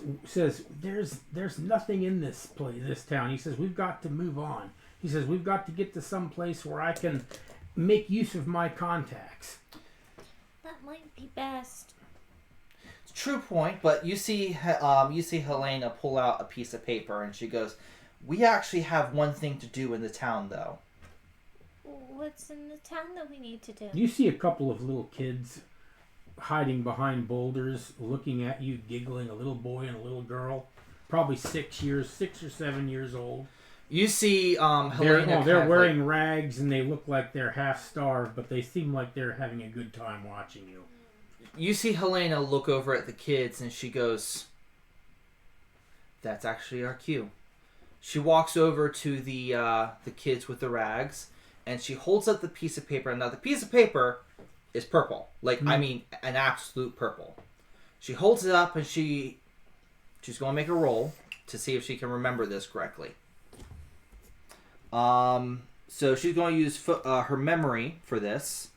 there's nothing in this town. He says we've got to move on. He says we've got to get to some place where I can make use of my contacts. That might be best. True point, but you see Helena pull out a piece of paper and she goes, "We actually have one thing to do in the town, though." What's in the town that we need to do? You see a couple of little kids hiding behind boulders, looking at you, giggling. A little boy and a little girl, probably 6 or 7 years old. You see, Helena. They're wearing rags and they look like they're half starved, but they seem like they're having a good time watching you. You see Helena look over at the kids and she goes, "That's actually our cue." She walks over to the kids with the rags and she holds up the piece of paper. Now the piece of paper is purple, I mean an absolute purple. She holds it up and she's going to make a roll to see if she can remember this correctly. So she's going to use her memory for this,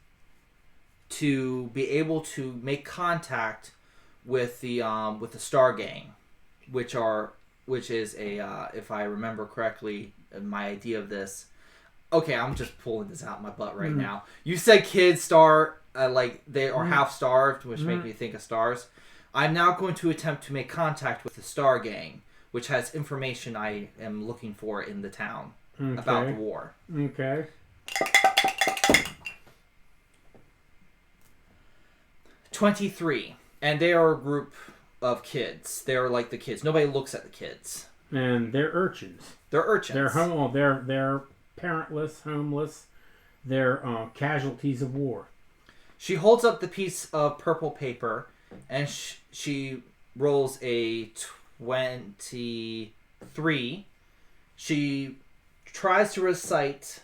to be able to make contact with the Star Gang, which is a if I remember correctly, my idea of this. Okay, I'm just pulling this out of my butt right now. You said kids star they are half starved, which make me think of stars. I'm now going to attempt to make contact with the Star Gang, which has information I am looking for in the town about the war. Okay. 23, and they are a group of kids. They're like the kids. Nobody looks at the kids. And they're urchins. They're urchins. They're parentless, homeless. They're casualties of war. She holds up the piece of purple paper, and she rolls a 23. She tries to recite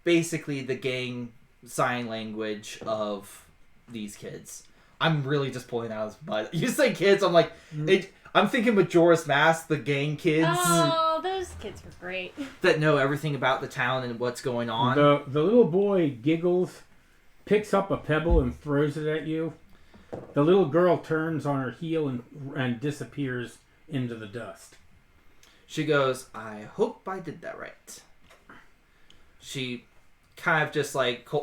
basically the gang sign language of these kids. I'm really just pulling out his butt. You say kids, I'm like, I'm thinking Majora's Mask, the gang kids. Oh, those kids were great. That know everything about the town and what's going on. The little boy giggles, picks up a pebble and throws it at you. The little girl turns on her heel and disappears into the dust. She goes, "I hope I did that right." She kind of just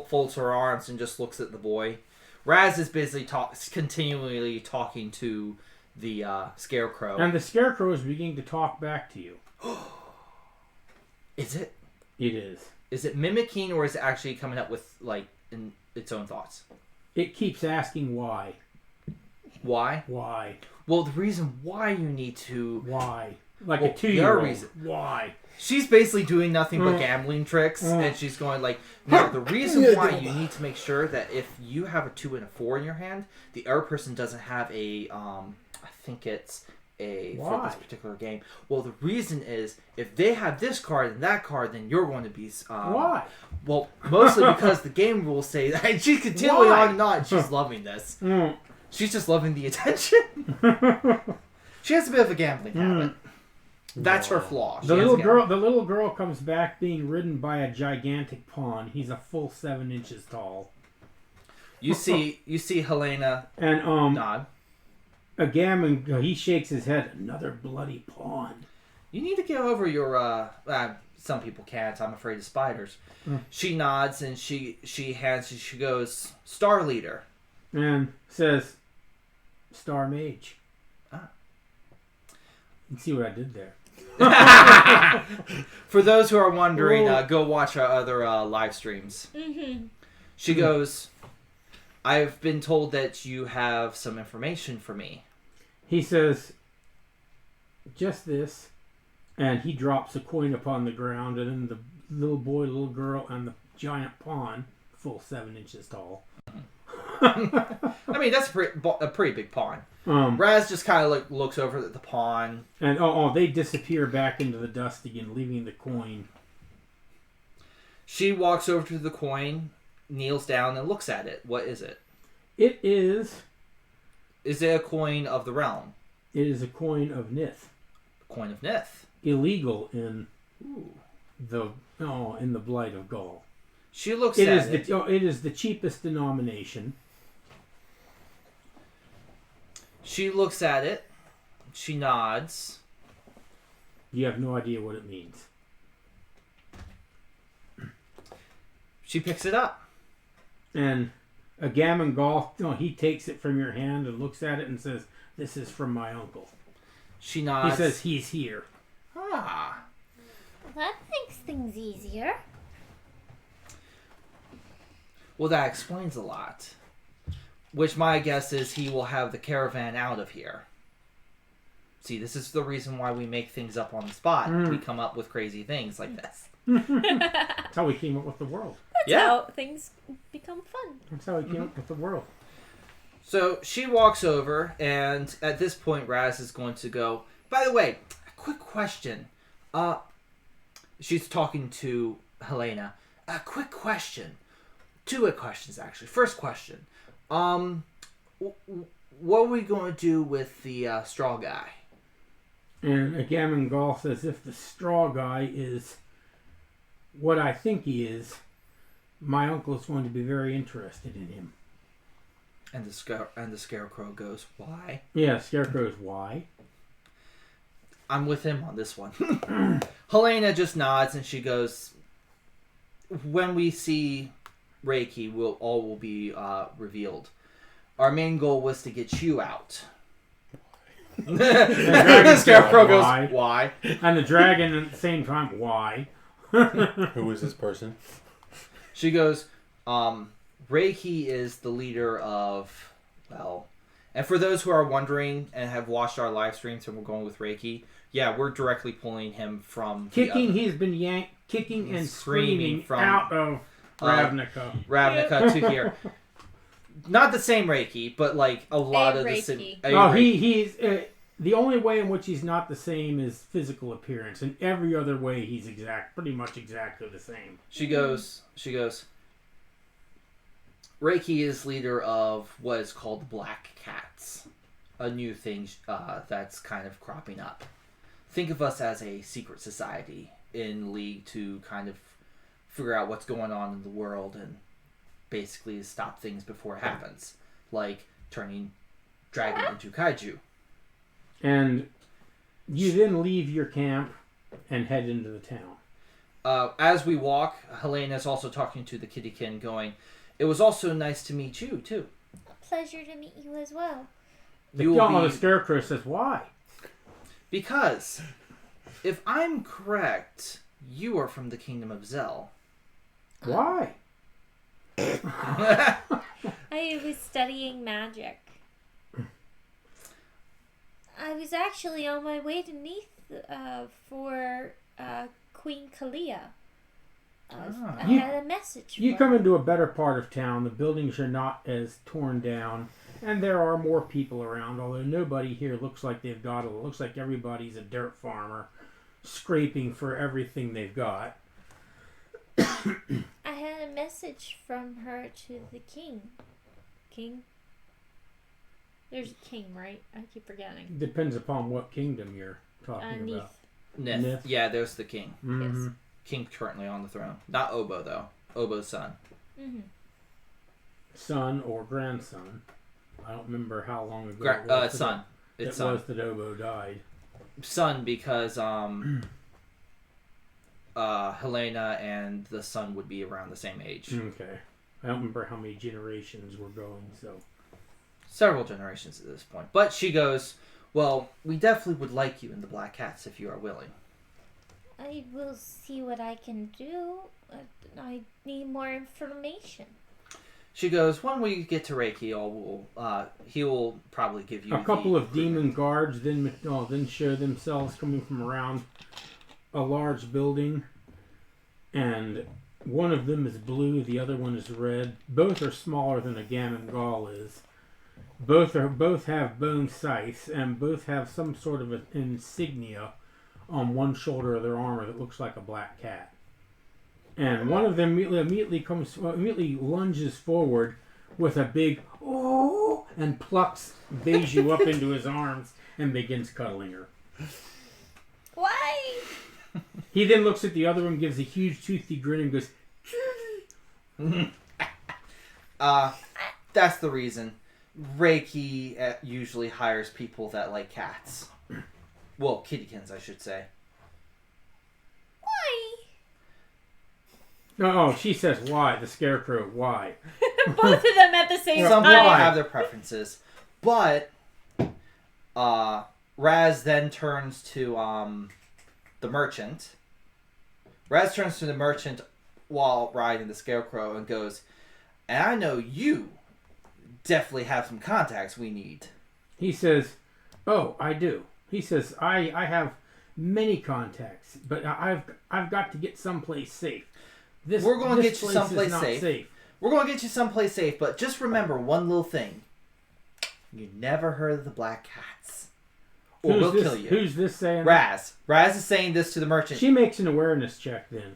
folds her arms and just looks at the boy. Raz is busy continually talking to the scarecrow. And the scarecrow is beginning to talk back to you. Is it? It is. Is it mimicking or is it actually coming up with in its own thoughts? It keeps asking why. Why? Why? Well, the reason why you need to... Why? Like Well, a 2-year-old. reason. Why? She's basically doing nothing but gambling tricks, and she's going like, now the reason why you need to make sure that if you have a 2 and a 4 in your hand, the other person doesn't have a, I think it's a, for this particular game. Well, the reason is, if they have this card and that card, then you're going to be, Why? Well, mostly because the game rules say that, and she's continuing on and on, and she's loving this. She's just loving the attention. She has a bit of a gambling habit. That's her flaw. The little girl comes back being ridden by a gigantic pawn. He's a full 7 inches tall. You see Helena and nod. A gammon, he shakes his head. Another bloody pawn. You need to get over your some people can't. I'm afraid of spiders. She nods and she goes, Star Leader. And says, Star Mage. Ah. You see what I did there. For those who are wondering, go watch our other live streams. She goes, I've been told that you have some information for me. He says, just this. And he drops a coin upon the ground, and then the little boy, little girl, and the giant pawn, full 7 inches tall. I mean, that's a pretty big pawn. Raz just kind of like looks over at the pawn. And they disappear back into the dust again, leaving the coin. She walks over to the coin, kneels down, and looks at it. What is it? It is... Is it a coin of the realm? It is a coin of Nith. Coin of Nith. Illegal in the Blight of Gaul. She looks at it. It is the cheapest denomination. She looks at it. She nods. You have no idea what it means. She picks it up. And a gammon Gaul, he takes it from your hand and looks at it and says, "This is from my uncle." She nods. He says he's here. Ah. That makes things easier. Well, that explains a lot. Which my guess is he will have the caravan out of here. See, this is the reason why we make things up on the spot. We come up with crazy things like this. That's how we came up with the world. That's how things become fun. That's how we came up with the world. So she walks over, and at this point, Raz is going to go, by the way, a quick question. She's talking to Helena. A quick question. 2 quick questions, actually. First question. What are we going to do with the straw guy? And a gammon Gaul says, if the straw guy is what I think he is, my uncle is going to be very interested in him. And the scarecrow goes, why? Yeah, Scarecrow's why. I'm with him on this one. Helena just nods and she goes, when we see Reiki, all will be revealed. Our main goal was to get you out. The scarecrow goes, why? And the dragon at the same time, why? Who is this person? She goes, Reiki is the leader of, and for those who are wondering and have watched our live streams and we're going with Reiki, yeah, we're directly pulling him from he's been kicking and screaming from out of Ravnica to here. Not the same Reiki, but like a lot of Reiki. He's the only way in which he's not the same is physical appearance. In every other way, he's pretty much exactly the same. She goes, Reiki is leader of what is called the Black Cats, a new thing that's kind of cropping up. Think of us as a secret society in league to kind of figure out what's going on in the world and basically stop things before it happens, like turning dragon into kaiju. And you then leave your camp and head into the town. As we walk, Helena's also talking to the Kittykin, going, "It was also nice to meet you too." Pleasure to meet you as well. The Scarecrow says, "Why?" Because, if I'm correct, you are from the Kingdom of Zell. Why? I was studying magic. was actually on my way to Neath for Queen Kalia. I had a message. You come into a better part of town. The buildings are not as torn down, and there are more people around. Although nobody here looks like they've got it. It looks like everybody's a dirt farmer, scraping for everything they've got. I had a message from her to the king. King? There's a king, right? I keep forgetting. Depends upon what kingdom you're talking about. Neath. Nith. Yeah, there's the king. Mm-hmm. Yes. King currently on the throne. Not Obo, though. Obo's son. Mm-hmm. Son or grandson. I don't remember how long ago it was Son. It's son. was that Obo died. Son, because Helena and the son would be around the same age. Okay. I don't remember how many generations were going, so... Several generations at this point. But she goes, well, we definitely would like you in the Black Cats if you are willing. I will see what I can do. I need more information. She goes, when we get to Reiki, he will probably give you a couple of demon guards then show themselves coming from around a large building, and one of them is blue, the other one is red. Both are smaller than a Gammon Gaul is. Both have bone scythes, and both have some sort of an insignia on one shoulder of their armor that looks like a black cat. And one of them immediately lunges forward with a big "oh" and plucks Beiju up into his arms and begins cuddling her. Why? He then looks at the other one, gives a huge toothy grin, and goes, that's the reason. Reiki usually hires people that like cats. Well, kittykins, I should say. Why? "Oh," she says, "why?" The Scarecrow, "why?" Both of them at the same Some people time. have their preferences. But Raz then turns to the merchant. Raz turns to the merchant while riding the Scarecrow and goes, and I know you definitely have some contacts we need. He says, "Oh, I do." He says, I have many contacts, but I've got to get someplace safe. We're going to get you place someplace is not safe. We're going to get you someplace safe, but just remember one little thing. You never heard of the Black Cats. Or we'll kill you. Who's this saying? Raz. Raz is saying this to the merchant. She makes an awareness check then.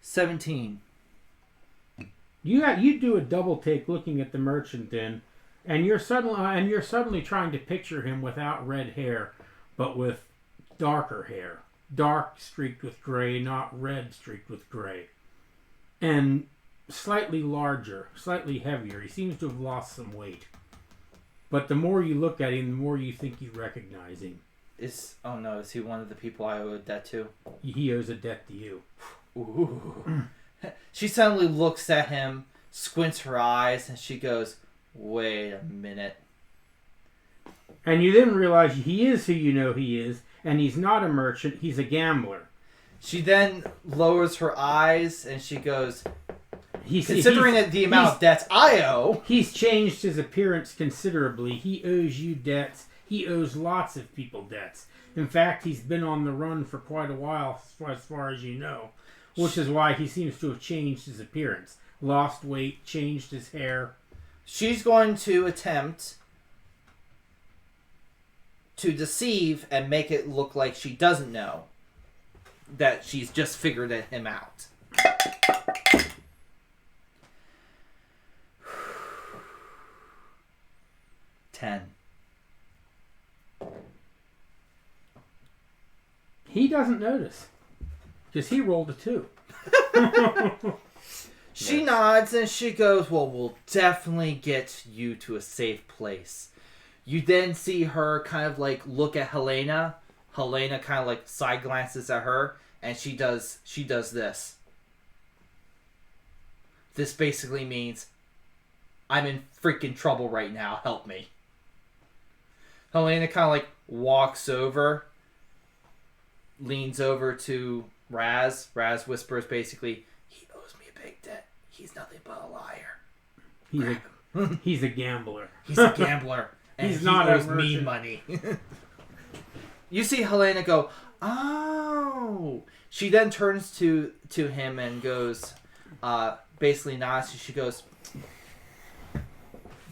17. You do a double take looking at the merchant then, and you're suddenly trying to picture him without red hair, but with darker hair, dark streaked with gray, not red streaked with gray, and slightly larger, slightly heavier. He seems to have lost some weight, but the more you look at him, the more you think you recognize him. Is he one of the people I owe a debt to? He owes a debt to you. Ooh. She suddenly looks at him, squints her eyes, and she goes, wait a minute. And you then realize he is who you know he is, and he's not a merchant, he's a gambler. She then lowers her eyes, and she goes, considering the amount of debts I owe... He's changed his appearance considerably. He owes you debts. He owes lots of people debts. In fact, he's been on the run for quite a while, as far as you know. Which is why he seems to have changed his appearance. Lost weight, changed his hair. She's going to attempt to deceive and make it look like she doesn't know that she's just figured him out. Ten. He doesn't notice. Because he rolled a 2. She nods and she goes, well, we'll definitely get you to a safe place. You then see her kind of like look at Helena. Helena kind of like side glances at her, and she does this. This basically means, I'm in freaking trouble right now, help me. Helena kind of like walks over, leans over to Raz. Raz whispers basically, he He's nothing but a liar. He's a gambler. He's a gambler. And He's he not a owes me merchant. money. You see Helena go, oh. She then turns to him and goes, basically nods. She goes,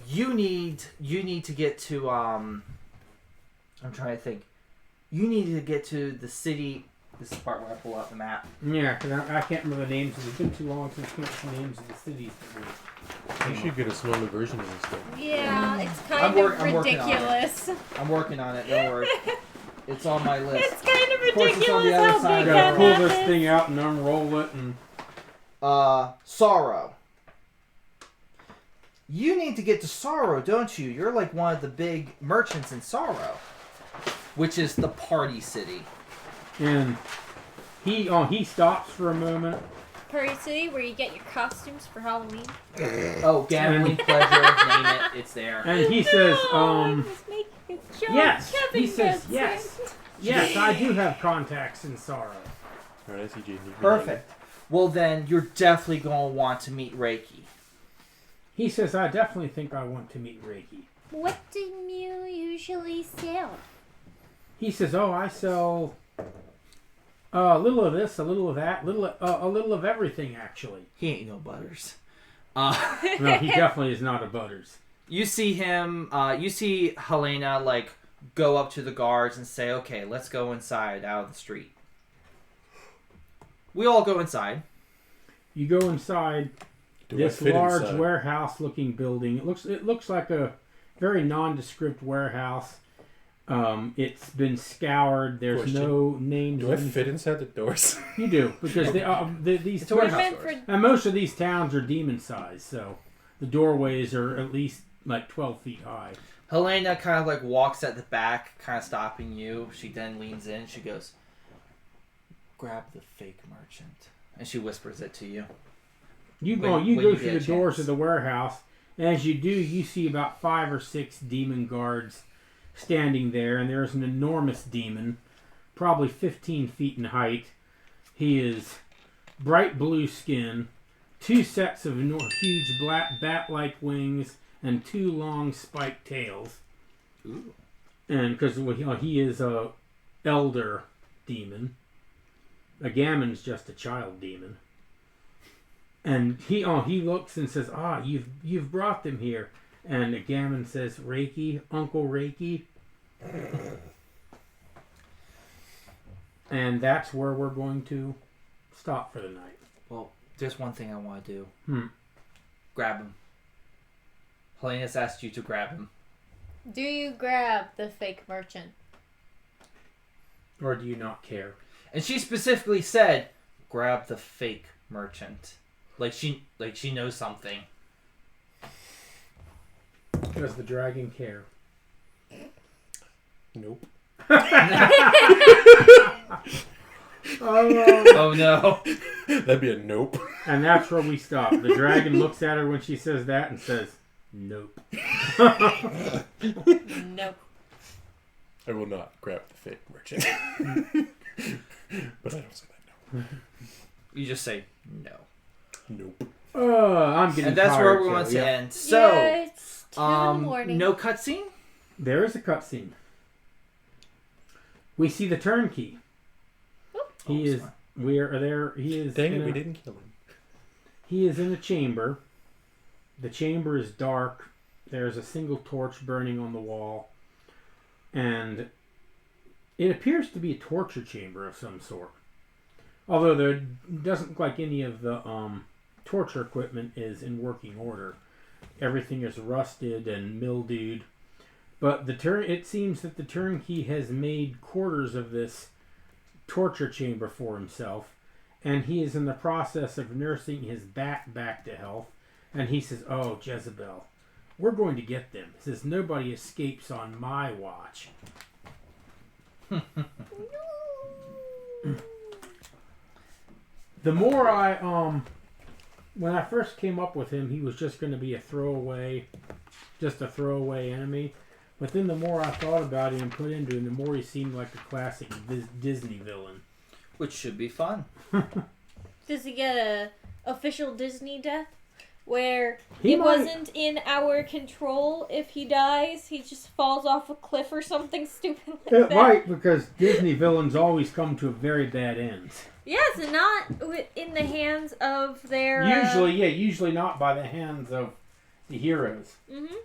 you need to get to, I'm trying to think. You need to get to the city. This is the part where I pull out the map. Yeah, because I can't remember the names. It's been too long since I can't remember the names of the cities that You should get a smaller version of this thing. Yeah, it's kind I'm of working on it. ridiculous. I'm working on it. Don't worry. It's on my list. It's kind of course, it's on ridiculous the other how side. big we that gotta pull map this is. thing out and unroll it and... Sorrow. You need to get to Sorrow, don't you? You're like one of the big merchants in Sorrow, which is the party city. And he stops for a moment. Party City, where you get your costumes for Halloween. Oh, gambling pleasure, name it, it's there. And he says, Let's make a joke. yes. Kevin He says, gets yes. it. Yes, I do have contacts in Sorrow. Alright, I see Jaden. Perfect. Well, then you're definitely going to want to meet Reiki. He says, I definitely think I want to meet Reiki. What do you usually sell? He says, oh, I sell a little of this, a little of that, a little of everything, actually. He ain't no butters. No, he definitely is not a Butters. You see him, you see Helena, like, go up to the guards and say, okay, let's go inside out of the street. We all go inside. You go inside this large warehouse-looking building. It looks like a very nondescript warehouse. It's been scoured. There's Question. no names. Do I fit inside the doors? You do, because these It's a warehouse. and most of these towns are demon-sized, so the doorways are at least like 12 feet high. Helena kind of like walks at the back, kind of stopping you. She then leans in. She goes, grab the fake merchant. And she whispers it to you. You When go you through get the a doors chance. of the warehouse, and as you do, you see about 5 or 6 demon guards standing there, and there's an enormous demon, probably 15 feet in height. He is bright blue skin, 2 sets of huge black bat-like wings, and 2 long spiked tails. Ooh. And because he is a elder demon, a Gammon's just a child demon. And he looks and says, you've brought them here. And a Gammon says, Reiki, Uncle Reiki. And that's where we're going to stop for the night. Well, there's one thing I want to do. Hmm. Grab him. Helena's asked you to grab him. Do you grab the fake merchant? Or do you not care? And she specifically said, grab the fake merchant. Like she knows something. Does the dragon care? Nope. Oh no. That'd be a nope. And that's where we stop. The dragon looks at her when she says that and says, nope. Nope. I will not grab the fake merchant. But I don't say that, no. You just say no. Nope. I'm getting And that's tired, where we want to yeah. end. So, yeah, it's 2 in the morning. no cutscene? There is a cutscene. We see the turnkey. He is. smart. We are there. He is. Dang in it, we a- didn't kill him. He is in a chamber. The chamber is dark. There's a single torch burning on the wall, and it appears to be a torture chamber of some sort. Although there doesn't look like any of the torture equipment is in working order. Everything is rusted and mildewed. But it seems that the turnkey has made quarters of this torture chamber for himself, and he is in the process of nursing his bat back to health. And he says, "Oh, Jezebel, we're going to get them." He says, "Nobody escapes on my watch." The more when I first came up with him, he was just going to be a throwaway enemy. But then the more I thought about him and put into him, the more he seemed like a classic Disney villain. Which should be fun. Does he get a official Disney death? where He it might- wasn't in our control if he dies. He just falls off a cliff or something stupid like It that. might, because Disney villains always come to very bad ends. Yes, and not in the hands of their... Usually not by the hands of the heroes. Mm-hmm.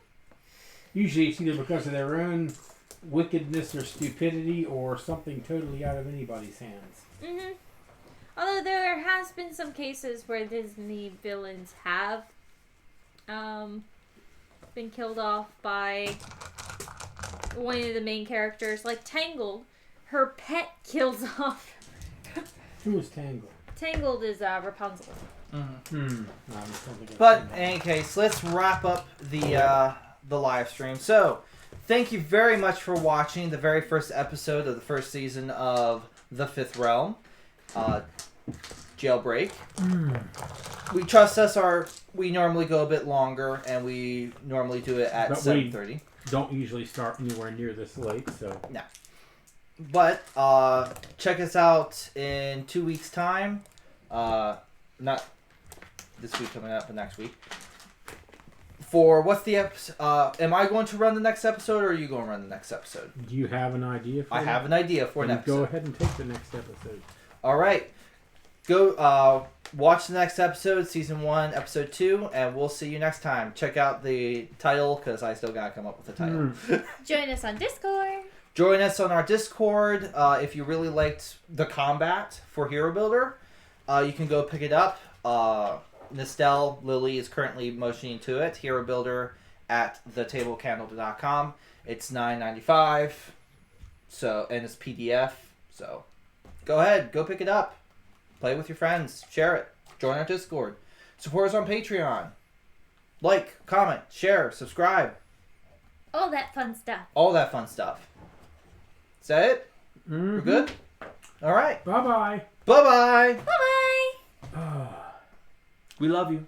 Usually it's either because of their own wickedness or stupidity or something totally out of anybody's hands. Mm-hmm. Although there has been some cases where Disney villains have been killed off by one of the main characters. Like Tangled, her pet kills off. Who is Tangled? Tangled is Rapunzel. But in any case, let's wrap up the live stream. So, thank you very much for watching the very first episode of the first season of The Fifth Realm. Jailbreak. We trust us. We normally go a bit longer, and we normally do it at 7:30. Don't usually start anywhere near this late, so No. But check us out in 2 weeks' time. Not this week coming up, but next week. For what's the episode? Am I going to run the next episode, or are you going to run the next episode? do you have an idea for I have an idea for an Then episode. Go ahead and take the next episode. All right. Go watch the next episode, season 1, episode 2, and we'll see you next time. Check out the title, because I still got to come up with a title. Join us on Discord. Join us on our Discord. If you really liked the combat for Hero Builder, you can go pick it up. Nestel Lily is currently motioning to it. Hero Builder at thetablecandle.com. It's $9.95. So, and it's PDF. So go ahead, go pick it up. Play with your friends. Share it. Join our Discord. Support us on Patreon. Like, comment, share, subscribe. All that fun stuff. All that fun stuff. Is that it? We're good? All right. Bye-bye. Bye-bye. Bye-bye. We love you.